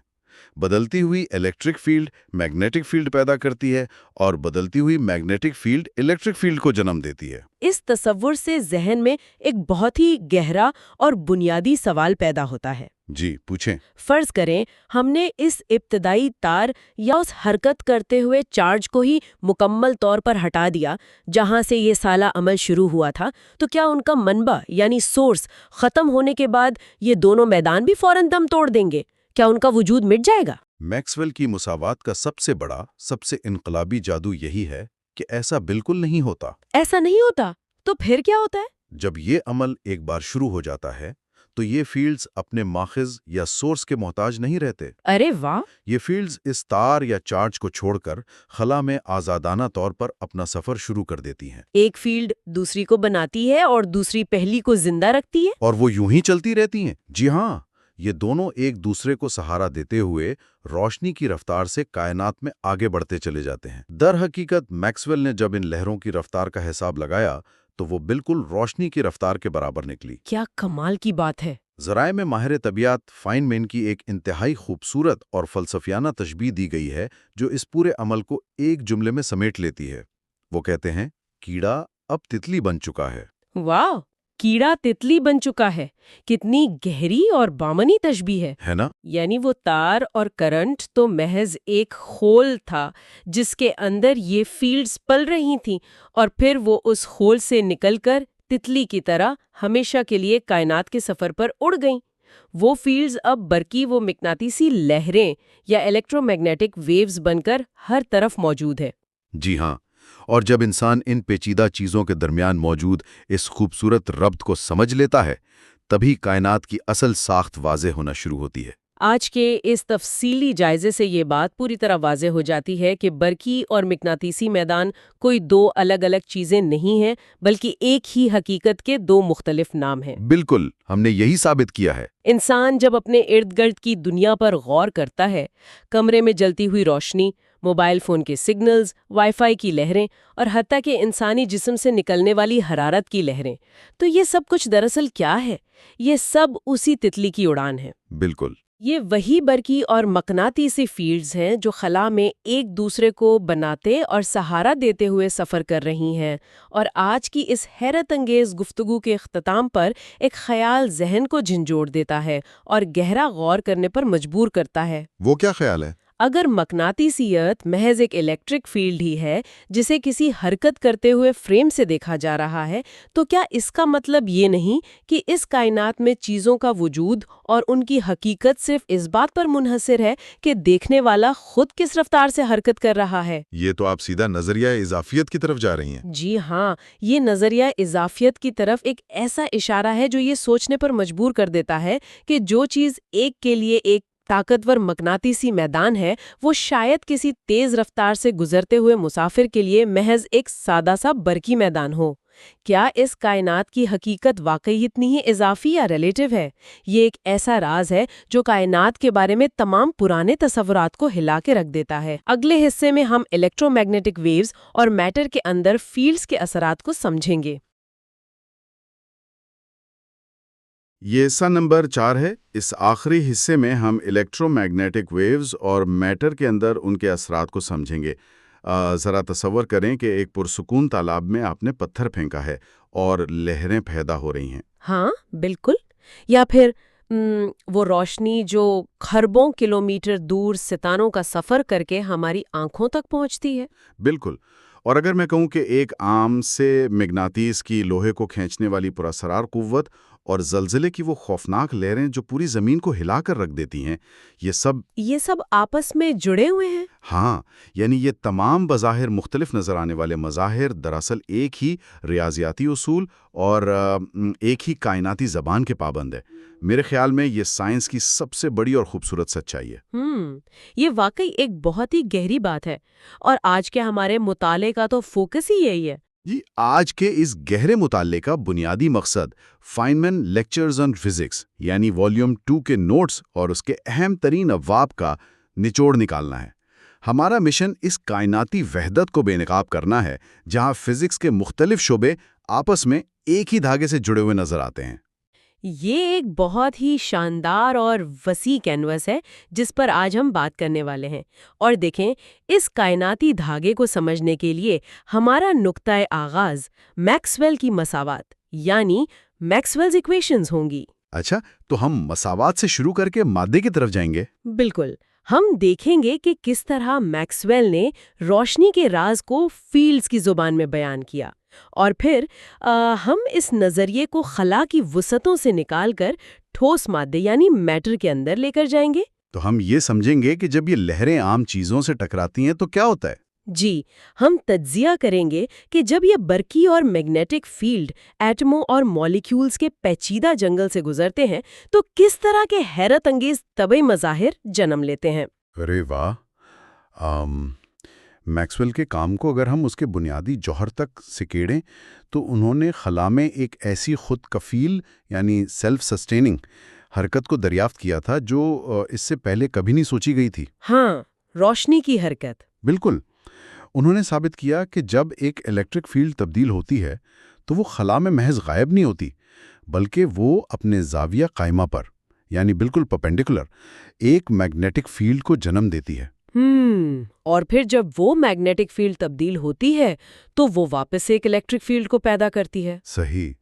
بدلتی ہوئی الیکٹرک فیلڈ میگنیٹک فیلڈ پیدا کرتی ہے اور بدلتی ہوئی میگنیٹک فیلڈ الیکٹرک فیلڈ کو جنم دیتی ہے۔ اس تصور سے ذہن میں ایک بہت ہی گہرا اور بنیادی سوال پیدا ہوتا ہے۔ جی پوچھیں۔ فرض کریں ہم نے اس ابتدائی تار یا اس حرکت کرتے ہوئے چارج کو ہی مکمل طور پر ہٹا دیا جہاں سے یہ سالہ عمل شروع ہوا تھا، تو کیا ان کا منبع یعنی سورس ختم ہونے کے بعد یہ دونوں میدان بھی فوراً دم توڑ دیں گے؟ کیا ان کا وجود مٹ جائے گا؟ میکسویل کی مساوات کا سب سے بڑا، سب سے انقلابی جادو یہی ہے کہ ایسا بالکل نہیں ہوتا۔ ایسا نہیں ہوتا؟ تو پھر کیا ہوتا ہے؟ جب یہ عمل ایک بار شروع ہو جاتا ہے تو یہ فیلڈز اپنے ماخذ یا سورس کے محتاج نہیں رہتے۔ ارے واہ! یہ فیلڈز اس تار یا چارج کو چھوڑ کر خلا میں آزادانہ طور پر اپنا سفر شروع کر دیتی ہیں۔ ایک فیلڈ دوسری کو بناتی ہے اور دوسری پہلی کو زندہ رکھتی ہے؟ اور وہ یوں ہی چلتی رہتی ہیں۔ جی ہاں، یہ دونوں ایک دوسرے کو سہارا دیتے ہوئے روشنی کی رفتار سے کائنات میں آگے بڑھتے چلے جاتے ہیں۔ در حقیقت میکسویل نے جب ان لہروں کی رفتار کا حساب لگایا تو وہ بالکل روشنی کی رفتار کے برابر نکلی۔ کیا کمال کی بات ہے! ذرائع میں ماہر طبیعت فائن مین کی ایک انتہائی خوبصورت اور فلسفیانہ تشبیہ دی گئی ہے جو اس پورے عمل کو ایک جملے میں سمیٹ لیتی ہے۔ وہ کہتے ہیں، کیڑا اب تتلی بن چکا ہے۔ واہ! کیڑا تتلی بن چکا ہے، کتنی گہری اور بامنی تشبیہ ہے نا؟ یعنی وہ تار اور کرنٹ تو محض ایک خول تھا جس کے اندر یہ فیلڈز پل رہی تھیں، اور پھر وہ اس خول سے نکل کر تتلی کی طرح ہمیشہ کے لیے کائنات کے سفر پر اڑ گئیں۔ وہ فیلڈز اب برقی و مغناطیسی لہریں یا الیکٹرو میگنیٹک ویوز بن کر ہر طرف موجود ہے۔ جی ہاں، اور جب انسان ان پیچیدہ چیزوں کے درمیان موجود اس خوبصورت ربط کو سمجھ لیتا ہے تبھی کائنات کی اصل ساخت واضح ہونا شروع ہوتی ہے۔ آج کے اس تفصیلی جائزے سے یہ بات پوری طرح واضح ہو جاتی ہے کہ برقی اور مقناطیسی میدان کوئی دو الگ الگ چیزیں نہیں ہیں بلکہ ایک ہی حقیقت کے دو مختلف نام ہیں۔ بالکل، ہم نے یہی ثابت کیا ہے۔ انسان جب اپنے ارد گرد کی دنیا پر غور کرتا ہے، کمرے میں جلتی ہوئی روشنی، موبائل فون کے سگنلز، وائی فائی کی لہریں اور حتیٰ کہ انسانی جسم سے نکلنے والی حرارت کی لہریں، تو یہ سب کچھ دراصل کیا ہے؟ یہ سب اسی تتلی کی اڑان ہے۔ بالکل۔ یہ وہی برقی اور مقناطیسی فیلڈز ہیں جو خلا میں ایک دوسرے کو بناتے اور سہارا دیتے ہوئے سفر کر رہی ہیں، اور آج کی اس حیرت انگیز گفتگو کے اختتام پر ایک خیال ذہن کو جھنجھوڑ دیتا ہے اور گہرا غور کرنے پر مجبور کرتا ہے۔ وہ کیا خیال ہے؟ اگر مقناطیسیت محض ایک الیکٹرک فیلڈ ہی ہے جسے کسی حرکت کرتے ہوئے فریم سے دیکھا جا رہا ہے، تو کیا اس کا مطلب یہ نہیں کہ اس کائنات میں چیزوں کا وجود اور ان کی حقیقت صرف اس بات پر منحصر ہے کہ دیکھنے والا خود کس رفتار سے حرکت کر رہا ہے؟ یہ تو آپ سیدھا نظریہ اضافیت کی طرف جا رہی ہیں۔ جی ہاں، یہ نظریہ اضافیت کی طرف ایک ایسا اشارہ ہے جو یہ سوچنے پر مجبور کر دیتا ہے کہ جو چیز ایک کے لیے ایک طاقتور مقناطیسی میدان ہے، وہ شاید کسی تیز رفتار سے گزرتے ہوئے مسافر کے لیے محض ایک سادہ سا برقی میدان ہو۔ کیا اس کائنات کی حقیقت واقعی اتنی ہی اضافی یا ریلیٹیو ہے؟ یہ ایک ایسا راز ہے جو کائنات کے بارے میں تمام پرانے تصورات کو ہلا کے رکھ دیتا ہے۔ اگلے حصے میں ہم الیکٹرو میگنیٹک ویوز اور میٹر کے اندر فیلڈز کے اثرات کو سمجھیں گے۔ یہ حصہ نمبر 4 ہے۔ اس آخری حصے میں ہم الیکٹرو میگنیٹک ویوز اور میٹر کے اندر ان کے اثرات کو سمجھیں گے۔ ذرا تصور کریں کہ ایک پرسکون تالاب میں آپ نے پتھر پھینکا ہے اور لہریں پیدا ہو رہی ہیں۔ ہاں بالکل، یا پھر وہ روشنی جو کھربوں کلومیٹر دور ستاروں کا سفر کر کے ہماری آنکھوں تک پہنچتی ہے۔ بالکل، اور اگر میں کہوں کہ ایک عام سے مغناطیس کی لوہے کو کھینچنے والی پراسرار قوت اور زلزلے کی وہ خوفناک لہریں جو پوری زمین کو ہلا کر رکھ دیتی ہیں، یہ سب آپس میں جڑے ہوئے ہیں۔ ہاں، یعنی یہ تمام بظاہر مختلف نظر آنے والے مظاہر دراصل ایک ہی ریاضیاتی اصول اور ایک ہی کائناتی زبان کے پابند ہے۔ میرے خیال میں یہ سائنس کی سب سے بڑی اور خوبصورت سچائی ہے۔ یہ واقعی ایک بہت ہی گہری بات ہے، اور آج کے ہمارے مطالعے کا تو فوکس ہی یہی ہے۔ جی، آج کے اس گہرے مطالعے کا بنیادی مقصد فائنمین لیکچرز آن فزکس یعنی والیوم 2 کے نوٹس اور اس کے اہم ترین ابواب کا نچوڑ نکالنا ہے۔ ہمارا مشن اس کائناتی وحدت کو بے نقاب کرنا ہے جہاں فزکس کے مختلف شعبے آپس میں ایک ہی دھاگے سے جڑے ہوئے نظر آتے ہیں۔ یہ ایک بہت ہی شاندار اور وسیع کینوس ہے جس پر آج ہم بات کرنے والے ہیں، اور دیکھیں، اس کائناتی دھاگے کو سمجھنے کے لیے ہمارا نقطۂ آغاز میکسویل کی مساوات یعنی میکسویلز ایکویشنز ہوں گی۔ اچھا، تو ہم مساوات سے شروع کر کے مادے کی طرف جائیں گے؟ بالکل، ہم دیکھیں گے کہ کس طرح میکسویل نے روشنی کے راز کو فیلڈز کی زبان میں بیان کیا، اور پھر ہم اس نظریے کو خلا کی وسعتوں سے نکال کر ٹھوس مادے یعنی میٹر کے اندر لے کر جائیں گے۔ تو ہم یہ سمجھیں گے کہ جب یہ لہریں عام چیزوں سے ٹکراتی ہیں تو کیا ہوتا ہے؟ جی، ہم تجزیہ کریں گے کہ جب یہ برقی اور میگنیٹک فیلڈ ایٹموں اور مالیکیولز کے پیچیدہ جنگل سے گزرتے ہیں تو کس طرح کے حیرت انگیز طبعی مظاہر جنم لیتے ہیں۔ ارے واہ! میکسویل کے کام کو اگر ہم اس کے بنیادی جوہر تک سکیڑیں تو انہوں نے خلا میں ایک ایسی خود کفیل یعنی سیلف سسٹیننگ حرکت کو دریافت کیا تھا جو اس سے پہلے کبھی نہیں سوچی گئی تھی۔ ہاں، روشنی کی حرکت۔ بالکل، انہوں نے ثابت کیا کہ جب ایک الیکٹرک فیلڈ تبدیل ہوتی ہے تو وہ خلا میں محض غائب نہیں ہوتی، بلکہ وہ اپنے زاویہ قائمہ پر یعنی بالکل پرپینڈیکولر ایک میگنیٹک فیلڈ کو جنم دیتی ہے۔ اور پھر جب وہ میگنیٹک فیلڈ تبدیل ہوتی ہے تو وہ واپس ایک الیکٹرک فیلڈ کو پیدا کرتی ہے۔ صحیح،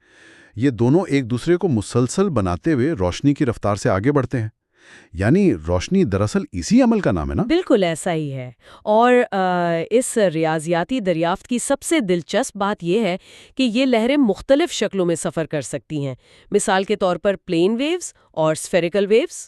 یہ دونوں ایک دوسرے کو مسلسل بناتے ہوئے روشنی کی رفتار سے آگے بڑھتے ہیں، یعنی روشنی دراصل اسی عمل کا نام ہے نا؟ بالکل ایسا ہی ہے، اور اس ریاضیاتی دریافت کی سب سے دلچسپ بات یہ ہے کہ یہ لہریں مختلف شکلوں میں سفر کر سکتی ہیں، مثال کے طور پر پلین ویوز اور اسفیریکل ویوز۔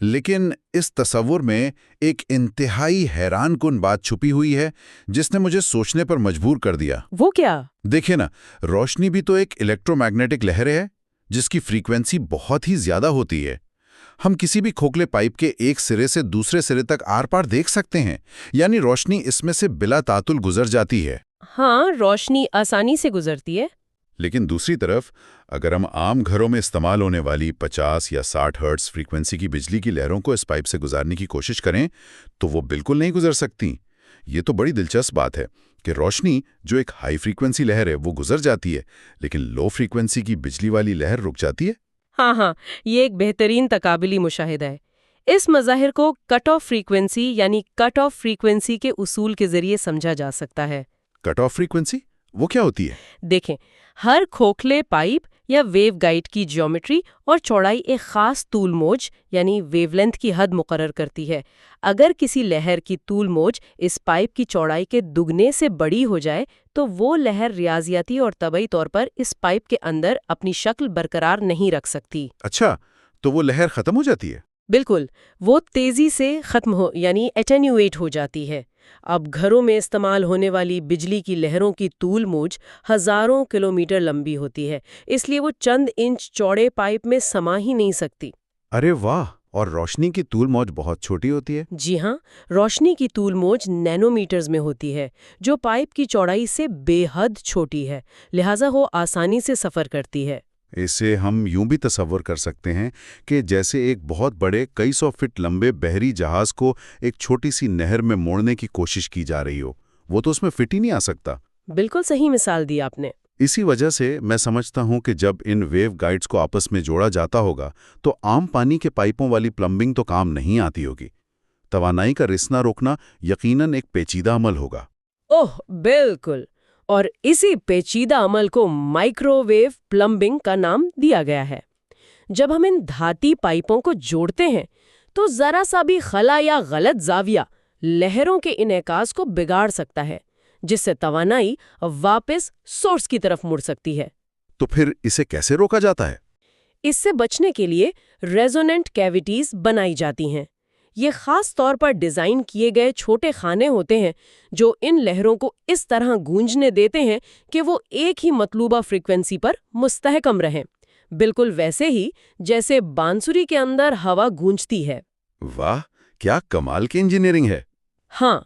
لیکن اس تصور میں ایک انتہائی حیران کن بات چھپی ہوئی ہے جس نے مجھے سوچنے پر مجبور کر دیا۔ وہ کیا؟ دیکھیں نا، روشنی بھی تو ایک الیکٹرو میگنیٹک لہر ہے جس کی فریکوینسی بہت ہی زیادہ ہوتی ہے۔ ہم کسی بھی کھوکھلے پائپ کے ایک سرے سے دوسرے سرے تک آر پار دیکھ سکتے ہیں، یعنی روشنی اس میں سے بلا تعطل گزر جاتی ہے۔ ہاں، روشنی آسانی سے گزرتی ہے۔ لیکن دوسری طرف اگر ہم عام گھروں میں استعمال ہونے والی 50 یا 60 ہرٹز فریکوینسی کی بجلی کی لہروں کو اس پائپ سے گزارنے کی کوشش کریں تو وہ بالکل نہیں گزر سکتی۔ یہ تو بڑی دلچسپ بات ہے کہ روشنی جو ایک ہائی فریکوینسی لہر ہے وہ گزر جاتی ہے، لیکن لو فریکوینسی کی بجلی والی لہر رک جاتی ہے۔ ہاں، یہ ایک بہترین تقابلی مشاہدہ ہے۔ اس مظاہر کو کٹ آف فریکوینسی یعنی کٹ آف فریکوینسی کے اصول کے ذریعے سمجھا جا سکتا ہے۔ کٹ آف فریکوینسی وہ کیا ہوتی ہے؟ دیکھیں، ہر کھوکھلے پائپ یا ویو گائیڈ کی جیومیٹری اور چوڑائی ایک خاص طول موج یعنی ویو لینتھ کی حد مقرر کرتی ہے۔ اگر کسی لہر کی طول موج اس پائپ کی چوڑائی کے دگنے سے بڑی ہو جائے تو وہ لہر ریاضیاتی اور طبعی طور پر اس پائپ کے اندر اپنی شکل برقرار نہیں رکھ سکتی۔ اچھا، تو وہ لہر ختم ہو جاتی ہے؟ بالکل، وہ تیزی سے ختم ہو یعنی ایٹینیویٹ ہو جاتی ہے۔ اب گھروں میں استعمال ہونے والی بجلی کی لہروں کی طول موج ہزاروں کلومیٹر لمبی ہوتی ہے، اس لیے وہ چند انچ چوڑے پائپ میں سما ہی نہیں سکتی۔ ارے واہ! اور روشنی کی طول موج بہت چھوٹی ہوتی ہے؟ جی ہاں، روشنی کی طول موج نینو میٹرز میں ہوتی ہے، جو پائپ کی چوڑائی سے بے حد چھوٹی ہے، لہٰذا وہ آسانی سے سفر کرتی ہے۔ اسے ہم یوں بھی تصور کر سکتے ہیں کہ جیسے ایک بہت بڑے کئی سو فٹ لمبے بحری جہاز کو ایک چھوٹی سی نہر میں موڑنے کی کوشش کی جا رہی ہو، وہ تو اس میں فٹ ہی نہیں آ سکتا۔ بالکل صحیح مثال دی آپ نے۔ اسی وجہ سے میں سمجھتا ہوں کہ جب ان ویو گائیڈز کو آپس میں جوڑا جاتا ہوگا تو عام پانی کے پائپوں والی پلمبنگ تو کام نہیں آتی ہوگی۔ توانائی کا رسنا روکنا یقیناً ایک پیچیدہ عمل ہوگا۔ اوہ بالکل، اور اسی پیچیدہ عمل کو مائکرو ویو پلمبنگ کا نام دیا گیا ہے۔ جب ہم ان دھاتی پائپوں کو جوڑتے ہیں تو ذرا سا بھی خلا یا غلط زاویہ لہروں کے انعکاس کو بگاڑ سکتا ہے، جس سے توانائی واپس سورس کی طرف مڑ سکتی ہے۔ تو پھر اسے کیسے روکا جاتا ہے؟ اس سے بچنے کے لیے ریزوننٹ کیویٹیز بنائی جاتی ہیں۔ یہ خاص طور پر ڈیزائن کیے گئے چھوٹے خانے ہوتے ہیں جو ان لہروں کو اس طرح گونجنے دیتے ہیں کہ وہ ایک ہی مطلوبہ فریکوینسی پر مستحکم رہیں، بالکل ویسے ہی جیسے بانسری کے اندر ہوا گونجتی ہے۔ واہ، کیا کمال کی انجینئرنگ ہے! ہاں،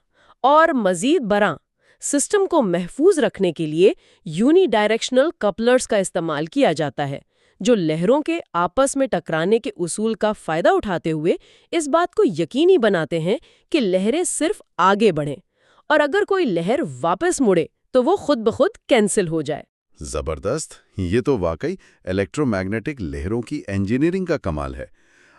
اور مزید برآں سسٹم کو محفوظ رکھنے کے لیے یونی ڈائریکشنل کپلرز کا استعمال کیا جاتا ہے، جو لہروں کے آپس میں ٹکرانے کے اصول کا فائدہ اٹھاتے ہوئے اس بات کو یقینی بناتے ہیں کہ لہریں صرف آگے بڑھیں، اور اگر کوئی لہر واپس مڑے تو وہ خود بخود کینسل ہو جائے۔ زبردست! یہ تو واقعی الیکٹرو میگنیٹک لہروں کی انجینئرنگ کا کمال ہے۔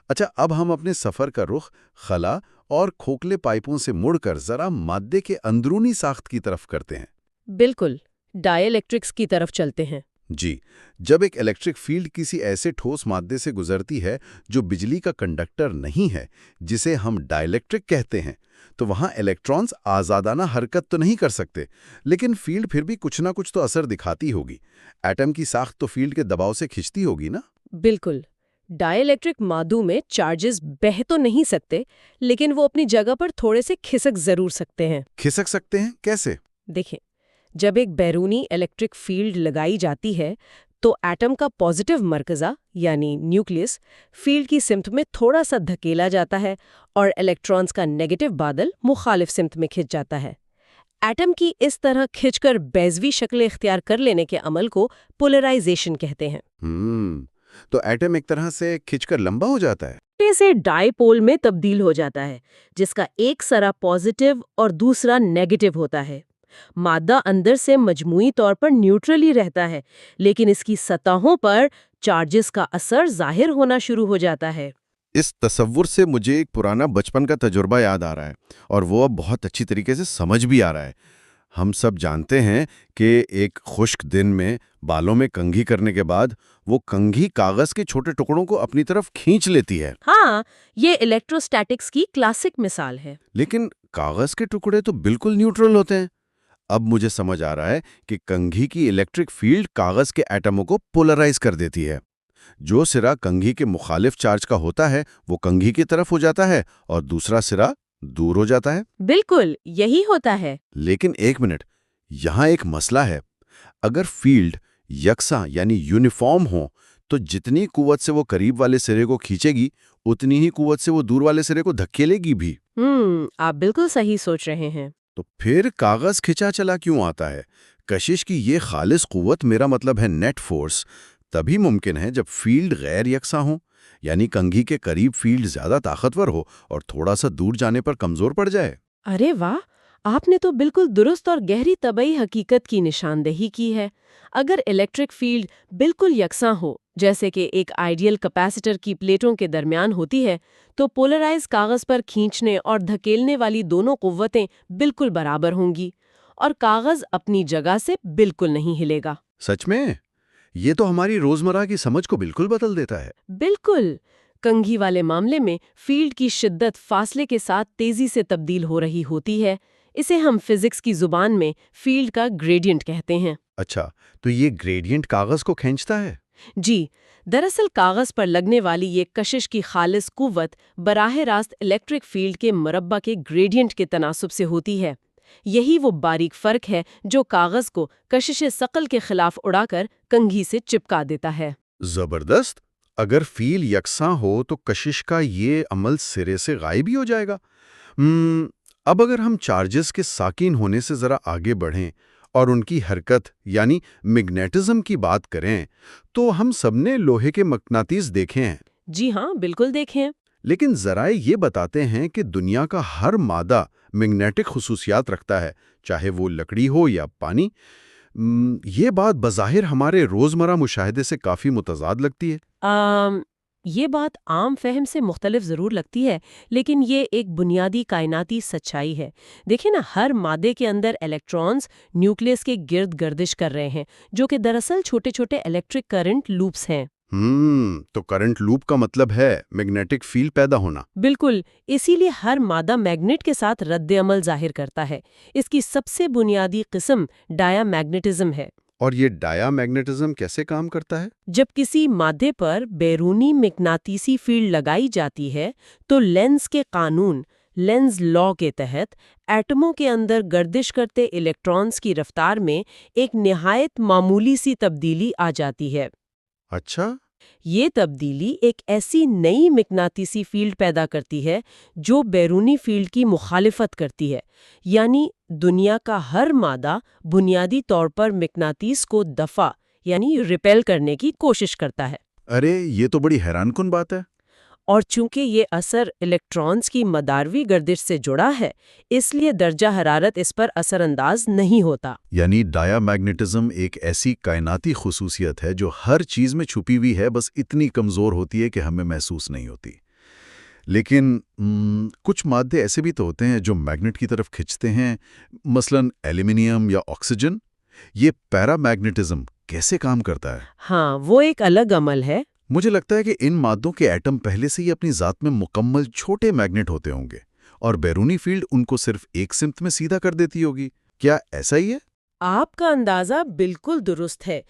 اچھا، اب ہم اپنے سفر کا رخ خلا اور کھوکھلے پائپوں سے مڑ کر ذرا مادے کے اندرونی ساخت کی طرف کرتے ہیں۔ بالکل، ڈائی الیکٹرکس کی طرف چلتے ہیں۔ جی، جب ایک الیکٹرک فیلڈ کسی ایسے ٹھوس مادے سے گزرتی ہے جو بجلی کا کنڈکٹر نہیں ہے، جسے ہم ڈائی الیکٹرک کہتے ہیں، تو وہاں الیکٹرانز آزادانہ حرکت تو نہیں کر سکتے، لیکن فیلڈ پھر بھی کچھ نہ کچھ تو اثر دکھاتی ہوگی۔ ایٹم کی ساخت تو فیلڈ کے دباؤ سے کھنچتی ہوگی نا؟ بالکل، ڈائی الیکٹرک مادوں میں چارجز بہہ تو نہیں سکتے، لیکن وہ اپنی جگہ پر تھوڑے سے کھسک ضرور سکتے ہیں۔ کھسک سکتے ہیں؟ کیسے؟ دیکھیں، جب ایک بیرونی الیکٹرک فیلڈ لگائی جاتی ہے تو ایٹم کا پازیٹیو مرکزہ یعنی نیوکلیس فیلڈ کی سمت میں تھوڑا سا دھکیلا جاتا ہے اور الیکٹرانز کا نیگیٹو بادل مخالف سمت میں کھنچ جاتا ہے۔ ایٹم کی اس طرح کھنچ کر بیضوی شکل اختیار کر لینے کے عمل کو پولرائزیشن کہتے ہیں۔ تو ایٹم ایک طرح سے کھنچ کر لمبا ہو جاتا ہے؟ سے ڈائی پول میں تبدیل ہو جاتا ہے، جس کا ایک سرا پازیٹیو اور دوسرا نیگیٹو ہوتا ہے۔ مادہ اندر سے مجموعی طور پر نیوٹرل ہی رہتا ہے، لیکن اس کی سطحوں پر چارجز کا اثر ظاہر ہونا شروع ہو جاتا ہے۔ اس تصور سے مجھے ایک پرانا بچپن کا تجربہ یاد آ رہا ہے، اور وہ اب بہت اچھی طریقے سے سمجھ بھی آ رہا ہے۔ ہم سب جانتے ہیں کہ ایک خشک دن میں بالوں میں کنگھی کرنے کے بعد وہ کنگھی کاغذ کے چھوٹے ٹکڑوں کو اپنی طرف کھینچ لیتی ہے۔ ہاں، یہ الیکٹروسٹیٹکس کی کلاسک مثال ہے۔ لیکن کاغذ کے ٹکڑے تو بالکل نیوٹرل ہوتے ہیں۔ اب مجھے سمجھ آ رہا ہے کہ کنگھی کی الیکٹرک فیلڈ کاغذ کے ایٹموں کو پولرائز کر دیتی ہے۔ جو سرا کنگھی کے مخالف چارج کا ہوتا ہے وہ کنگھی کی طرف ہو جاتا ہے اور دوسرا سرا دور ہو جاتا ہے۔ بالکل یہی ہوتا ہے۔ لیکن ایک منٹ، یہاں ایک مسئلہ ہے۔ اگر فیلڈ یکساں یعنی یونیفارم ہو تو جتنی قوت سے وہ قریب والے سرے کو کھینچے گی اتنی ہی قوت سے وہ دور والے سرے کو دھکیلے گی بھی۔ آپ بالکل صحیح سوچ رہے ہیں۔ تو پھر کاغذ کھچا چلا کیوں آتا ہے؟ کشش کی یہ خالص قوت، میرا مطلب ہے نیٹ فورس، تبھی ممکن ہے جب فیلڈ غیر یکساں ہو، یعنی کنگھی کے قریب فیلڈ زیادہ طاقتور ہو اور تھوڑا سا دور جانے پر کمزور پڑ جائے۔ ارے واہ، آپ نے تو بالکل درست اور گہری طبعی حقیقت کی نشاندہی کی ہے۔ اگر الیکٹرک فیلڈ بالکل یکساں ہو، جیسے کہ ایک آئیڈیل کیپیسٹر کی پلیٹوں کے درمیان ہوتی ہے، تو پولرائز کاغذ پر کھینچنے اور دھکیلنے والی دونوں قوتیں بالکل برابر ہوں گی، اور کاغذ اپنی جگہ سے بالکل نہیں ہلے گا۔ سچ میں؟ یہ تو ہماری روزمرہ کی سمجھ کو بالکل بدل دیتا ہے۔ بالکل۔ کنگھی والے معاملے میں فیلڈ کی شدت فاصلے کے ساتھ تیزی سے تبدیل ہو رہی ہوتی ہے۔ اسے ہم فزکس کی زبان میں فیلڈ کا گریڈینٹ کہتے ہیں۔ اچھا، تو یہ گریڈینٹ کاغذ کو کھینچتا ہے؟ جی، دراصل کاغذ پر لگنے والی یہ کشش کی خالص قوت براہ راست الیکٹرک فیلڈ کے مربع کے گریڈینٹ کے تناسب سے ہوتی ہے۔ یہی وہ باریک فرق ہے جو کاغذ کو کشش ثقل کے خلاف اڑا کر کنگھی سے چپکا دیتا ہے۔ زبردست! اگر فیل یکساں ہو تو کشش کا یہ عمل سرے سے غائب ہی ہو جائے گا۔ اب اگر ہم چارجز کے ساکن ہونے سے ذرا آگے بڑھیں اور ان کی حرکت یعنی میگنیٹزم کی بات کریں تو ہم سب نے لوہے کے مقناطیس دیکھے ہیں۔ جی ہاں، بالکل دیکھیں۔ لیکن ذرائع یہ بتاتے ہیں کہ دنیا کا ہر مادہ میگنیٹک خصوصیات رکھتا ہے، چاہے وہ لکڑی ہو یا پانی۔ یہ بات بظاہر ہمارے روزمرہ مشاہدے سے کافی متضاد لگتی ہے۔ یہ بات عام فہم سے مختلف ضرور لگتی ہے، لیکن یہ ایک بنیادی کائناتی سچائی ہے۔ دیکھیں نا، ہر مادے کے اندر الیکٹرونز نیوکلیس کے گرد گردش کر رہے ہیں، جو کہ دراصل چھوٹے چھوٹے الیکٹرک کرنٹ لوپس ہیں۔ تو کرنٹ لوپ کا مطلب ہے میگنیٹک فیلڈ پیدا ہونا۔ بالکل، اسی لیے ہر مادہ میگنیٹ کے ساتھ رد عمل ظاہر کرتا ہے۔ اس کی سب سے بنیادی قسم ڈایا میگنیٹزم ہے۔ اور یہ ڈایا میگنیٹزم کیسے کام کرتا ہے؟ جب کسی مادے پر بیرونی مقناطیسی فیلڈ لگائی جاتی ہے تو لینز کے قانون، لینز لا کے تحت ایٹموں کے اندر گردش کرتے الیکٹرونز کی رفتار میں ایک نہایت معمولی سی تبدیلی آ جاتی ہے۔ اچھا، یہ تبدیلی ایک ایسی نئی مقناطیسی فیلڈ پیدا کرتی ہے جو بیرونی فیلڈ کی مخالفت کرتی ہے، یعنی دنیا کا ہر مادہ بنیادی طور پر مقناطیس کو دفع یعنی ریپیل کرنے کی کوشش کرتا ہے۔ ارے یہ تو بڑی حیران کن بات ہے۔ اور چونکہ یہ اثر الیکٹرونز کی مداروی گردش سے جڑا ہے، اس لیے درجہ حرارت اس پر اثر انداز نہیں ہوتا۔ یعنی ڈایا میگنیٹزم ایک ایسی کائناتی خصوصیت ہے جو ہر چیز میں چھپی ہوئی ہے، بس اتنی کمزور ہوتی ہے کہ ہمیں محسوس نہیں ہوتی۔ لیکن کچھ مادے ایسے بھی تو ہوتے ہیں جو میگنیٹ کی طرف کھنچتے ہیں، مثلاً ایلومینیم یا آکسیجن۔ یہ پیرا میگنیٹزم کیسے کام کرتا ہے؟ ہاں، وہ ایک الگ عمل ہے۔ مجھے لگتا ہے کہ ان مادوں کے ایٹم پہلے سے ہی اپنی ذات میں مکمل چھوٹے میگنیٹ ہوتے ہوں گے اور بیرونی فیلڈ ان کو صرف ایک سمت میں سیدھا کر دیتی ہوگی۔ کیا ایسا ہی ہے؟ آپ کا اندازہ بالکل درست ہے۔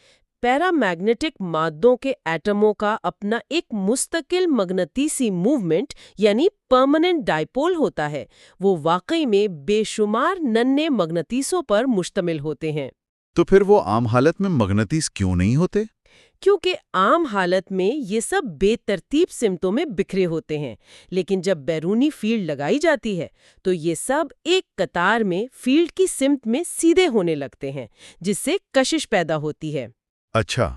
پیرا میگنیٹک مادوں کے ایٹموں کا اپنا ایک مستقل مغناطیسی موومنٹ یعنی پرماننٹ ڈائپول ہوتا ہے۔ وہ واقعی میں بے شمار ننھے مغناطیسوں پر مشتمل ہوتے ہیں۔ تو پھر وہ عام حالت میں مغناطیس کیوں نہیں ہوتے؟ کیونکہ عام حالت میں یہ سب بے ترتیب سمتوں میں بکھرے ہوتے ہیں، لیکن جب بیرونی فیلڈ لگائی جاتی ہے تو یہ سب ایک قطار میں فیلڈ کی سمت میں سیدھے ہونے لگتے ہیں، جس سے کشش پیدا ہوتی ہے۔ اچھا،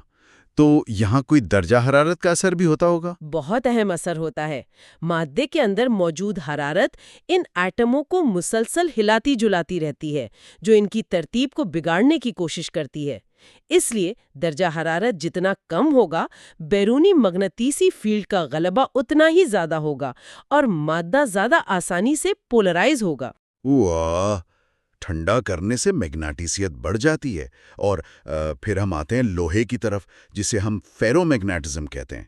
تو یہاں کوئی درجہ حرارت کا اثر بھی ہوتا ہوگا؟ بہت اہم اثر ہوتا ہے۔ مادے کے اندر موجود حرارت ان ایٹموں کو مسلسل ہلاتی جلاتی رہتی ہے، جو ان کی ترتیب کو بگاڑنے کی کوشش کرتی ہے۔ اس لیے درجہ حرارت جتنا کم ہوگا، بیرونی مغناطیسی فیلڈ کا غلبہ اتنا ہی زیادہ ہوگا اور مادہ زیادہ آسانی سے پولرائز ہوگا۔ واہ، ٹھنڈا کرنے سے میگنیٹیسیت بڑھ جاتی ہے۔ اور پھر ہم آتے ہیں لوہے کی طرف، جسے ہم فیرو میگنیٹزم کہتے ہیں۔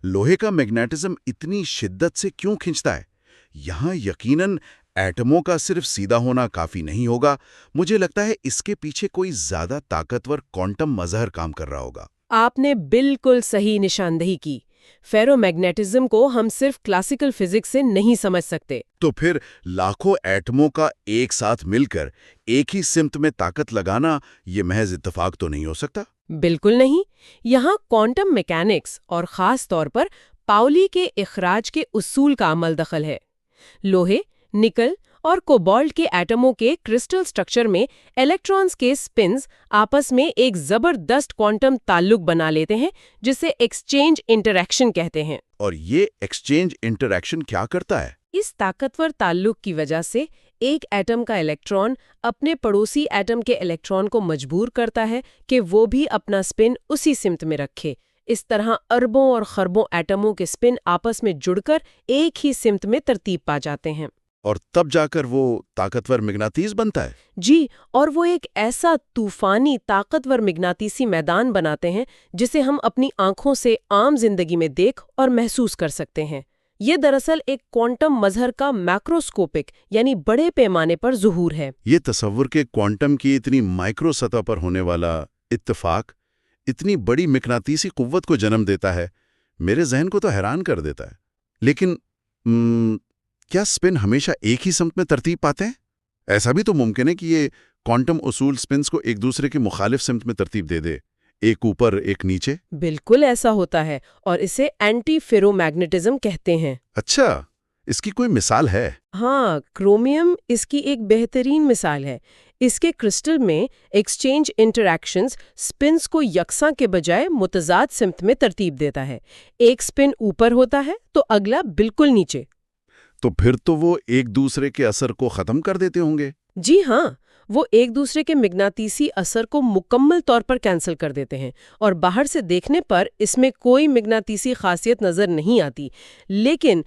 لوہے کا میگنیٹزم اتنی شدت سے کیوں کھنچتا ہے؟ یہاں یقیناً ایٹموں کا صرف سیدھا ہونا کافی نہیں ہوگا۔ مجھے لگتا ہے اس کے پیچھے کوئی زیادہ طاقتور کوانٹم مظہر کام کر رہا ہوگا۔ آپ نے بالکل صحیح نشاندہی کی۔ فیرومیگنیٹزم کو ہم صرف کلاسیکل فزکس سے نہیں سمجھ سکتے۔ تو پھر لاکھوں ایٹموں کا ایک ساتھ مل کر ایک ہی سمت میں طاقت لگانا یہ محض اتفاق تو نہیں ہو سکتا؟ بالکل نہیں، یہاں کوانٹم میکینکس اور خاص طور پر پاولی کے اخراج کے اصول کا عمل دخل ہے۔ لوہے، نکل اور کوبالٹ کے ایٹموں کے کرسٹل سٹرکچر میں الیکٹرانز کے سپنز آپس میں ایک زبردست کوانٹم تعلق بنا لیتے ہیں جسے ایکسچینج انٹریکشن کہتے ہیں۔ اور یہ ایکسچینج انٹریکشن کیا کرتا ہے؟ اس طاقتور تعلق کی وجہ سے ایک ایٹم کا الیکٹران اپنے پڑوسی ایٹم کے الیکٹران کو مجبور کرتا ہے کہ وہ بھی اپنا سپن اسی سمت میں رکھے۔ اس طرح اربوں اور خربوں ایٹموں کے سپن آپس میں جڑ کر ایک ہی سمت میں ترتیب پا جاتے ہیں۔ اور تب جا کر وہ طاقتور مغناطیس بنتا ہے؟ جی، اور وہ ایک ایسا طوفانی طاقتور مغناطیسی میدان بناتے ہیں جسے ہم اپنی آنکھوں سے عام زندگی میں دیکھ اور محسوس کر سکتے ہیں۔ یہ دراصل ایک کوانٹم مظہر کا میکروسکوپک یعنی بڑے پیمانے پر ظہور ہے۔ یہ تصور کہ کوانٹم کی اتنی مائکرو سطح پر ہونے والا اتفاق اتنی بڑی مغناطیسی قوت کو جنم دیتا ہے، میرے ذہن کو تو حیران کر دیتا ہے۔ لیکن کیا سپن ہمیشہ ایک ہی سمت میں ترتیب پاتے ہیں؟ ایسا بھی تو ممکن ہے کہ یہ کوانٹم اصول سپنز کو ایک دوسرے کے مخالف سمت میں ترتیب دے دے، ایک اوپر ایک نیچے۔ بالکل ایسا ہوتا ہے اور اسے اینٹی فیرومیگنیٹزم کہتے ہیں۔ اچھا، اس کی کوئی مثال ہے؟ ہاں، کرومیم اس کی ایک بہترین مثال ہے۔ اس کے کرسٹل میں ایکسچینج انٹریکشنز سپنز کو یکساں کے بجائے متضاد سمت میں ترتیب دیتا ہے۔ ایک سپن اوپر ہوتا ہے تو اگلا بالکل نیچے۔ تو پھر تو وہ ایک دوسرے کے اثر کو ختم کر دیتے ہوں گے؟ جی ہاں، وہ ایک دوسرے کے مغناطیسی اثر کو مکمل طور پر کینسل کر دیتے ہیں اور باہر سے دیکھنے پر اس میں کوئی مغناطیسی خاصیت نظر نہیں آتی۔ لیکن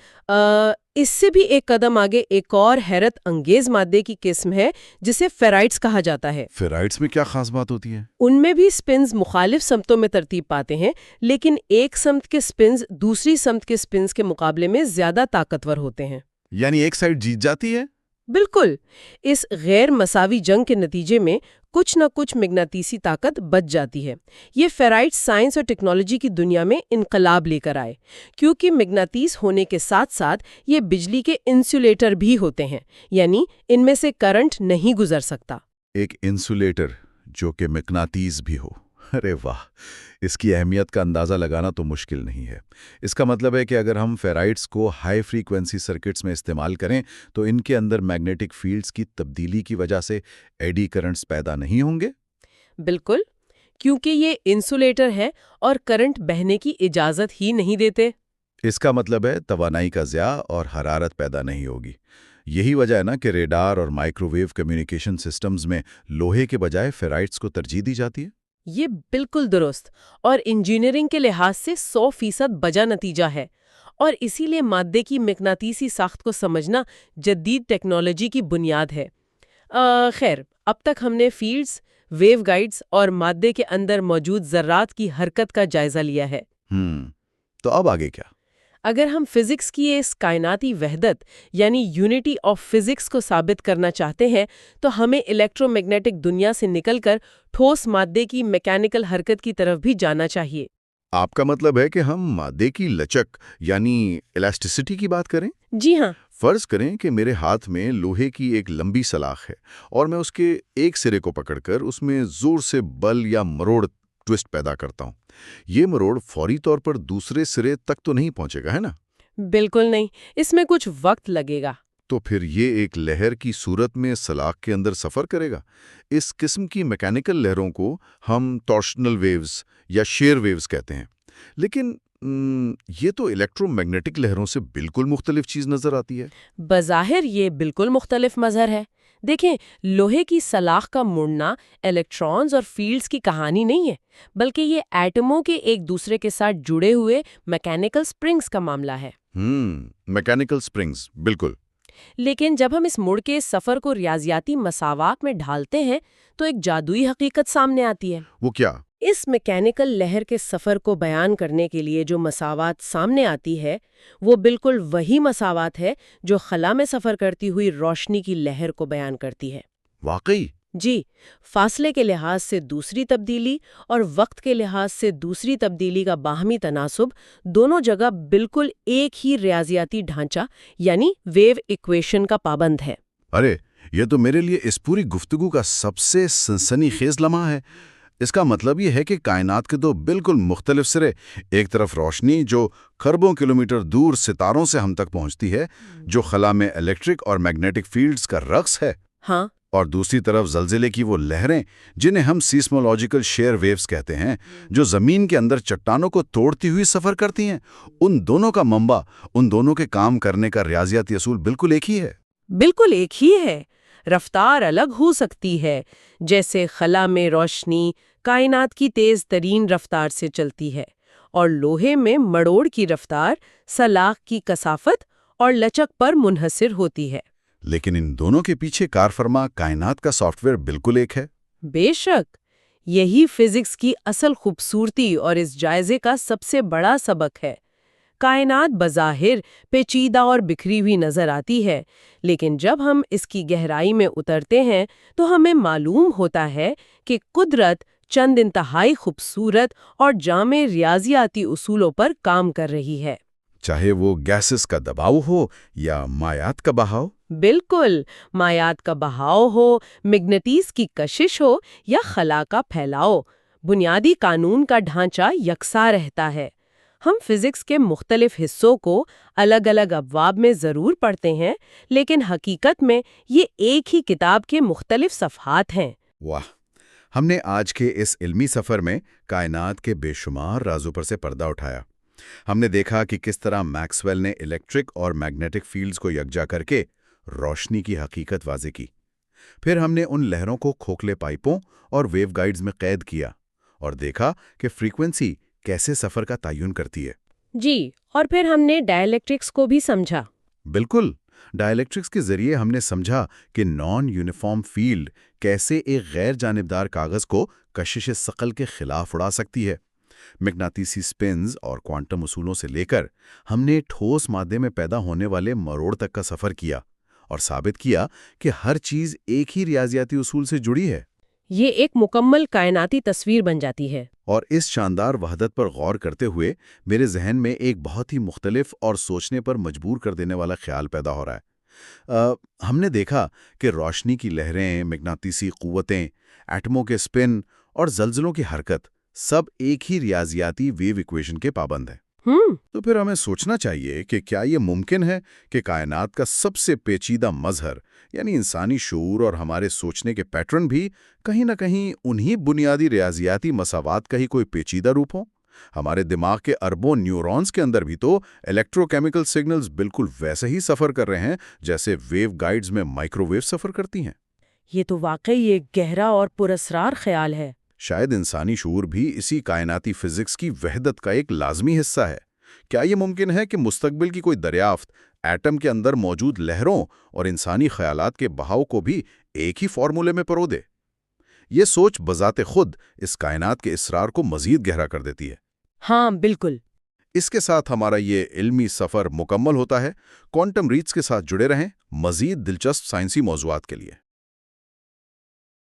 اس سے بھی ایک قدم آگے ایک اور حیرت انگیز مادے کی قسم ہے جسے فیرائٹس کہا جاتا ہے۔ فیرائٹس میں کیا خاص بات ہوتی ہے؟ ان میں بھی سپنز مخالف سمتوں میں ترتیب پاتے ہیں، لیکن ایک سمت کے سپنز دوسری سمت کے سپنز کے مقابلے میں زیادہ طاقتور ہوتے ہیں۔ یعنی ایک سائڈ جیت جاتی ہے؟ بالکل، اس غیر مساوی جنگ کے نتیجے میں کچھ نہ کچھ مغناطیسی طاقت بچ جاتی ہے۔ یہ فیرائٹس سائنس اور ٹیکنالوجی کی دنیا میں انقلاب لے کر آئے، کیونکہ مغناطیس ہونے کے ساتھ ساتھ یہ بجلی کے انسولیٹر بھی ہوتے ہیں، یعنی ان میں سے کرنٹ نہیں گزر سکتا۔ ایک انسولیٹر جو کہ مغناطیس بھی ہو، ارے واہ! اس کی اہمیت کا اندازہ لگانا تو مشکل نہیں ہے۔ اس کا مطلب ہے کہ اگر ہم فیرائٹس کو ہائی فریکوینسی سرکٹس میں استعمال کریں تو ان کے اندر میگنیٹک فیلڈز کی تبدیلی کی وجہ سے ایڈی کرنٹس پیدا نہیں ہوں گے؟ بالکل، کیونکہ یہ انسولیٹر ہے اور کرنٹ بہنے کی اجازت ہی نہیں دیتے۔ اس کا مطلب ہے توانائی کا ضیاع اور حرارت پیدا نہیں ہوگی۔ یہی وجہ ہے نا کہ ریڈار اور مائکرو ویو کمیونیکیشن سسٹمز میں لوہے کے بجائے فیرائٹس کو ترجیح دی جاتی ہے۔ یہ بالکل درست اور انجینئرنگ کے لحاظ سے 100% بجا نتیجہ ہے، اور اسی لیے مادے کی مغناطیسی ساخت کو سمجھنا جدید ٹیکنالوجی کی بنیاد ہے۔ خیر، اب تک ہم نے فیلڈز، ویو گائیڈز اور مادے کے اندر موجود ذرات کی حرکت کا جائزہ لیا ہے۔ تو اب آگے کیا؟ اگر ہم فزکس کی اس کائناتی وحدت یعنی یونٹی آف فزکس کو ثابت کرنا چاہتے ہیں تو ہمیں الیکٹرو میگنیٹک دنیا سے نکل کر ٹھوس مادے کی میکینیکل حرکت کی طرف بھی جانا چاہیے۔ آپ کا مطلب ہے کہ ہم مادے کی لچک یعنی الاسٹیسٹی کی بات کریں؟ جی ہاں۔ فرض کریں کہ میرے ہاتھ میں لوہے کی ایک لمبی سلاخ ہے اور میں اس کے ایک سرے کو پکڑ کر اس میں زور سے بل یا مروڑ ٹوسٹ پیدا کرتا ہوں۔ یہ مروڑ فوری طور پر دوسرے سرے تک تو نہیں پہنچے گا، ہے نا؟ بالکل نہیں، اس میں کچھ وقت لگے گا۔ تو پھر یہ ایک لہر کی صورت میں سلاخ کے اندر سفر کرے گا۔ اس قسم کی میکینیکل لہروں کو ہم ٹارشنل ویوز یا شیئر ویوز کہتے ہیں۔ لیکن یہ تو الیکٹرو میگنیٹک لہروں سے بالکل مختلف چیز نظر آتی ہے۔ بظاہر یہ بالکل مختلف مظہر ہے۔ دیکھیں، لوہے کی سلاخ کا مڑنا الیکٹرانز اور فیلڈز کی کہانی نہیں ہے، بلکہ یہ ایٹموں کے ایک دوسرے کے ساتھ جڑے ہوئے میکینیکل سپرنگز کا معاملہ ہے۔ میکینیکل سپرنگز، بالکل۔ لیکن جب ہم اس مڑ کے سفر کو ریاضیاتی مساوات میں ڈھالتے ہیں تو ایک جادوئی حقیقت سامنے آتی ہے۔ وہ کیا؟ اس میکینیکل لہر کے سفر کو بیان کرنے کے لیے جو مساوات سامنے آتی ہے وہ بالکل وہی مساوات ہے جو خلا میں سفر کرتی ہوئی روشنی کی لہر کو بیان کرتی ہے۔ واقعی؟ جی، فاصلے کے لحاظ سے دوسری تبدیلی اور وقت کے لحاظ سے دوسری تبدیلی کا باہمی تناسب دونوں جگہ بالکل ایک ہی ریاضیاتی ڈھانچہ یعنی ویو ایکویشن کا پابند ہے۔ ارے یہ تو میرے لیے اس پوری گفتگو کا سب سے سنسنی خیز لمحہ ہے۔ اس کا مطلب یہ ہے کہ کائنات کے دو بالکل مختلف سرے، ایک طرف روشنی جو خربوں کلومیٹر دور ستاروں سے ہم تک پہنچتی ہے، جو خلا میں الیکٹرک اور میگنیٹک فیلڈز کا رقص ہے، ہاں، اور دوسری طرف زلزلے کی وہ لہریں جنہیں ہم سیسمولوجیکل شیئر ویوز کہتے ہیں، جو زمین کے اندر چٹانوں کو توڑتی ہوئی سفر کرتی ہیں۔ ان دونوں کا منبع، ان دونوں کے کام کرنے کا ریاضیاتی اصول بالکل ایک ہی ہے۔ بالکل ایک ہی ہے، رفتار الگ ہو سکتی ہے، جیسے خلا میں روشنی کائنات کی تیز ترین رفتار سے چلتی ہے اور لوہے میں مڑوڑ کی رفتار سلاخ کی کثافت اور لچک پر منحصر ہوتی ہے۔ لیکن ان دونوں کے پیچھے کار فرما کائنات کا سافٹ ویئر بالکل ایک ہے۔ بے شک، یہی فزکس کی اصل خوبصورتی اور اس جائزے کا سب سے بڑا سبق ہے۔ کائنات بظاہر پیچیدہ اور بکھری ہوئی نظر آتی ہے، لیکن جب ہم اس کی گہرائی میں اترتے ہیں تو ہمیں معلوم ہوتا ہے کہ قدرت چند انتہائی خوبصورت اور جامع ریاضیاتی اصولوں پر کام کر رہی ہے۔ چاہے وہ گیسز کا دباؤ ہو یا مایات کا بہاؤ۔ بالکل، مایات کا بہاؤ ہو، مغناطیس کی کشش ہو یا خلا کا پھیلاؤ، بنیادی قانون کا ڈھانچہ یکساں رہتا ہے۔ ہم فزکس کے مختلف حصوں کو الگ الگ ابواب میں ضرور پڑھتے ہیں، لیکن حقیقت میں یہ ایک ہی کتاب کے مختلف صفحات ہیں۔ واہ، ہم نے آج کے اس علمی سفر میں کائنات کے بے شمار رازوں پر سے پردہ اٹھایا۔ ہم نے دیکھا کہ کس طرح میکسویل نے الیکٹرک اور میگنیٹک فیلڈز کو یکجا کر کے روشنی کی حقیقت واضح کی۔ پھر ہم نے ان لہروں کو کھوکھلے پائپوں اور ویو گائیڈز میں قید کیا اور دیکھا کہ فریکوینسی کیسے سفر کا تعین کرتی ہے۔ جی، اور پھر ہم نے ڈائیلیکٹرکس کو بھی سمجھا۔ بالکل، ڈائیلیکٹرکس کے ذریعے ہم نے سمجھا کہ نان یونیفارم فیلڈ کیسے ایک غیر جانبدار کاغذ کو کشش ثقل کے خلاف اڑا سکتی ہے۔ مغناطیسی سپنز اور کوانٹم اصولوں سے لے کر ہم نے ٹھوس مادے میں پیدا ہونے والے مروڑ تک کا سفر کیا اور ثابت کیا کہ ہر چیز ایک ہی ریاضیاتی اصول سے جڑی ہے۔ یہ ایک مکمل کائناتی تصویر بن جاتی ہے۔ اور اس شاندار وحدت پر غور کرتے ہوئے میرے ذہن میں ایک بہت ہی مختلف اور سوچنے پر مجبور کر دینے والا خیال پیدا ہو رہا ہے۔ ہم نے دیکھا کہ روشنی کی لہریں، مغناطیسی قوتیں، ایٹموں کے سپن اور زلزلوں کی حرکت سب ایک ہی ریاضیاتی ویو ایکویشن کے پابند ہیں۔ تو پھر ہمیں سوچنا چاہیے کہ کیا یہ ممکن ہے کہ کائنات کا سب سے پیچیدہ مظہر یعنی انسانی شعور اور ہمارے سوچنے کے پیٹرن بھی کہیں نہ کہیں انہی بنیادی ریاضیاتی مساوات کا ہی کوئی پیچیدہ روپ ہو؟ ہمارے دماغ کے اربوں نیورونز کے اندر بھی تو الیکٹرو کیمیکل سگنلز بالکل ویسے ہی سفر کر رہے ہیں جیسے ویو گائیڈز میں مائکرو ویو سفر کرتی ہیں۔ یہ تو واقعی ایک گہرا اور پراسرار خیال ہے۔ شاید انسانی شعور بھی اسی کائناتی فزکس کی وحدت کا ایک لازمی حصہ ہے۔ کیا یہ ممکن ہے کہ مستقبل کی کوئی دریافت ایٹم کے اندر موجود لہروں اور انسانی خیالات کے بہاؤ کو بھی ایک ہی فارمولے میں پرو دے؟ یہ سوچ بذات خود اس کائنات کے اسرار کو مزید گہرا کر دیتی ہے۔ ہاں، بالکل۔ اس کے ساتھ ہمارا یہ علمی سفر مکمل ہوتا ہے۔ کوانٹم ریٹس کے ساتھ جڑے رہیں مزید دلچسپ سائنسی موضوعات کے لیے۔